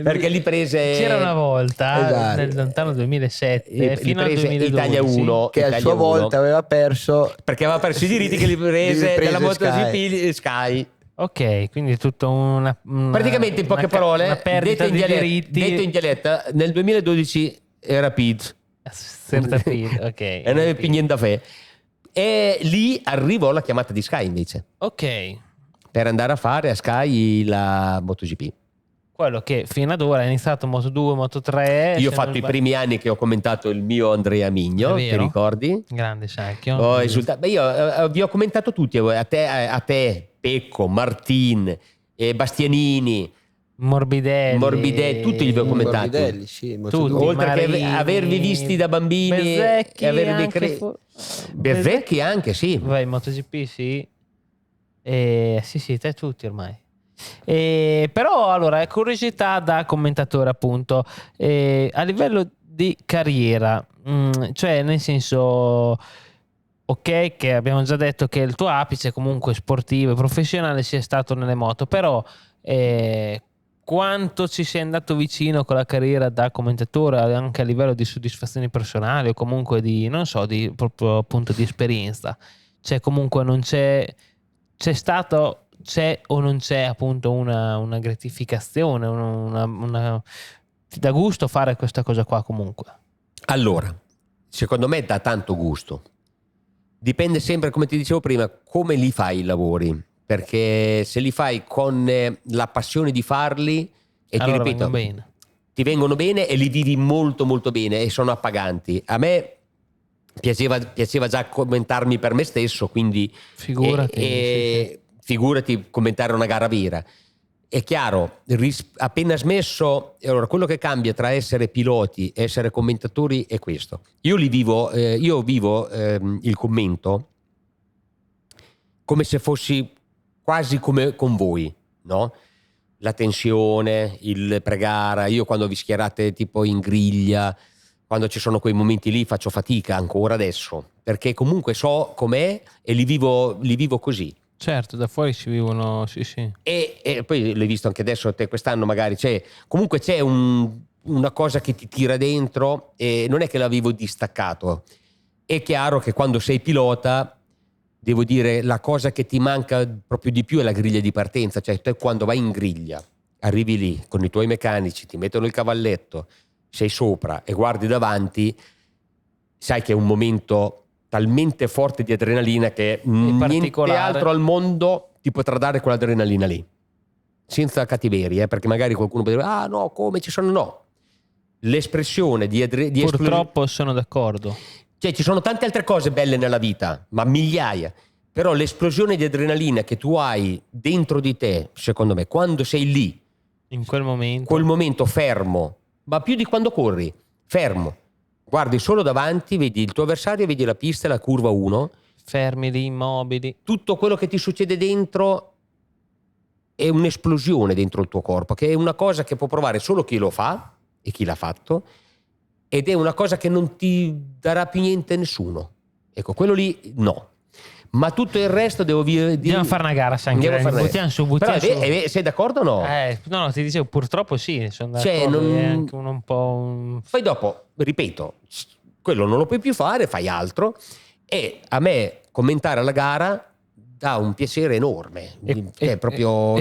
perché li prese, c'era una volta nel lontano 2007 fino al 2012 Italia 1 che a sua volta aveva perso, perché aveva perso i diritti che li prese della MotoGP Sky. Ok, quindi tutto praticamente in poche parole, una perdita di diritti. Detto in dialetta, nel 2012 era Pete. Ok. E noi pignendo fe. E lì arrivò la chiamata di Sky invece. Ok. Per andare a fare a Sky la MotoGP. Quello che fino ad ora è iniziato Moto2, Moto3. Io ho fatto i primi anni che ho commentato il mio Andrea Migno, ti ricordi? Grande Sacchio. Io vi ho commentato tutti, a te Pecco, Martin, Bastianini, Morbidelli, tutti li avevo commentati. Morbidelli, sì, tutti, oltre Marini, che avervi visti da bambini Bezzecchi e avervi anche Bezzecchi anche, sì. Vai, MotoGP, sì. Sì, te tutti ormai. Però allora, curiosità da commentatore appunto, a livello di carriera, cioè nel senso, ok, che abbiamo già detto che il tuo apice comunque sportivo e professionale sia stato nelle moto, però quanto ci sei andato vicino con la carriera da commentatore anche a livello di soddisfazioni personali o comunque di, non so, di proprio appunto di esperienza, cioè comunque non c'è o non c'è appunto una gratificazione, ti dà gusto fare questa cosa qua comunque? Allora, secondo me dà tanto gusto. Dipende sempre, come ti dicevo prima, come li fai i lavori, perché se li fai con la passione di farli e allora ti ripeto, ti vengono bene e li vivi molto molto bene e sono appaganti. A me piaceva già commentarmi per me stesso, quindi figurati commentare una gara vera. È chiaro, appena smesso, allora quello che cambia tra essere piloti e essere commentatori è questo. Io vivo il commento come se fossi quasi come con voi, no? La tensione, il pre-gara. Io quando vi schierate tipo in griglia, quando ci sono quei momenti lì faccio fatica ancora adesso, perché comunque so com'è e li vivo così. Certo, da fuori si vivono, sì. E poi l'hai visto anche adesso te quest'anno magari, comunque c'è una cosa che ti tira dentro e non è che la vivo distaccato. È chiaro che quando sei pilota, devo dire, la cosa che ti manca proprio di più è la griglia di partenza, cioè te quando vai in griglia, arrivi lì con i tuoi meccanici, ti mettono il cavalletto, sei sopra e guardi davanti, sai che è un momento talmente forte di adrenalina che niente altro al mondo ti potrà dare quell'adrenalina lì, senza cattiveria, perché magari qualcuno può dire no, come ci sono, no, l'espressione di purtroppo sono d'accordo, cioè ci sono tante altre cose belle nella vita, ma migliaia, però l'esplosione di adrenalina che tu hai dentro di te, secondo me, quando sei lì in quel momento fermo, ma più di quando corri, fermo, guardi solo davanti, vedi il tuo avversario, vedi la pista, la curva 1. Fermi lì, immobili. Tutto quello che ti succede dentro è un'esplosione dentro il tuo corpo, che è una cosa che può provare solo chi lo fa e chi l'ha fatto, ed è una cosa che non ti darà più niente a nessuno. Ecco, quello lì no. Ma tutto il resto andiamo a fare una gara, buttiamo su. Sei d'accordo o no? No, ti dicevo, purtroppo sì, sono d'accordo, è anche un po'. Poi dopo, ripeto, quello non lo puoi più fare, fai altro. E a me commentare la gara dà un piacere enorme. E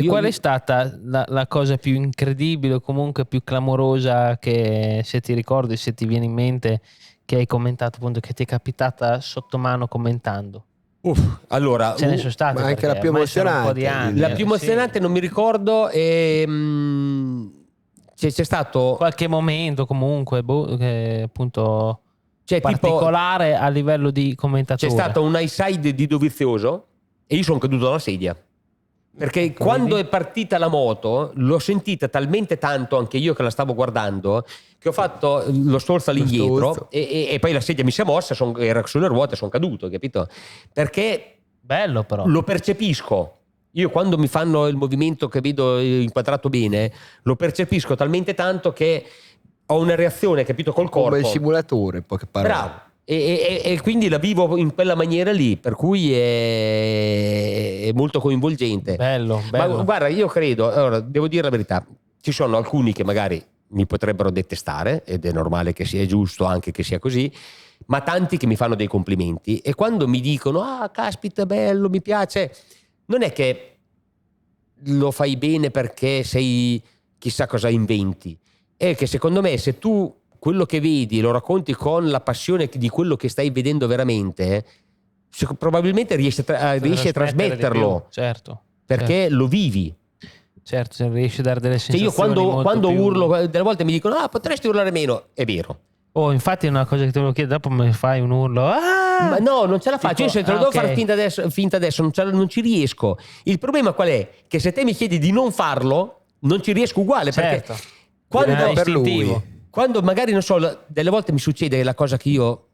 qual è stata la cosa più incredibile o comunque più clamorosa che, se ti ricordi, se ti viene in mente, che hai commentato, appunto, che ti è capitata sotto mano commentando? Allora, ce ne sono state, ma anche la più emozionante. Un po' di anni, la più emozionante non mi ricordo, c'è stato qualche momento comunque che appunto tipo, particolare a livello di commentatore. c'è stato un high side di Dovizioso e io sono caduto dalla sedia, perché quando è partita la moto l'ho sentita talmente tanto, anche io che la stavo guardando, che ho fatto lo stolzo all'indietro e poi la sedia mi si è mossa, era sulle ruote, sono caduto, capito? Perché bello, però lo percepisco. Io quando mi fanno il movimento che vedo inquadrato bene, lo percepisco talmente tanto che ho una reazione, capito, col corpo. Come il simulatore, in poche parole. Bravo. E quindi la vivo in quella maniera lì, per cui è molto coinvolgente. Bello. Ma guarda, io credo, allora, devo dire la verità, ci sono alcuni che magari mi potrebbero detestare, ed è normale che sia giusto anche che sia così, ma tanti che mi fanno dei complimenti, e quando mi dicono caspita, bello, mi piace, non è che lo fai bene perché sei chissà cosa inventi, è che secondo me se tu quello che vedi lo racconti con la passione di quello che stai vedendo veramente, probabilmente riesci a trasmetterlo, certo, perché lo vivi. Certo, se riesci a dare delle sensazioni. Io quando più... urlo, delle volte mi dicono potresti urlare meno, è vero. Infatti è una cosa che te lo chiedo, dopo mi fai un urlo. Ma no, non ce la faccio, io se te lo devo fare finta adesso non ci riesco. Il problema qual è? Che se te mi chiedi di non farlo, non ci riesco uguale, certo. Perché quando magari, non so, delle volte mi succede la cosa che io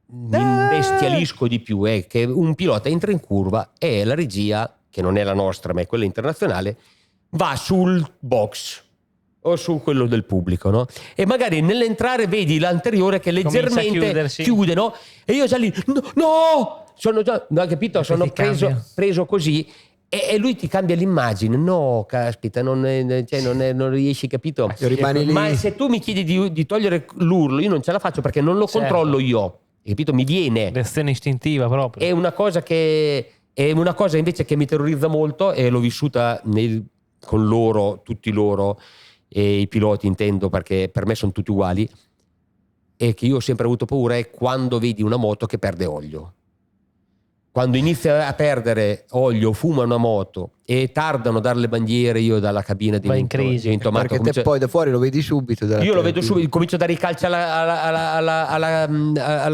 mi imbestialisco di più è che un pilota entra in curva e la regia, che non è la nostra ma è quella internazionale, va sul box o su quello del pubblico, no? E magari nell'entrare vedi l'anteriore che leggermente chiude, no? E io già lì sono già, no, capito? Sono preso così. E lui ti cambia l'immagine. No, caspita, non riesci, capito? Rimani lì. Ma se tu mi chiedi di togliere l'urlo, io non ce la faccio perché non lo controllo io, capito? Mi viene. Reazione istintiva proprio. È una cosa invece che mi terrorizza molto, e l'ho vissuta con loro, tutti loro, e i piloti intendo, perché per me sono tutti uguali, e che io ho sempre avuto paura è quando vedi una moto che perde olio. Quando inizia a perdere olio, fuma una moto e tardano a dare le bandiere, io dalla cabina divento matto. Perché te poi da fuori lo vedi subito. Io lo vedo subito, comincio a dare i calci alla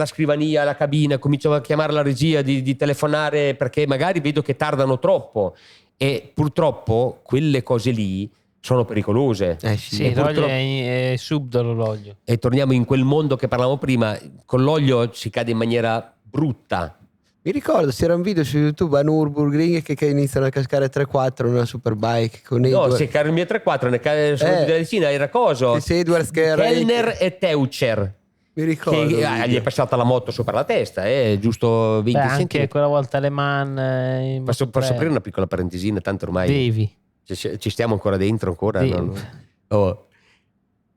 scrivania, alla cabina, comincio a chiamare la regia, di telefonare, perché magari vedo che tardano troppo, e purtroppo quelle cose lì sono pericolose. Sì, l'olio è subdolo, l'olio. E torniamo in quel mondo che parlavamo prima, con l'olio si cade in maniera brutta. Mi ricordo, c'era un video su YouTube a Nürburgring che iniziano a cascare 3-4 in una superbike con se cade il mio 3-4 ne cade sulla decina, era coso Kellner e Teucher. Mi ricordo che gli è passata la moto sopra la testa, giusto 20 anche centimetri. Quella volta Le Mans. Posso aprire una piccola parentesina, tanto ormai devi. Ci stiamo ancora dentro ancora.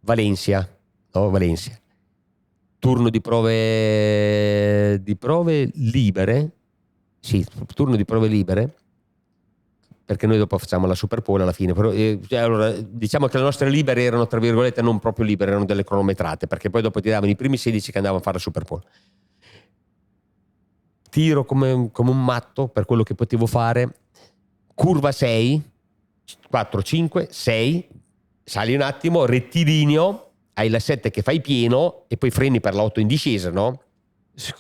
Valencia. Turno di prove libere. Sì, turno di prove libere, perché noi dopo facciamo la Super Pole alla fine. Però, allora, diciamo che le nostre libere erano, tra virgolette, non proprio libere, erano delle cronometrate, perché poi dopo ti davano i primi 16 che andavano a fare la Super Pole. Tiro come un matto per quello che potevo fare. Curva 6, 4, 5, 6, sali un attimo, rettilineo, hai la 7 che fai pieno e poi freni per la 8 in discesa, no?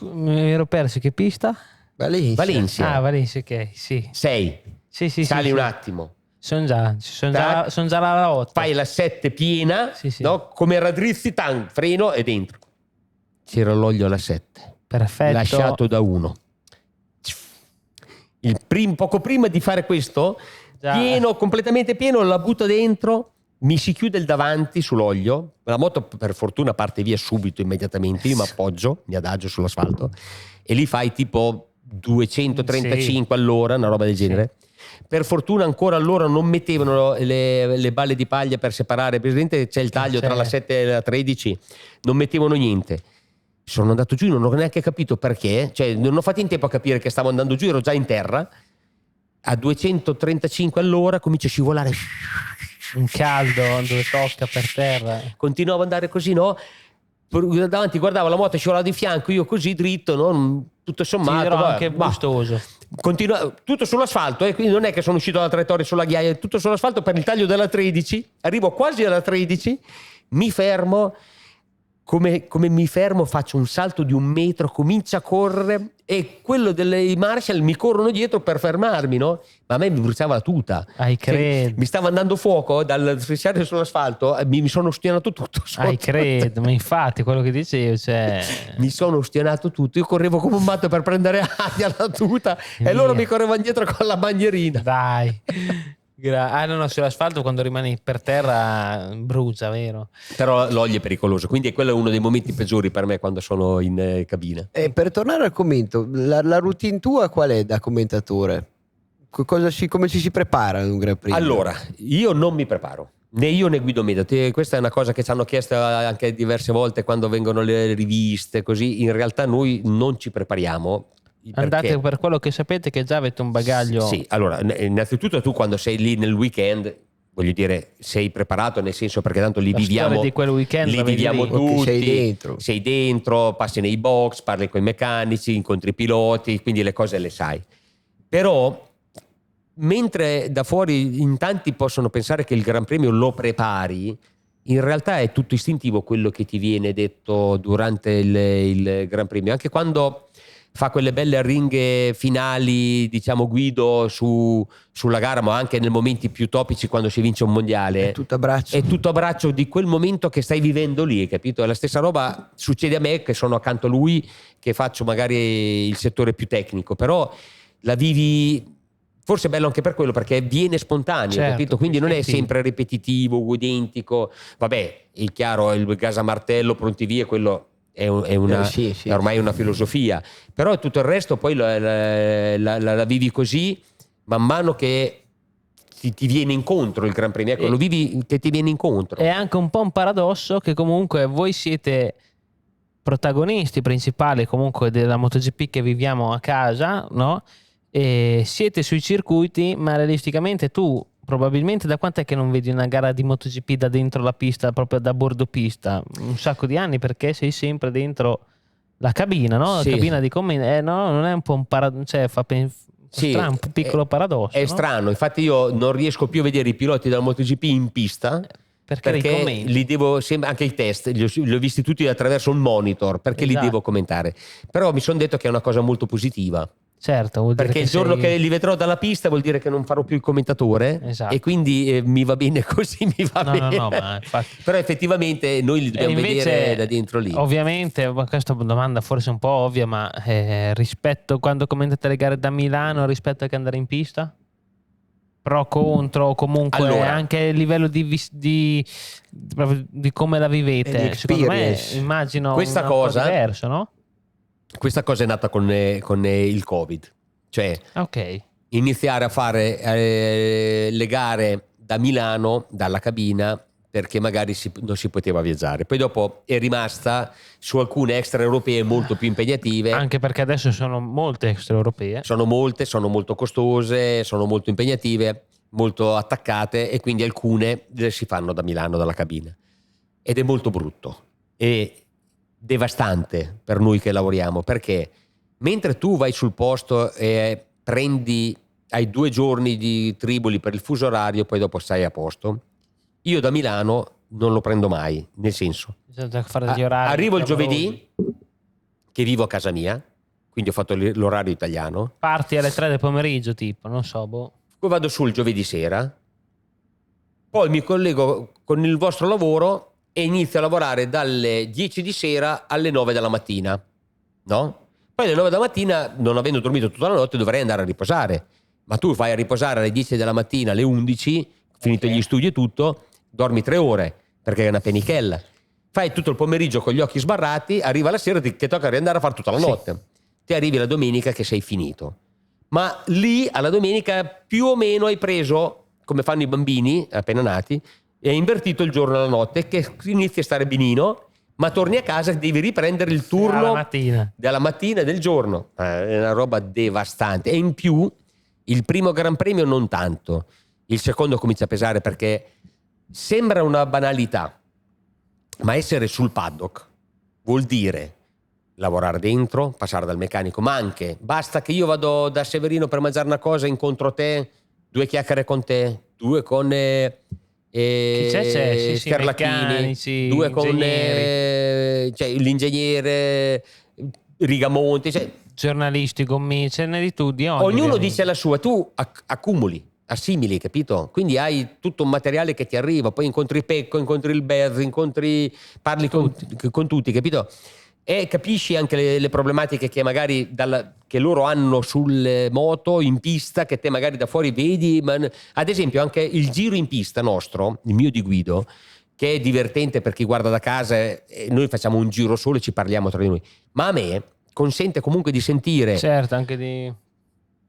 Mi ero perso, che pista? Valencia. Valencia, ok, sì. 6. Sì, sali un attimo. Sono già alla 8. Fai la 7 piena, no? Come raddrizzi, freno e dentro. C'era l'olio alla 7. Perfetto. Lasciato da 1. Poco prima di fare questo, completamente pieno, la butto dentro, mi si chiude il davanti sull'olio, la moto per fortuna parte via subito, immediatamente, io mi appoggio, mi adagio sull'asfalto e lì fai tipo 235 all'ora, una roba del genere. Per fortuna ancora allora non mettevano le balle di paglia per separare, presente c'è il taglio tra la 7 e la 13, non mettevano niente. Sono andato giù, non ho neanche capito perché, cioè non ho fatto in tempo a capire che stavo andando giù, ero già in terra. A 235 all'ora comincia a scivolare. Un caldo dove tocca per terra. Continuavo ad andare così, no? Davanti guardavo la moto, scivolava di fianco, io così dritto, no? Tutto sommato. Sì, anche gustoso. Tutto sull'asfalto, quindi non è che sono uscito dalla traiettoria sulla ghiaia, tutto sull'asfalto per il taglio della 13. Arrivo quasi alla 13, mi fermo. Come mi fermo, faccio un salto di 1 metro, comincia a correre e quello dei Marshall mi corrono dietro per fermarmi, no? Ma a me mi bruciava la tuta. Mi stava andando fuoco dal strisciare sull'asfalto, mi sono ustionato tutto sotto. Credo, ma infatti quello che dicevo, cioè... Mi sono ustionato tutto, io correvo come un matto per prendere aria alla tuta e loro mi correvano dietro con la bandierina. Dai. No, sull'asfalto quando rimani per terra brucia, vero? Però l'olio è pericoloso, quindi quello è uno dei momenti peggiori per me quando sono in cabina. Per tornare al commento, la routine tua qual è da commentatore? Come ci si prepara ad un Gran Premio? Allora, io non mi preparo, né io né Guido Meda. Questa è una cosa che ci hanno chiesto anche diverse volte quando vengono le riviste, così. In realtà noi non ci prepariamo. Andate per quello che sapete, che già avete un bagaglio. Sì, allora, innanzitutto tu quando sei lì nel weekend, voglio dire, sei preparato, nel senso, perché tanto li viviamo di quel weekend, li viviamo tutti, sei dentro, passi nei box, parli con i meccanici, incontri i piloti, quindi le cose le sai. Però mentre da fuori in tanti possono pensare che il Gran Premio lo prepari, in realtà è tutto istintivo quello che ti viene detto durante il Gran Premio, anche quando fa quelle belle arringhe finali, diciamo, Guido sulla gara, ma anche nei momenti più topici quando si vince un mondiale. È tutto a braccio di quel momento che stai vivendo lì, capito? E la stessa roba succede a me, che sono accanto a lui, che faccio magari il settore più tecnico, però la vivi. Forse è bello anche per quello, perché viene spontaneo, certo, capito? Quindi non è sempre ripetitivo, identico. Vabbè, è chiaro, il gas a martello, pronti via, quello è ormai una filosofia. Però tutto il resto poi la vivi così, man mano che ti viene incontro il Gran Premio. Ecco, lo vivi che ti viene incontro. È anche un po' un paradosso che comunque voi siete protagonisti principali comunque della MotoGP che viviamo a casa, no? E siete sui circuiti, ma realisticamente tu probabilmente da quant'è che non vedi una gara di MotoGP da dentro la pista, proprio da bordo pista? Un sacco di anni, perché sei sempre dentro la cabina, no? Sì. La cabina di commenti, no? Non è un po' un paradosso, cioè strano, un piccolo paradosso. È no? strano, infatti io non riesco più a vedere i piloti della MotoGP in pista. Perché li devo anche i test li ho visti tutti attraverso un monitor, perché li devo commentare. Però mi sono detto che è una cosa molto positiva. Certo, vuol dire perché il giorno che li vedrò dalla pista vuol dire che non farò più il commentatore, e quindi mi va bene così, mi va bene. No, ma infatti. Però effettivamente noi li dobbiamo vedere da dentro lì. Ovviamente, questa domanda forse un po' ovvia, ma rispetto quando commentate le gare da Milano rispetto a che andare in pista? Pro, contro, comunque anche il livello di come la vivete. Secondo me immagino questa cosa diverso, no? Questa cosa è nata con il Covid, cioè iniziare a fare le gare da Milano, dalla cabina, perché magari non si poteva viaggiare. Poi dopo è rimasta su alcune extraeuropee molto più impegnative. Anche perché adesso sono molte extraeuropee. Sono molto costose, sono molto impegnative, molto attaccate, e quindi alcune si fanno da Milano, dalla cabina. Ed è molto brutto. E devastante per noi che lavoriamo, perché mentre tu vai sul posto e hai 2 giorni di triboli per il fuso orario, poi dopo stai a posto, io da Milano non lo prendo mai, nel senso arrivo il giovedì che vivo a casa mia, quindi ho fatto l'orario italiano, parti alle 3 del pomeriggio tipo, non so, poi vado sul giovedì sera, poi mi collego con il vostro lavoro e inizio a lavorare dalle 10 di sera alle 9 della mattina, no? Poi alle 9 della mattina, non avendo dormito tutta la notte, dovrei andare a riposare. Ma tu vai a riposare alle 10 della mattina, alle 11, finito gli studi e tutto, dormi 3 ore, perché è una penichella. Fai tutto il pomeriggio con gli occhi sbarrati, arriva la sera che tocca riandare a fare tutta la notte. Ti arrivi la domenica che sei finito. Ma lì, alla domenica, più o meno hai preso, come fanno i bambini appena nati, e hai invertito il giorno e la notte, che inizi a stare benino, ma torni a casa e devi riprendere il turno della mattina del giorno. È una roba devastante. E in più il primo Gran Premio non tanto, il secondo comincia a pesare, perché sembra una banalità, ma essere sul paddock vuol dire lavorare dentro, passare dal meccanico, ma anche basta che io vado da Severino per mangiare una cosa, incontro te, 2 chiacchiere con te, 2 con Scarlacchini, 2 con l'ingegnere Rigamonti, giornalisti con me, ce n'è di tutti. Ognuno dice la sua, tu accumuli, assimili, capito? Quindi hai tutto un materiale che ti arriva, poi incontri Pecco, incontri il Bez, parli con tutti, capito? E capisci anche le problematiche che magari che loro hanno sulle moto in pista, che te magari da fuori vedi. Ad esempio anche il giro in pista nostro, il mio di Guido, che è divertente per chi guarda da casa, e noi facciamo un giro solo e ci parliamo tra di noi, ma a me consente comunque di sentire, certo, anche di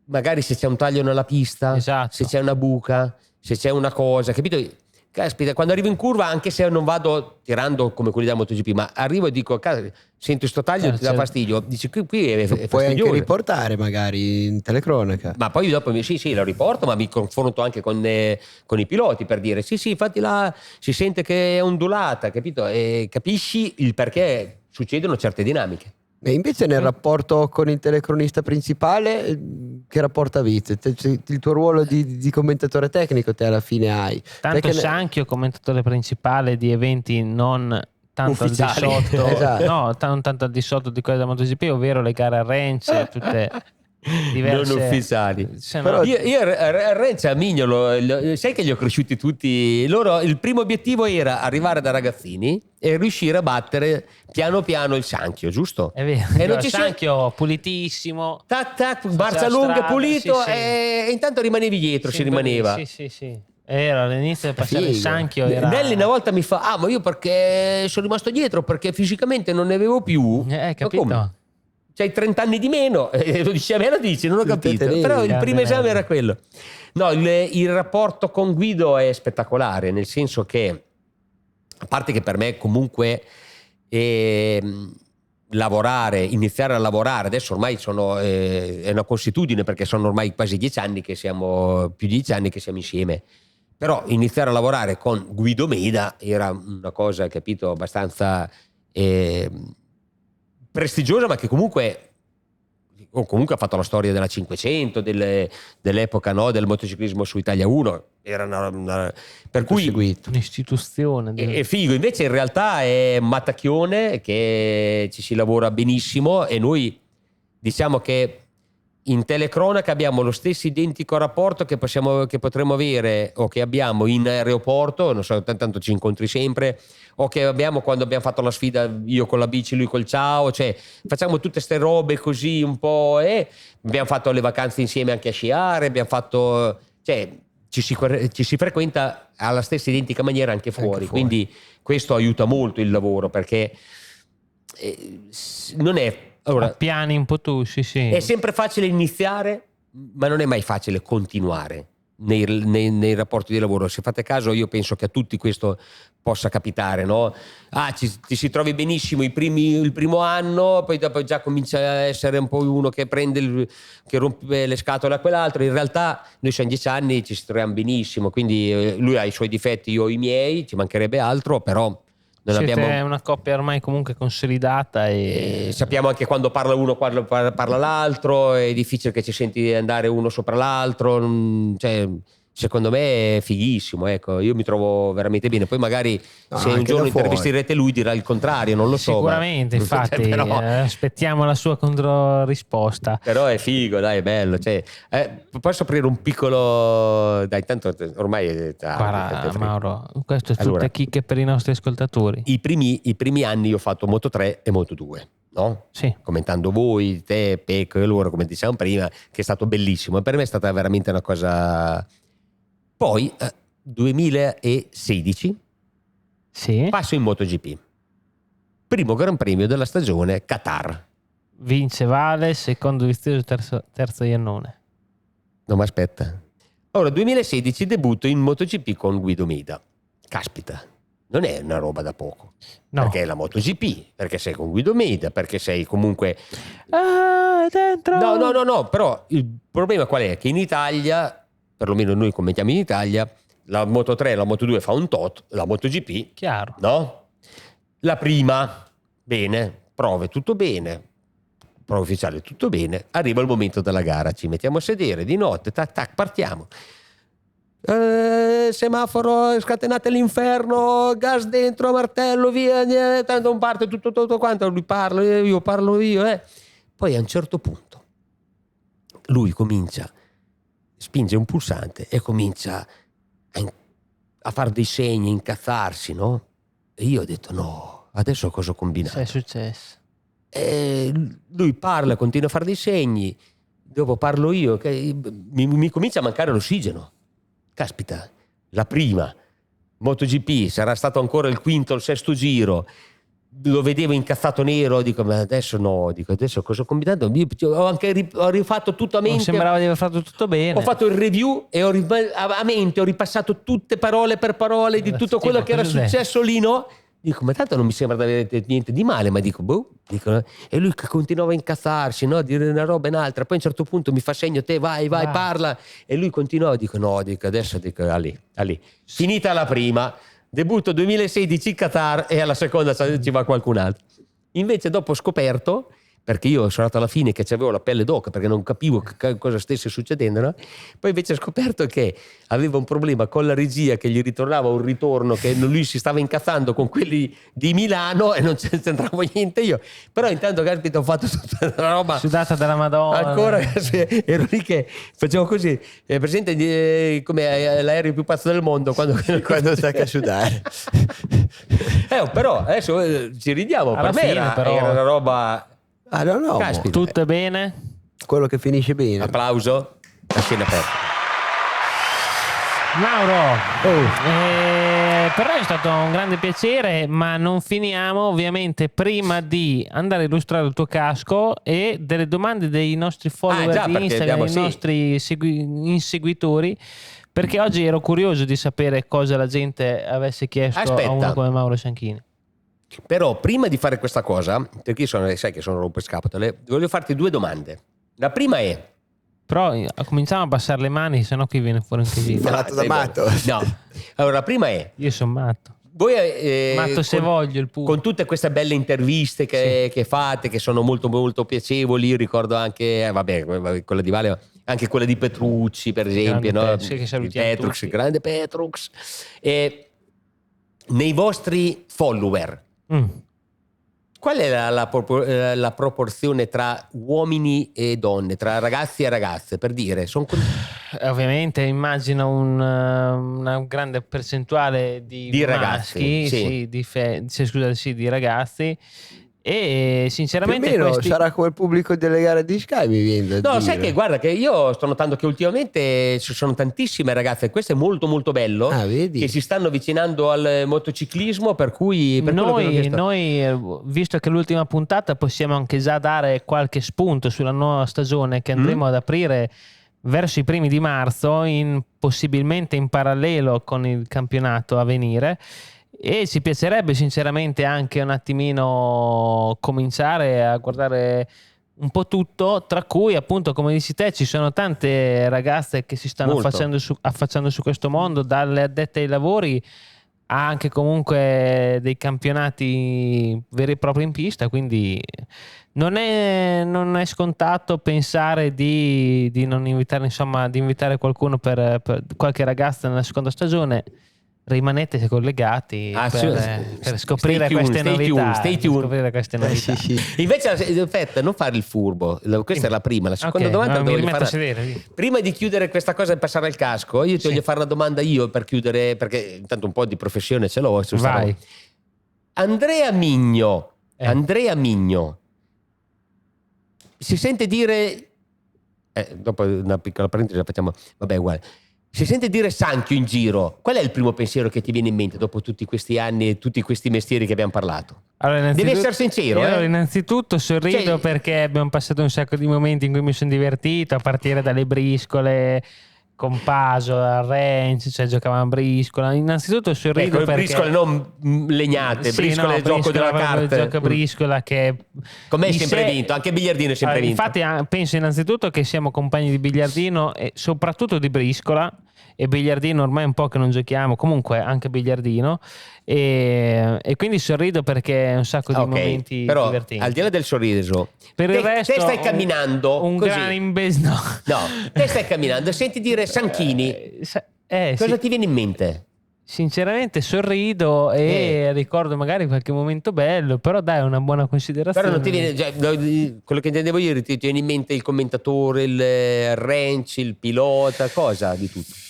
magari se c'è un taglio nella pista, esatto, se c'è una buca, se c'è una cosa, capito? Caspita, quando arrivo in curva, anche se non vado tirando come quelli da MotoGP, ma arrivo e dico, sento sto taglio, ti dà fastidio. Dici, qui è fastidioso. Puoi anche riportare magari in telecronaca. Ma poi dopo sì, lo riporto, ma mi confronto anche con i piloti per dire, sì, infatti là si sente che è ondulata, capito? E capisci il perché succedono certe dinamiche. E invece nel rapporto con il telecronista principale, che rapporto avete? Il tuo ruolo di commentatore tecnico te alla fine hai. Tanto Sanchio, commentatore principale di eventi non tanto ufficiali, al di sotto, esatto. No, tanto al di sotto di quelle da MotoGP, ovvero le gare a Renze, tutte diverse, non ufficiali. Però io a Renzi, a Mignolo, sai che li ho cresciuti tutti loro. Il primo obiettivo era arrivare da ragazzini e riuscire a battere piano piano il Sanchio, giusto? È vero, e non il Sanchio pulitissimo, tac Barza lunga, pulito, sì. E intanto rimanevi dietro, sempre, si rimaneva. Sì. Era all'inizio del passare il Sanchio era... Nelly una volta mi fa, ma io perché sono rimasto dietro, perché fisicamente non ne avevo più. Capito? C'hai 30 anni di meno, lo dici a me, lo dici, non ho capito. Però il primo esame era quello. No, il rapporto con Guido è spettacolare, nel senso che, a parte che per me comunque iniziare a lavorare, adesso ormai è una consuetudine, perché sono ormai quasi 10 anni che siamo, più di 10 anni che siamo insieme. Però iniziare a lavorare con Guido Meda era una cosa, capito, abbastanza prestigiosa, ma che comunque ha fatto la storia della 500, dell'epoca, no, del motociclismo su Italia 1. Era per cui un'istituzione. È figo. Invece in realtà è Mattacchione, che ci si lavora benissimo, e noi diciamo che in telecronaca abbiamo lo stesso identico rapporto che potremmo avere o che abbiamo in aeroporto, non so, tanto ci incontri sempre, o che abbiamo quando abbiamo fatto la sfida, io con la bici, lui col ciao, cioè facciamo tutte ste robe così un po', abbiamo fatto le vacanze insieme anche a sciare, abbiamo fatto, cioè ci si frequenta alla stessa identica maniera anche fuori. Quindi questo aiuta molto il lavoro, perché non è... Allora, piani un po' tu, sì. È sempre facile iniziare, ma non è mai facile continuare nei rapporti di lavoro. Se fate caso, io penso che a tutti questo possa capitare, no? Ti si trovi benissimo il primo anno, poi dopo già comincia a essere un po' uno che che rompe le scatole a quell'altro. In realtà noi siamo 10 anni, ci si troviamo benissimo, quindi lui ha i suoi difetti, io ho i miei, ci mancherebbe altro, però siete una coppia ormai comunque consolidata e sappiamo anche quando parla uno, quando parla l'altro. È difficile che ci senti andare uno sopra l'altro, cioè, secondo me è fighissimo, ecco. Io mi trovo veramente bene. Poi magari se un giorno intervisterete lui dirà il contrario, non lo so. Sicuramente, infatti però, aspettiamo la sua controrisposta. Però è figo, dai, è bello, cioè, posso aprire un piccolo, dai, tanto ormai guarda, Mauro, questo è tutte chicche per i nostri ascoltatori. I primi anni io ho fatto Moto3 e Moto2, no? Sì. Commentando voi, te, Pecco e loro, come dicevamo prima, che è stato bellissimo, e per me è stata veramente una cosa. Poi 2016 passo in MotoGP, primo Gran Premio della stagione, Qatar. Vince Vale, secondo vizioso, terzo Iannone. No, ma aspetta. Ora 2016 debutto in MotoGP con Guido Meda. Caspita, non è una roba da poco. No. Perché è la MotoGP, perché sei con Guido Meda, perché sei comunque... dentro! No, però il problema qual è? Che in Italia, perlomeno noi commentiamo in Italia, la Moto3 e la Moto2 fa un tot, la MotoGP... Chiaro. No? La prima, bene, prove tutto bene, prova ufficiale tutto bene, arriva il momento della gara, ci mettiamo a sedere di notte, tac tac, partiamo. Semaforo, scatenate l'inferno, gas dentro, martello, via, tanto non parte tutto quanto, lui parla, io parlo io. Poi a un certo punto lui comincia, spinge un pulsante e comincia a fare dei segni, incazzarsi, no? E io ho detto no, adesso cosa ho combinato? È successo? Lui parla, continua a fare dei segni, dopo parlo io, che mi comincia a mancare l'ossigeno. Caspita, la prima MotoGP sarà stato ancora il quinto o il sesto giro, lo vedevo incazzato nero, dico ma adesso no, adesso cosa ho combinato? Ho rifatto tutto a mente. Sembrava di aver fatto tutto bene. Ho fatto il review e a mente ho ripassato tutte parole per parole di tutto quello che era successo lì, no? Dico, ma tanto non mi sembra di avere niente di male, ma dico, e lui che continuava a incazzarsi, no? A dire una roba e un'altra, poi a un certo punto mi fa segno, te vai, parla, e lui continuava, dico, adesso lì. Finita la prima, debutto 2016 Qatar e alla seconda ci va qualcun altro. Invece dopo ho scoperto, perché io sono andato alla fine che c'avevo la pelle d'oca perché non capivo cosa stesse succedendo, no? Poi invece ho scoperto che aveva un problema con la regia, che gli ritornava un ritorno, che lui si stava incazzando con quelli di Milano e non c'entravo niente io. Però intanto, caspita, ho fatto tutta la roba sudata della Madonna. Ancora ero lì che facevo così, presente come l'aereo più pazzo del mondo quando stacca a sudare. Però adesso ci ridiamo. Alla per me era una roba... no. Caspita. Tutto è bene? Quello che finisce bene. Applauso, la scena aperta. Mauro, per noi è stato un grande piacere, ma non finiamo ovviamente prima di andare a illustrare il tuo casco e delle domande dei nostri follower di Instagram, dei nostri inseguitori, perché oggi ero curioso di sapere cosa la gente avesse chiesto a uno come Mauro Cianchini. Però prima di fare questa cosa, perché sai che sono rompiscapotole, voglio farti due domande. La prima è... Però cominciamo a passare le mani, sennò qui viene fuori un casino. Malato da matto. No. Allora, la prima è... Io sono matto. Voi, matto se voglio il pubblico. Con tutte queste belle interviste che fate, che sono molto molto piacevoli, io ricordo anche, quella di Vale, anche quella di Petrucci, per esempio, no? Che salutiamo tutti. Grande Petrux. Nei vostri follower, qual è la proporzione tra uomini e donne, tra ragazzi e ragazze, per dire? Ovviamente immagino una grande percentuale di ragazzi, maschi, di ragazzi. E sinceramente più o meno sarà come il pubblico delle gare di Sky, mi viene da dire. Sai che guarda che io sto notando che ultimamente ci sono tantissime ragazze, questo è molto molto bello, che si stanno avvicinando al motociclismo, per cui noi visto che l'ultima puntata possiamo anche già dare qualche spunto sulla nuova stagione che andremo ad aprire verso i primi di marzo, possibilmente in parallelo con il campionato a venire. E ci piacerebbe sinceramente anche un attimino cominciare a guardare un po' tutto, tra cui appunto, come dici te, ci sono tante ragazze che si stanno affacciando su questo mondo, dalle addette ai lavori a anche comunque dei campionati veri e propri in pista, quindi non è scontato pensare di non invitare, insomma, di invitare qualcuno per qualche ragazza nella seconda stagione. Rimanete collegati per scoprire queste novità. Stay tuned. Invece, aspetta, non fare il furbo. Questa è la prima. La seconda domanda mi rimetto a sedere. Prima di chiudere questa cosa e passare al casco, io ti voglio fare una domanda io per chiudere, perché intanto un po' di professione ce l'ho. Vai. Andrea Migno si sente dire, dopo una piccola parentesi la facciamo, vabbè, uguale. Si sente dire Sanchio in giro, qual è il primo pensiero che ti viene in mente dopo tutti questi anni e tutti questi mestieri che abbiamo parlato? Allora, devi essere sincero. Allora, innanzitutto sorrido perché abbiamo passato un sacco di momenti in cui mi sono divertito, a partire dalle briscole Compaso, Renzi, cioè giocavamo a briscola. Innanzitutto sorrido perché briscole non legnate, briscole gioco della carta. Gioco a briscola che come hai sempre vinto, anche biliardino è sempre vinto. Infatti penso innanzitutto che siamo compagni di biliardino e soprattutto di briscola, e biliardino ormai è un po' che non giochiamo, comunque anche biliardino, e quindi sorrido perché è un sacco di momenti però, divertenti. Al di là del sorriso, per il resto te stai camminando un così. gran Te stai camminando e senti dire Sanchini, cosa ti viene in mente? Sinceramente sorrido e ricordo magari qualche momento bello, però dai, è una buona considerazione. Però non ti viene, quello che intendevo io, ti viene in mente il commentatore, il ranch, il pilota, cosa di tutto?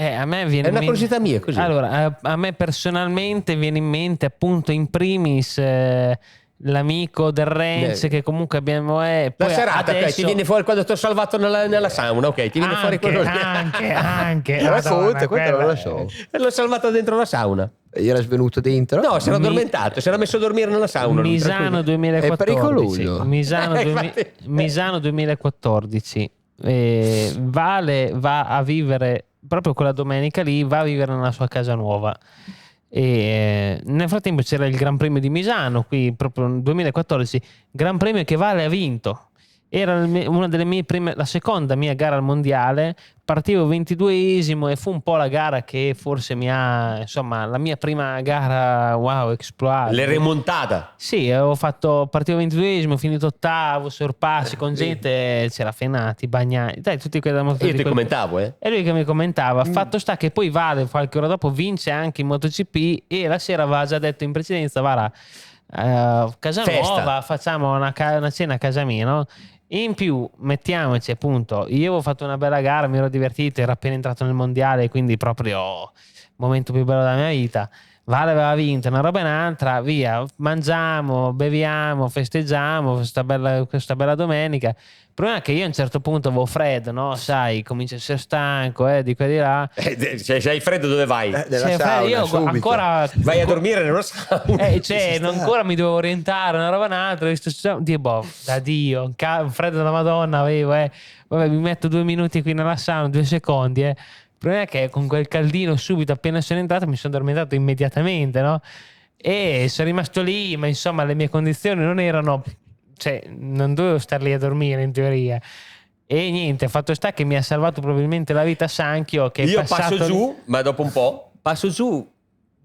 A me viene è una curiosità mia, così. Allora, a me personalmente viene in mente appunto in primis l'amico del ranch che comunque abbiamo. La serata, adesso... ti viene fuori quando ti ho salvato nella sauna, ok? Ti viene fuori quello lì. Anche. Racconta, non lo so. L'ho salvato dentro la sauna. Era svenuto dentro? No, si era addormentato, si era messo a dormire nella sauna. Misano 2014. È pericoloso. Misano 2014. Vale va a vivere proprio quella domenica lì, va a vivere nella sua casa nuova. E nel frattempo c'era il Gran Premio di Misano, qui proprio nel 2014, Gran Premio che Vale ha vinto. Era una delle mie prime, la seconda mia gara al mondiale, partivo 22esimo e fu un po' la gara che forse insomma, la mia prima gara, wow, exploit. L'è remontata. Sì, partivo 22esimo, finito ottavo, sorpassi con gente, c'era Fenati, Bagnai, dai, tutti quelli Io ti commentavo, È lui che mi commentava. Fatto sta che poi Vale qualche ora dopo vince anche in MotoGP e la sera aveva già detto in precedenza, Vara, casa nuova, facciamo una cena a casa mia, no? In più mettiamoci appunto, io avevo fatto una bella gara, mi ero divertito, ero appena entrato nel mondiale, quindi proprio momento più bello della mia vita. Vale aveva vinto una roba e un'altra, via, mangiamo, beviamo, festeggiamo questa bella domenica. Il problema è che io a un certo punto avevo freddo, no? Sai, comincio a essere stanco, di qua e di là. Se hai freddo dove vai? Nella sauna, io subito. ancora vai a dormire nello sauna. Ancora mi devo orientare una roba un'altra. Da Dio, un freddo della Madonna avevo, Vabbè, mi metto 2 minuti qui nella sauna, 2 secondi, Il problema è che con quel caldino subito appena sono entrato mi sono addormentato immediatamente, no? E sono rimasto lì, ma insomma le mie condizioni non erano, cioè non dovevo star lì a dormire in teoria. E niente, fatto sta che mi ha salvato probabilmente la vita Sanchio, che io passo giù, ma dopo un po' passo giù,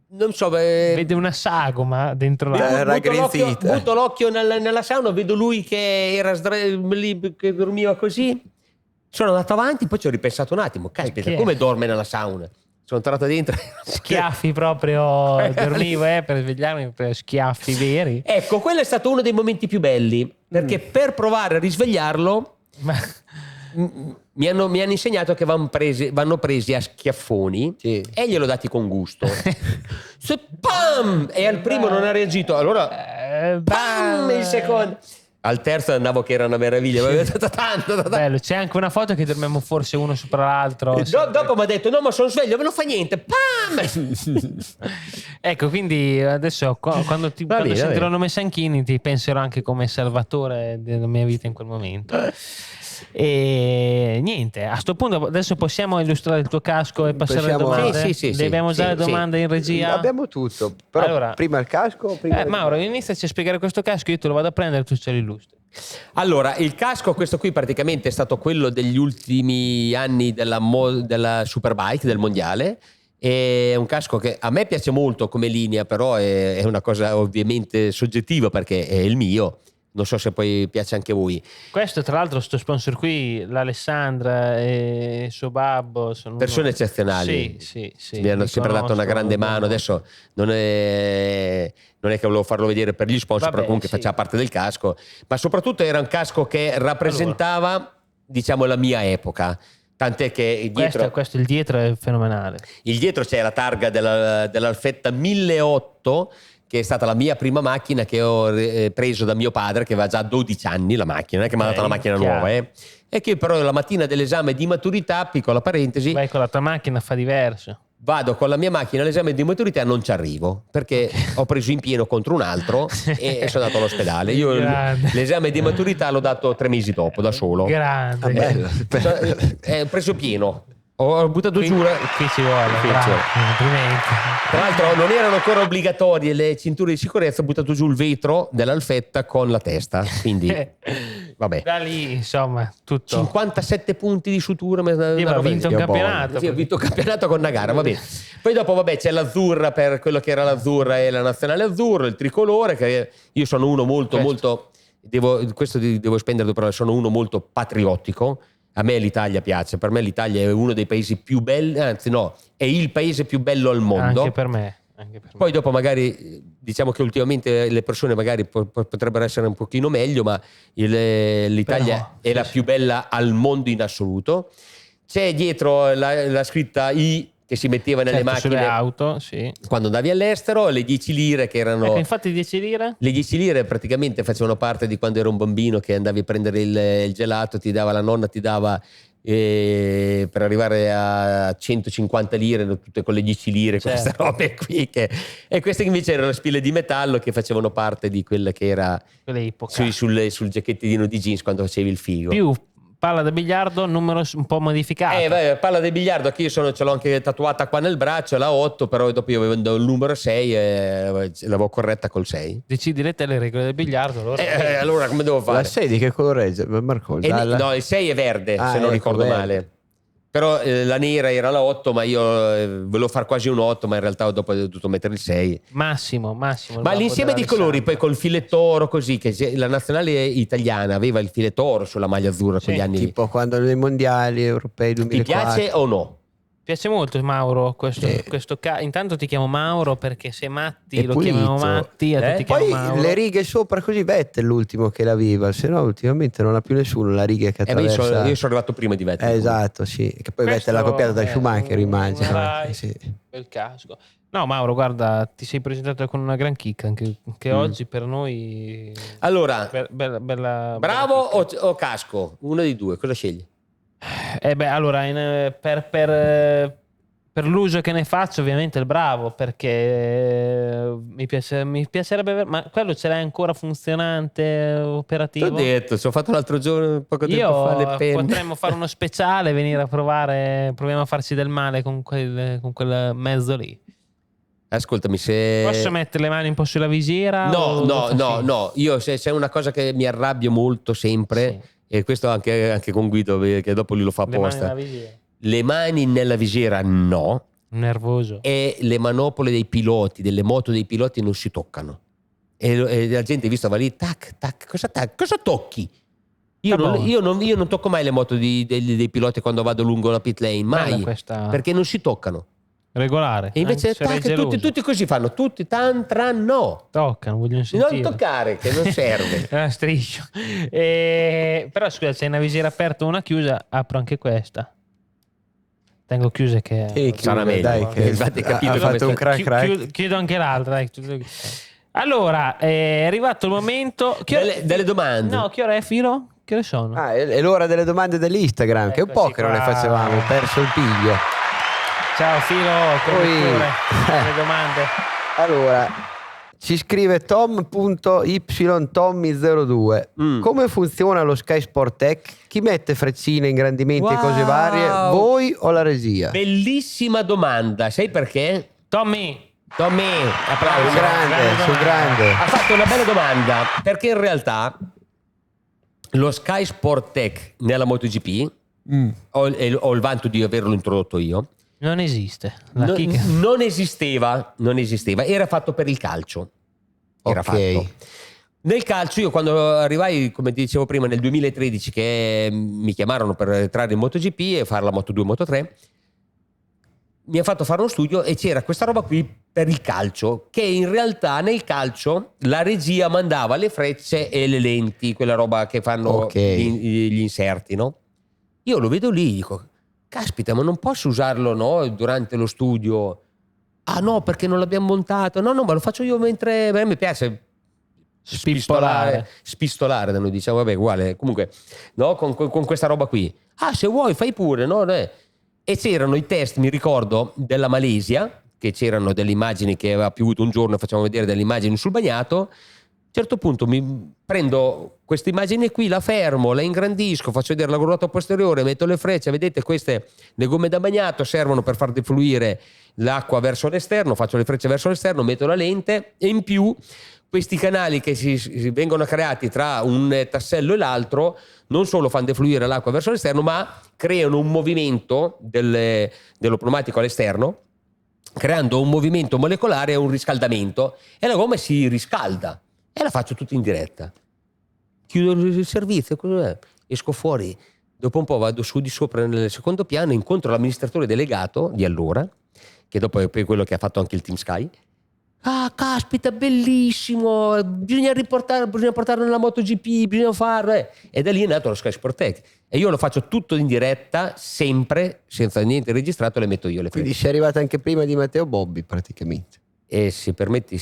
non so, vede una sagoma dentro la butto l'occhio nella sauna, vedo lui che era lì, che dormiva così. Sono andato avanti, poi ci ho ripensato un attimo. Caspita, come dorme nella sauna? Sono entrato dentro. Schiaffi proprio, dormivo per svegliarmi, per schiaffi veri. Ecco, quello è stato uno dei momenti più belli, perché per provare a risvegliarlo mi hanno insegnato che vanno presi a schiaffoni e gliel'ho dati con gusto. Pam! E al primo non ha reagito, allora pam! Il secondo. Al terzo andavo che era una meraviglia. Bello, c'è anche una foto che dormiamo forse uno sopra l'altro. Dopo mi ha detto: no, ma sono sveglio, non fa niente. Pam! Ecco, quindi adesso quando sentirò il nome Sanchini ti penserò anche come salvatore della mia vita in quel momento. E niente, a sto punto adesso possiamo illustrare il tuo casco e passare alle domande? Sì. Abbiamo già le domande in regia? Abbiamo tutto, però allora, prima il casco. Mauro, iniziaci a spiegare questo casco, io te lo vado a prendere e tu ce lo illustri. Allora, il casco, questo qui praticamente è stato quello degli ultimi anni della Superbike, del mondiale. È un casco che a me piace molto come linea, però è una cosa ovviamente soggettiva perché è il mio. Non so se poi piace anche a voi. Questo, tra l'altro, sto sponsor qui, l'Alessandra e il suo babbo, sono persone eccezionali. Sì. Mi hanno sempre dato una grande mano. Adesso non è che volevo farlo vedere per gli sponsor, però comunque faceva parte del casco. Ma soprattutto era un casco che rappresentava, diciamo, la mia epoca. Tant'è che questo il dietro è fenomenale. Il dietro c'è la targa dell'Alfetta 1008, che è stata la mia prima macchina che ho preso da mio padre, che aveva già 12 anni la macchina, non è che mi ha dato la macchina nuova, e che però la mattina dell'esame di maturità, piccola parentesi, vai con la tua macchina fa diverso. Vado con la mia macchina all'esame di maturità e non ci arrivo perché ho preso in pieno contro un altro e sono andato all'ospedale. Io l'esame di maturità l'ho dato 3 mesi dopo da solo. Grande. Ho preso pieno. Ho buttato giù. Qui ci vuole. Complimenti. Tra l'altro non erano ancora obbligatorie le cinture di sicurezza, ho buttato giù il vetro dell'Alfetta con la testa, quindi vabbè. Da lì, insomma, tutto. 57 punti di sutura. Ha vinto un campionato. Sì, ho vinto un campionato con una gara, va bene. Poi dopo, vabbè, c'è l'Azzurra per quello che era l'Azzurra e la Nazionale Azzurra, il tricolore, che io sono uno molto... Questo devo spendere, però sono uno molto patriottico. A me l'Italia piace, per me l'Italia è uno dei paesi più belli, anzi no, è il paese più bello al mondo. Anche per me. Poi dopo magari diciamo che ultimamente le persone magari potrebbero essere un pochino meglio, ma l'Italia è la più bella al mondo in assoluto. C'è dietro la scritta I che si metteva nelle macchine, sulle auto, sì. Quando andavi all'estero, le 10 lire che erano... Ecco, infatti 10 lire? Le 10 lire praticamente facevano parte di quando ero un bambino, che andavi a prendere il gelato, la nonna ti dava per arrivare a 150 lire, tutte con le 10 lire, queste robe qui. E queste invece erano spille di metallo che facevano parte di quella che era sul giacchettino di jeans quando facevi il figo. Più palla da biliardo, numero un po' modificato. Palla da biliardo che io ce l'ho anche tatuata qua nel braccio, la 8, però dopo io avevo il numero 6 e l'avevo corretta col 6. Decidi te le regole del biliardo, allora. Allora come devo fare? La 6 di che colore è, Marco? No, il 6 è verde, se non ricordo male. Però la nera era la 8, ma io volevo fare quasi un 8, ma in realtà dopo ho dovuto mettere il 6. Massimo. Ma l'insieme di colori, poi col filetto oro così, che la nazionale italiana aveva il filetto oro sulla maglia azzurra quegli anni. Tipo quando nei mondiali europei 2004. Ti piace o no? Piace molto Mauro questo intanto ti chiamo Mauro perché se Matti è lo pulito. chiamiamo Matti e ti chiamo poi Mauro. le righe sopra così, Vettel l'ultimo che l'aveva, se no ultimamente non ha più nessuno la riga che attraversa. Io sono arrivato prima di Vettel. Esatto, sì, che poi Vettel l'ha copiato da Schumacher, immagino. Bel casco. No Mauro, guarda, ti sei presentato con una gran chicca anche oggi per noi. Allora, bella bravo o casco? Uno dei due, cosa scegli? Allora per l'uso che ne faccio ovviamente il bravo, perché mi piacerebbe ma quello ce l'hai ancora funzionante, operativo? Ti ho detto, ci ho fatto l'altro giorno poco tempo fa le penne. Potremmo fare uno speciale, venire a proviamo a farci del male con quel mezzo lì. Ascoltami, se... Posso mettere le mani un po' sulla visiera? No. Io se c'è una cosa che mi arrabbio molto sempre, sì. E questo anche con Guido, che dopo lui lo fa apposta. Le mani nella visiera no. Nervoso. E le manopole dei piloti, delle moto dei piloti non si toccano. E la gente visto va lì, tac, cosa tocchi? Io non tocco mai le moto dei piloti quando vado lungo la pit lane, mai, perché non si toccano. Regolare. E invece tutti così fanno, tutti no. Toccano, vogliono sentire. Non toccare, che non serve. Striscio. Però scusa, c'è una visiera aperta o una chiusa, apro anche questa. Tengo chiuse che sarà meglio. Dai, che infatti ha fatto un crack. Chiudo anche l'altra, dai. Allora, è arrivato il momento. Delle domande. No, che ora è, Filo? Che ore sono? È l'ora delle domande dell'Instagram, che è un po' che non le facevamo, perso il piglio. Ciao Filo, le domande. Allora, ci scrive tom.ytommy02. Come funziona lo Sky Sport Tech? Chi mette freccine, ingrandimenti e cose varie? Voi o la regia? Bellissima domanda, sai perché? Tommy, applauso. Grande. Ha fatto una bella domanda, perché in realtà lo Sky Sport Tech nella MotoGP ho il vanto di averlo introdotto io. Non esiste. Non esisteva. Era fatto per il calcio. Era fatto. Nel calcio, io quando arrivai, come ti dicevo prima, nel 2013, che mi chiamarono per entrare in MotoGP e fare la Moto2 Moto3, mi ha fatto fare uno studio e c'era questa roba qui per il calcio, che in realtà nel calcio la regia mandava le frecce e le lenti, quella roba che fanno gli inserti, no? Io lo vedo lì, dico, caspita, ma non posso usarlo, no, durante lo studio? Ah no, perché non l'abbiamo montato. No, ma lo faccio io mentre... A me piace spistolare, da noi diciamo, vabbè, uguale. Comunque, no, con questa roba qui. Ah, se vuoi, fai pure, no? E c'erano i test, mi ricordo, della Malesia, che c'erano delle immagini che aveva piovuto un giorno e facciamo vedere delle immagini sul bagnato. certo punto mi prendo questa immagine qui, la fermo, la ingrandisco, faccio vedere la ruota posteriore, metto le frecce, vedete queste, le gomme da bagnato servono per far defluire l'acqua verso l'esterno, faccio le frecce verso l'esterno, metto la lente e in più questi canali che si vengono creati tra un tassello e l'altro non solo fanno defluire l'acqua verso l'esterno, ma creano un movimento dello pneumatico all'esterno, creando un movimento molecolare e un riscaldamento, e la gomma si riscalda. E la faccio tutta in diretta. Chiudo il servizio, esco fuori. Dopo un po' vado su di sopra nel secondo piano, incontro l'amministratore delegato di allora, che dopo è poi quello che ha fatto anche il Team Sky. Ah, caspita, bellissimo! Bisogna portarlo nella MotoGP, bisogna farlo. E da lì è nato lo Sky Sport Tech. E io lo faccio tutto in diretta, sempre, senza niente registrato, le metto io le frecce. Quindi sei arrivata anche prima di Matteo Bobbi, praticamente. E se permetti,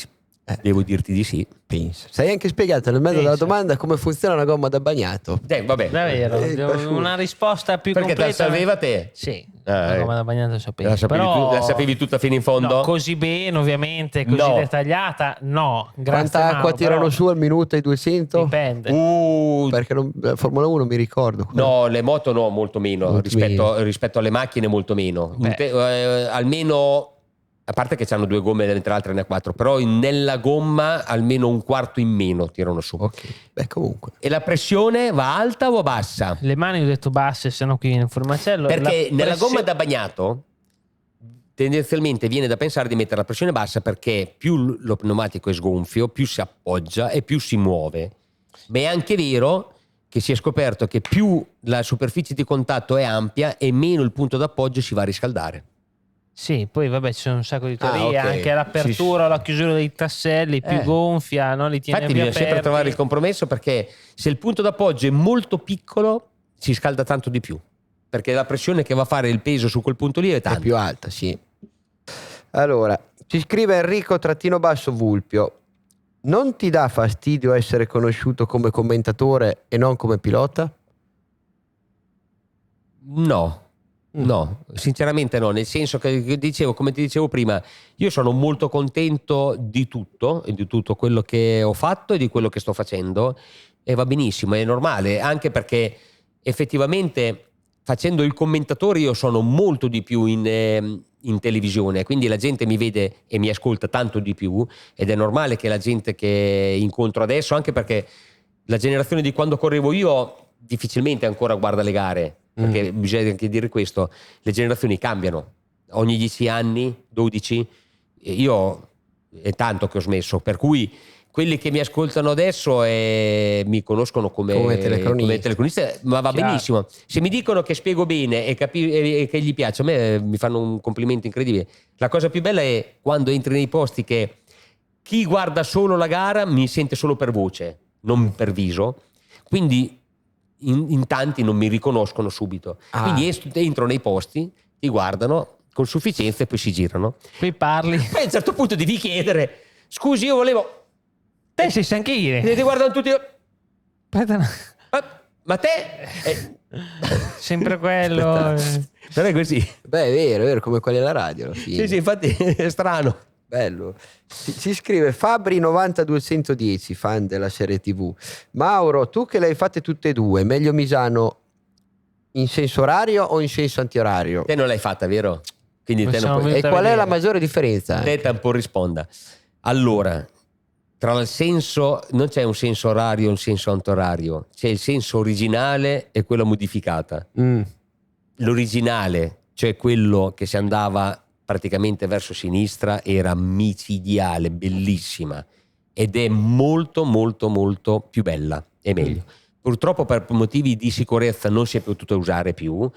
devo dirti di sì. Penso. Sei anche spiegato nel mezzo della domanda come funziona una gomma da bagnato. Vabbè. Davvero, una risposta più perché completa. Perché te la sapeva te? Sì, la gomma da bagnato sapevo. La sapevi tutta fino in fondo? No, così bene, ovviamente, così dettagliata, no. Quanta acqua tirano su al minuto ai 200? Dipende. Perché la Formula 1 mi ricordo. No, le moto no, molto meno. Rispetto alle macchine molto meno. Almeno... A parte che hanno 2 gomme, mentre l'altra ne ha 4, però nella gomma almeno un quarto in meno tirano su. Ok, beh, comunque. E la pressione va alta o bassa? Le mani ho detto basse, se no qui viene il formacello. Perché nella gomma da bagnato tendenzialmente viene da pensare di mettere la pressione bassa, perché più lo pneumatico è sgonfio, più si appoggia e più si muove. Ma è anche vero che si è scoperto che più la superficie di contatto è ampia e meno il punto d'appoggio si va a riscaldare. Sì, poi vabbè ci sono un sacco di teorie, anche l'apertura o la chiusura dei tasselli più gonfia, no? Li tiene infatti più bisogna aperti. sempre trovare il compromesso, perché se il punto d'appoggio è molto piccolo si scalda tanto di più, perché la pressione che va a fare il peso su quel punto lì è tanta. È più alta, sì. Allora, ci scrive Enrico_Vulpio: non ti dà fastidio essere conosciuto come commentatore e non come pilota? No, sinceramente no, nel senso che dicevo, come ti dicevo prima, io sono molto contento di tutto quello che ho fatto e di quello che sto facendo, e va benissimo, è normale, anche perché effettivamente facendo il commentatore io sono molto di più in televisione, quindi la gente mi vede e mi ascolta tanto di più, ed è normale che la gente che incontro adesso, anche perché la generazione di quando correvo io difficilmente ancora guarda le gare, perché bisogna anche dire questo, le generazioni cambiano ogni 10 anni, 12, io è tanto che ho smesso, per cui quelli che mi ascoltano adesso mi conoscono come telecronista, ma va benissimo. Se mi dicono che spiego bene e che gli piace, a me mi fanno un complimento incredibile. La cosa più bella è quando entri nei posti che chi guarda solo la gara mi sente solo per voce, non per viso, quindi in tanti non mi riconoscono subito, quindi entro nei posti, ti guardano con sufficienza e poi si girano, poi parli, poi a un certo punto devi chiedere: scusi, io volevo, te sei Sanchire, ti guardano tutti, ma te sempre quello. Non è così. Beh, è vero, come quelli alla radio. Sì, infatti è strano. Bello. Si scrive Fabri90210, fan della serie TV: Mauro, tu che le hai fatte tutte e due, meglio Misano in senso orario o in senso antiorario? Te non l'hai fatta, vero? Quindi te non puoi... E qual è la maggiore differenza? Te un po' risponda. Allora, tra il senso, non c'è un senso orario e un senso antiorario, c'è il senso originale e quella modificata. L'originale, cioè quello che si andava praticamente verso sinistra, era micidiale, bellissima, ed è molto molto molto più bella e meglio. Purtroppo per motivi di sicurezza non si è potuta usare più,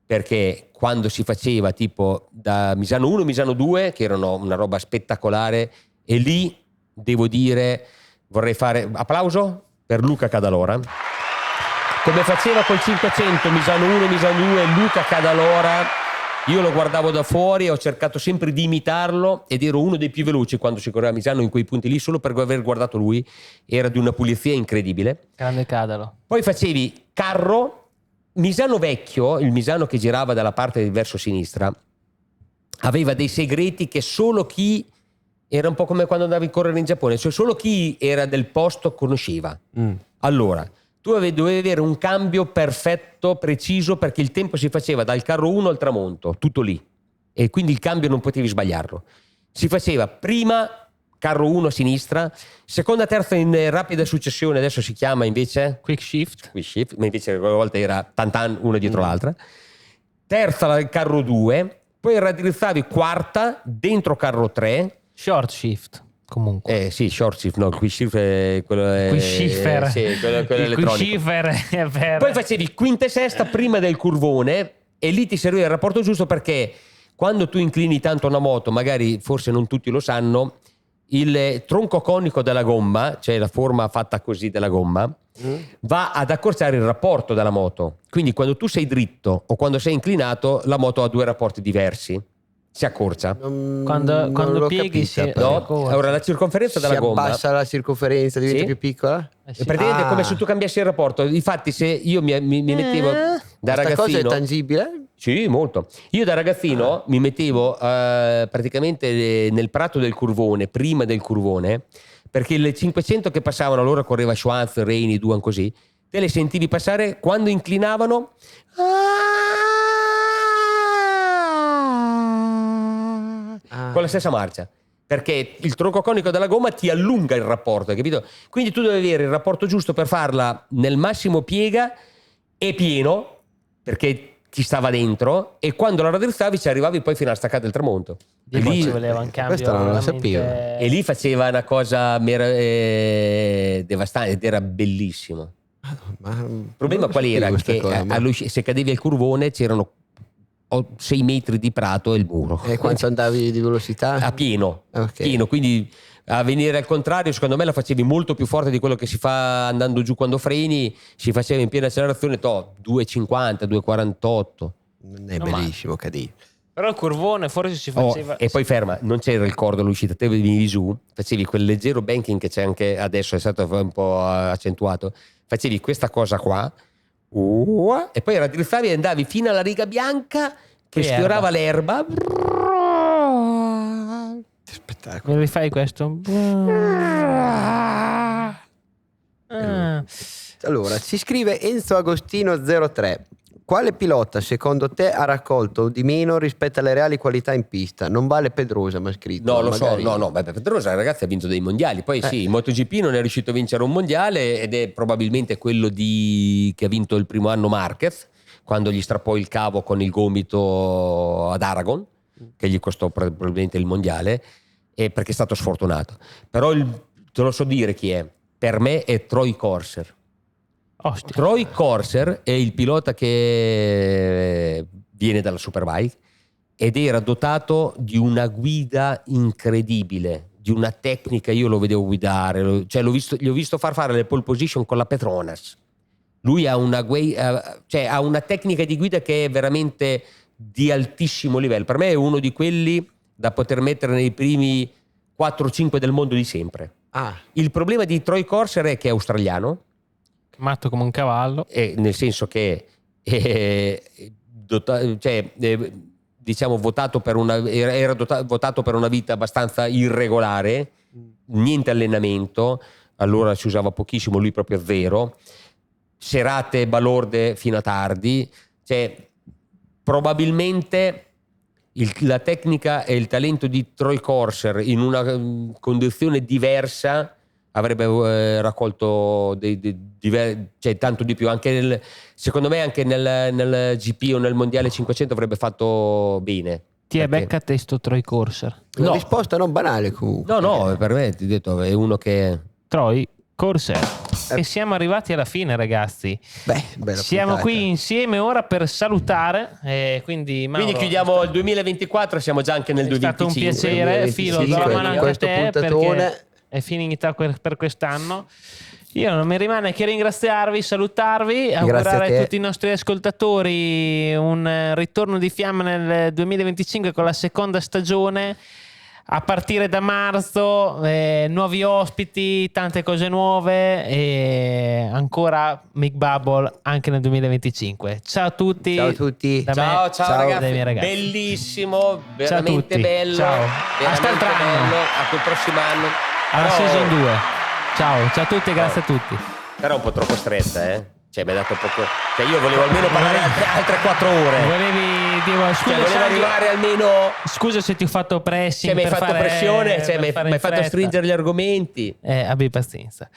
perché quando si faceva tipo da Misano 1 Misano 2, che erano una roba spettacolare, e lì devo dire, vorrei fare applauso per Luca Cadalora, come faceva col 500 Misano 1 Misano 2, Luca Cadalora. Io lo guardavo da fuori, ho cercato sempre di imitarlo ed ero uno dei più veloci quando si correva a Misano in quei punti lì, solo per aver guardato lui. Era di una pulizia incredibile. Grande Cadalo. Poi facevi carro, Misano vecchio, il Misano che girava dalla parte verso sinistra, aveva dei segreti che solo chi Era un po' come quando andavi a correre in Giappone, cioè solo chi era del posto conosceva. Allora, tu dovevi avere un cambio perfetto, preciso, perché il tempo si faceva dal carro 1 al tramonto, tutto lì. E quindi il cambio non potevi sbagliarlo. Si faceva prima carro 1 a sinistra, seconda, terza in rapida successione, adesso si chiama invece Quick shift, ma invece quella volta era tantan una dietro l'altra. Terza carro 2, poi raddrizzavi quarta dentro carro 3. short shift comunque. Sì, short shift, no, il quick shift è quello Quick shifter. sì, quello il elettronico. quick shifter è per... Poi facevi quinta e sesta prima del curvone e lì ti serviva il rapporto giusto, perché quando tu inclini tanto una moto, magari forse non tutti lo sanno, il tronco conico della gomma, cioè la forma fatta così della gomma, va ad accorciare il rapporto della moto. Quindi quando tu sei dritto o quando sei inclinato, la moto ha due rapporti diversi. Si accorcia. Quando pieghi no? Ora la circonferenza della gomma si abbassa, la circonferenza diventa più piccola. Sì. Praticamente è come se tu cambiassi il rapporto. Infatti, se io mi mettevo da ragazzino, cosa è tangibile? Sì, molto. Io da ragazzino mi mettevo praticamente nel prato del curvone, prima del curvone, perché le 500 che passavano, allora correva Schwanz, Reini, Duan, così, te le sentivi passare quando inclinavano. Con la stessa marcia, perché il tronco conico della gomma ti allunga il rapporto, capito? Quindi tu devi avere il rapporto giusto per farla nel massimo piega e pieno, perché ti stava dentro, e quando la raddrizzavi ci arrivavi poi fino alla staccata del tramonto. E lì ci voleva un cambio. Questo non lo sapevo. E lì faceva una cosa devastante ed era bellissimo. Il problema qual era? Che se cadevi al curvone c'erano 6 metri di prato e il muro. E quanto andavi di velocità? A pieno, Okay. pieno, quindi a venire al contrario secondo me la facevi molto più forte di quello che si fa andando giù quando freni. Si faceva in piena accelerazione 2,50, 2,48. Non è bellissimo cadere. Però il curvone forse si faceva... E poi ferma, non c'era il cordo all'uscita, te venivi giù, facevi quel leggero banking che c'è anche adesso, è stato un po' accentuato, facevi questa cosa qua e poi raddrizzavi e andavi fino alla riga bianca che sfiorava l'erba. Spettacolo. Me lo rifai questo? Allora, ci scrive Enzo Agostino 03. Quale pilota secondo te ha raccolto di meno rispetto alle reali qualità in pista? Non vale Pedrosa, ma scritto. No, lo magari... so, no, Pedrosa ragazzi ha vinto dei mondiali, poi sì, il MotoGP non è riuscito a vincere un mondiale ed è probabilmente quello che ha vinto il primo anno Marquez, quando gli strappò il cavo con il gomito ad Aragon, che gli costò probabilmente il mondiale, perché è stato sfortunato. Però te lo so dire chi è, per me è Troy Corser. Ostia. Troy Corser è il pilota che viene dalla Superbike ed era dotato di una guida incredibile, di una tecnica. Io lo vedevo guidare, gli ho visto fare le pole position con la Petronas. Lui ha una tecnica di guida che è veramente di altissimo livello. Per me è uno di quelli da poter mettere nei primi 4-5 del mondo di sempre. Il problema di Troy Corser è che è australiano, matto come un cavallo, nel senso che diciamo votato per era votato per una vita abbastanza irregolare, niente allenamento, allora si usava pochissimo, lui proprio zero, serate balorde fino a tardi, probabilmente la tecnica e il talento di Troy Corser in una condizione diversa avrebbe raccolto tanto di più, anche secondo me anche nel GP o nel mondiale 500 avrebbe fatto bene. Becca testo Troy Corser. Una risposta non banale comunque. No, per me ti ho detto è uno che Troy Corser. E siamo arrivati alla fine, ragazzi. Bella siamo puntata. qui insieme ora per salutare, quindi Mauro, chiudiamo il 2024, siamo già anche nel 2025. È stato un piacere, Filo, do la mano anche a te perché è finita per quest'anno. Io non mi rimane che ringraziarvi, salutarvi, augurare a tutti i nostri ascoltatori un ritorno di fiamma nel 2025 con la seconda stagione. a partire da marzo nuovi ospiti, tante cose nuove e ancora Mick Bubble anche nel 2025. Ciao a tutti. Ciao a tutti. Ciao ragazzi. Bellissimo, veramente bello. Ciao. Hasta il bello. A quel prossimo anno. Alla season 2. Ciao a tutti e grazie a tutti. Però è un po' troppo stretta, Cioè, mi ha dato poco. Cioè, io volevo almeno parlare altre 4 ore. Volevi dire, scusa, volevo arrivare almeno. Scusa se ti ho fatto pressing. Cioè, mi hai fatto pressione, mi hai fatto stringere gli argomenti. Abbi pazienza.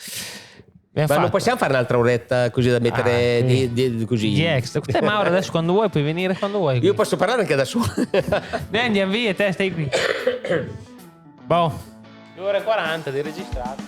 Ma non possiamo fare un'altra oretta così da mettere così. Di extra. Te, Mauro, adesso quando vuoi puoi venire quando vuoi. Io posso parlare anche da solo. Andiamo via, te stai qui. Boh. 2 ore e 40 di registrato.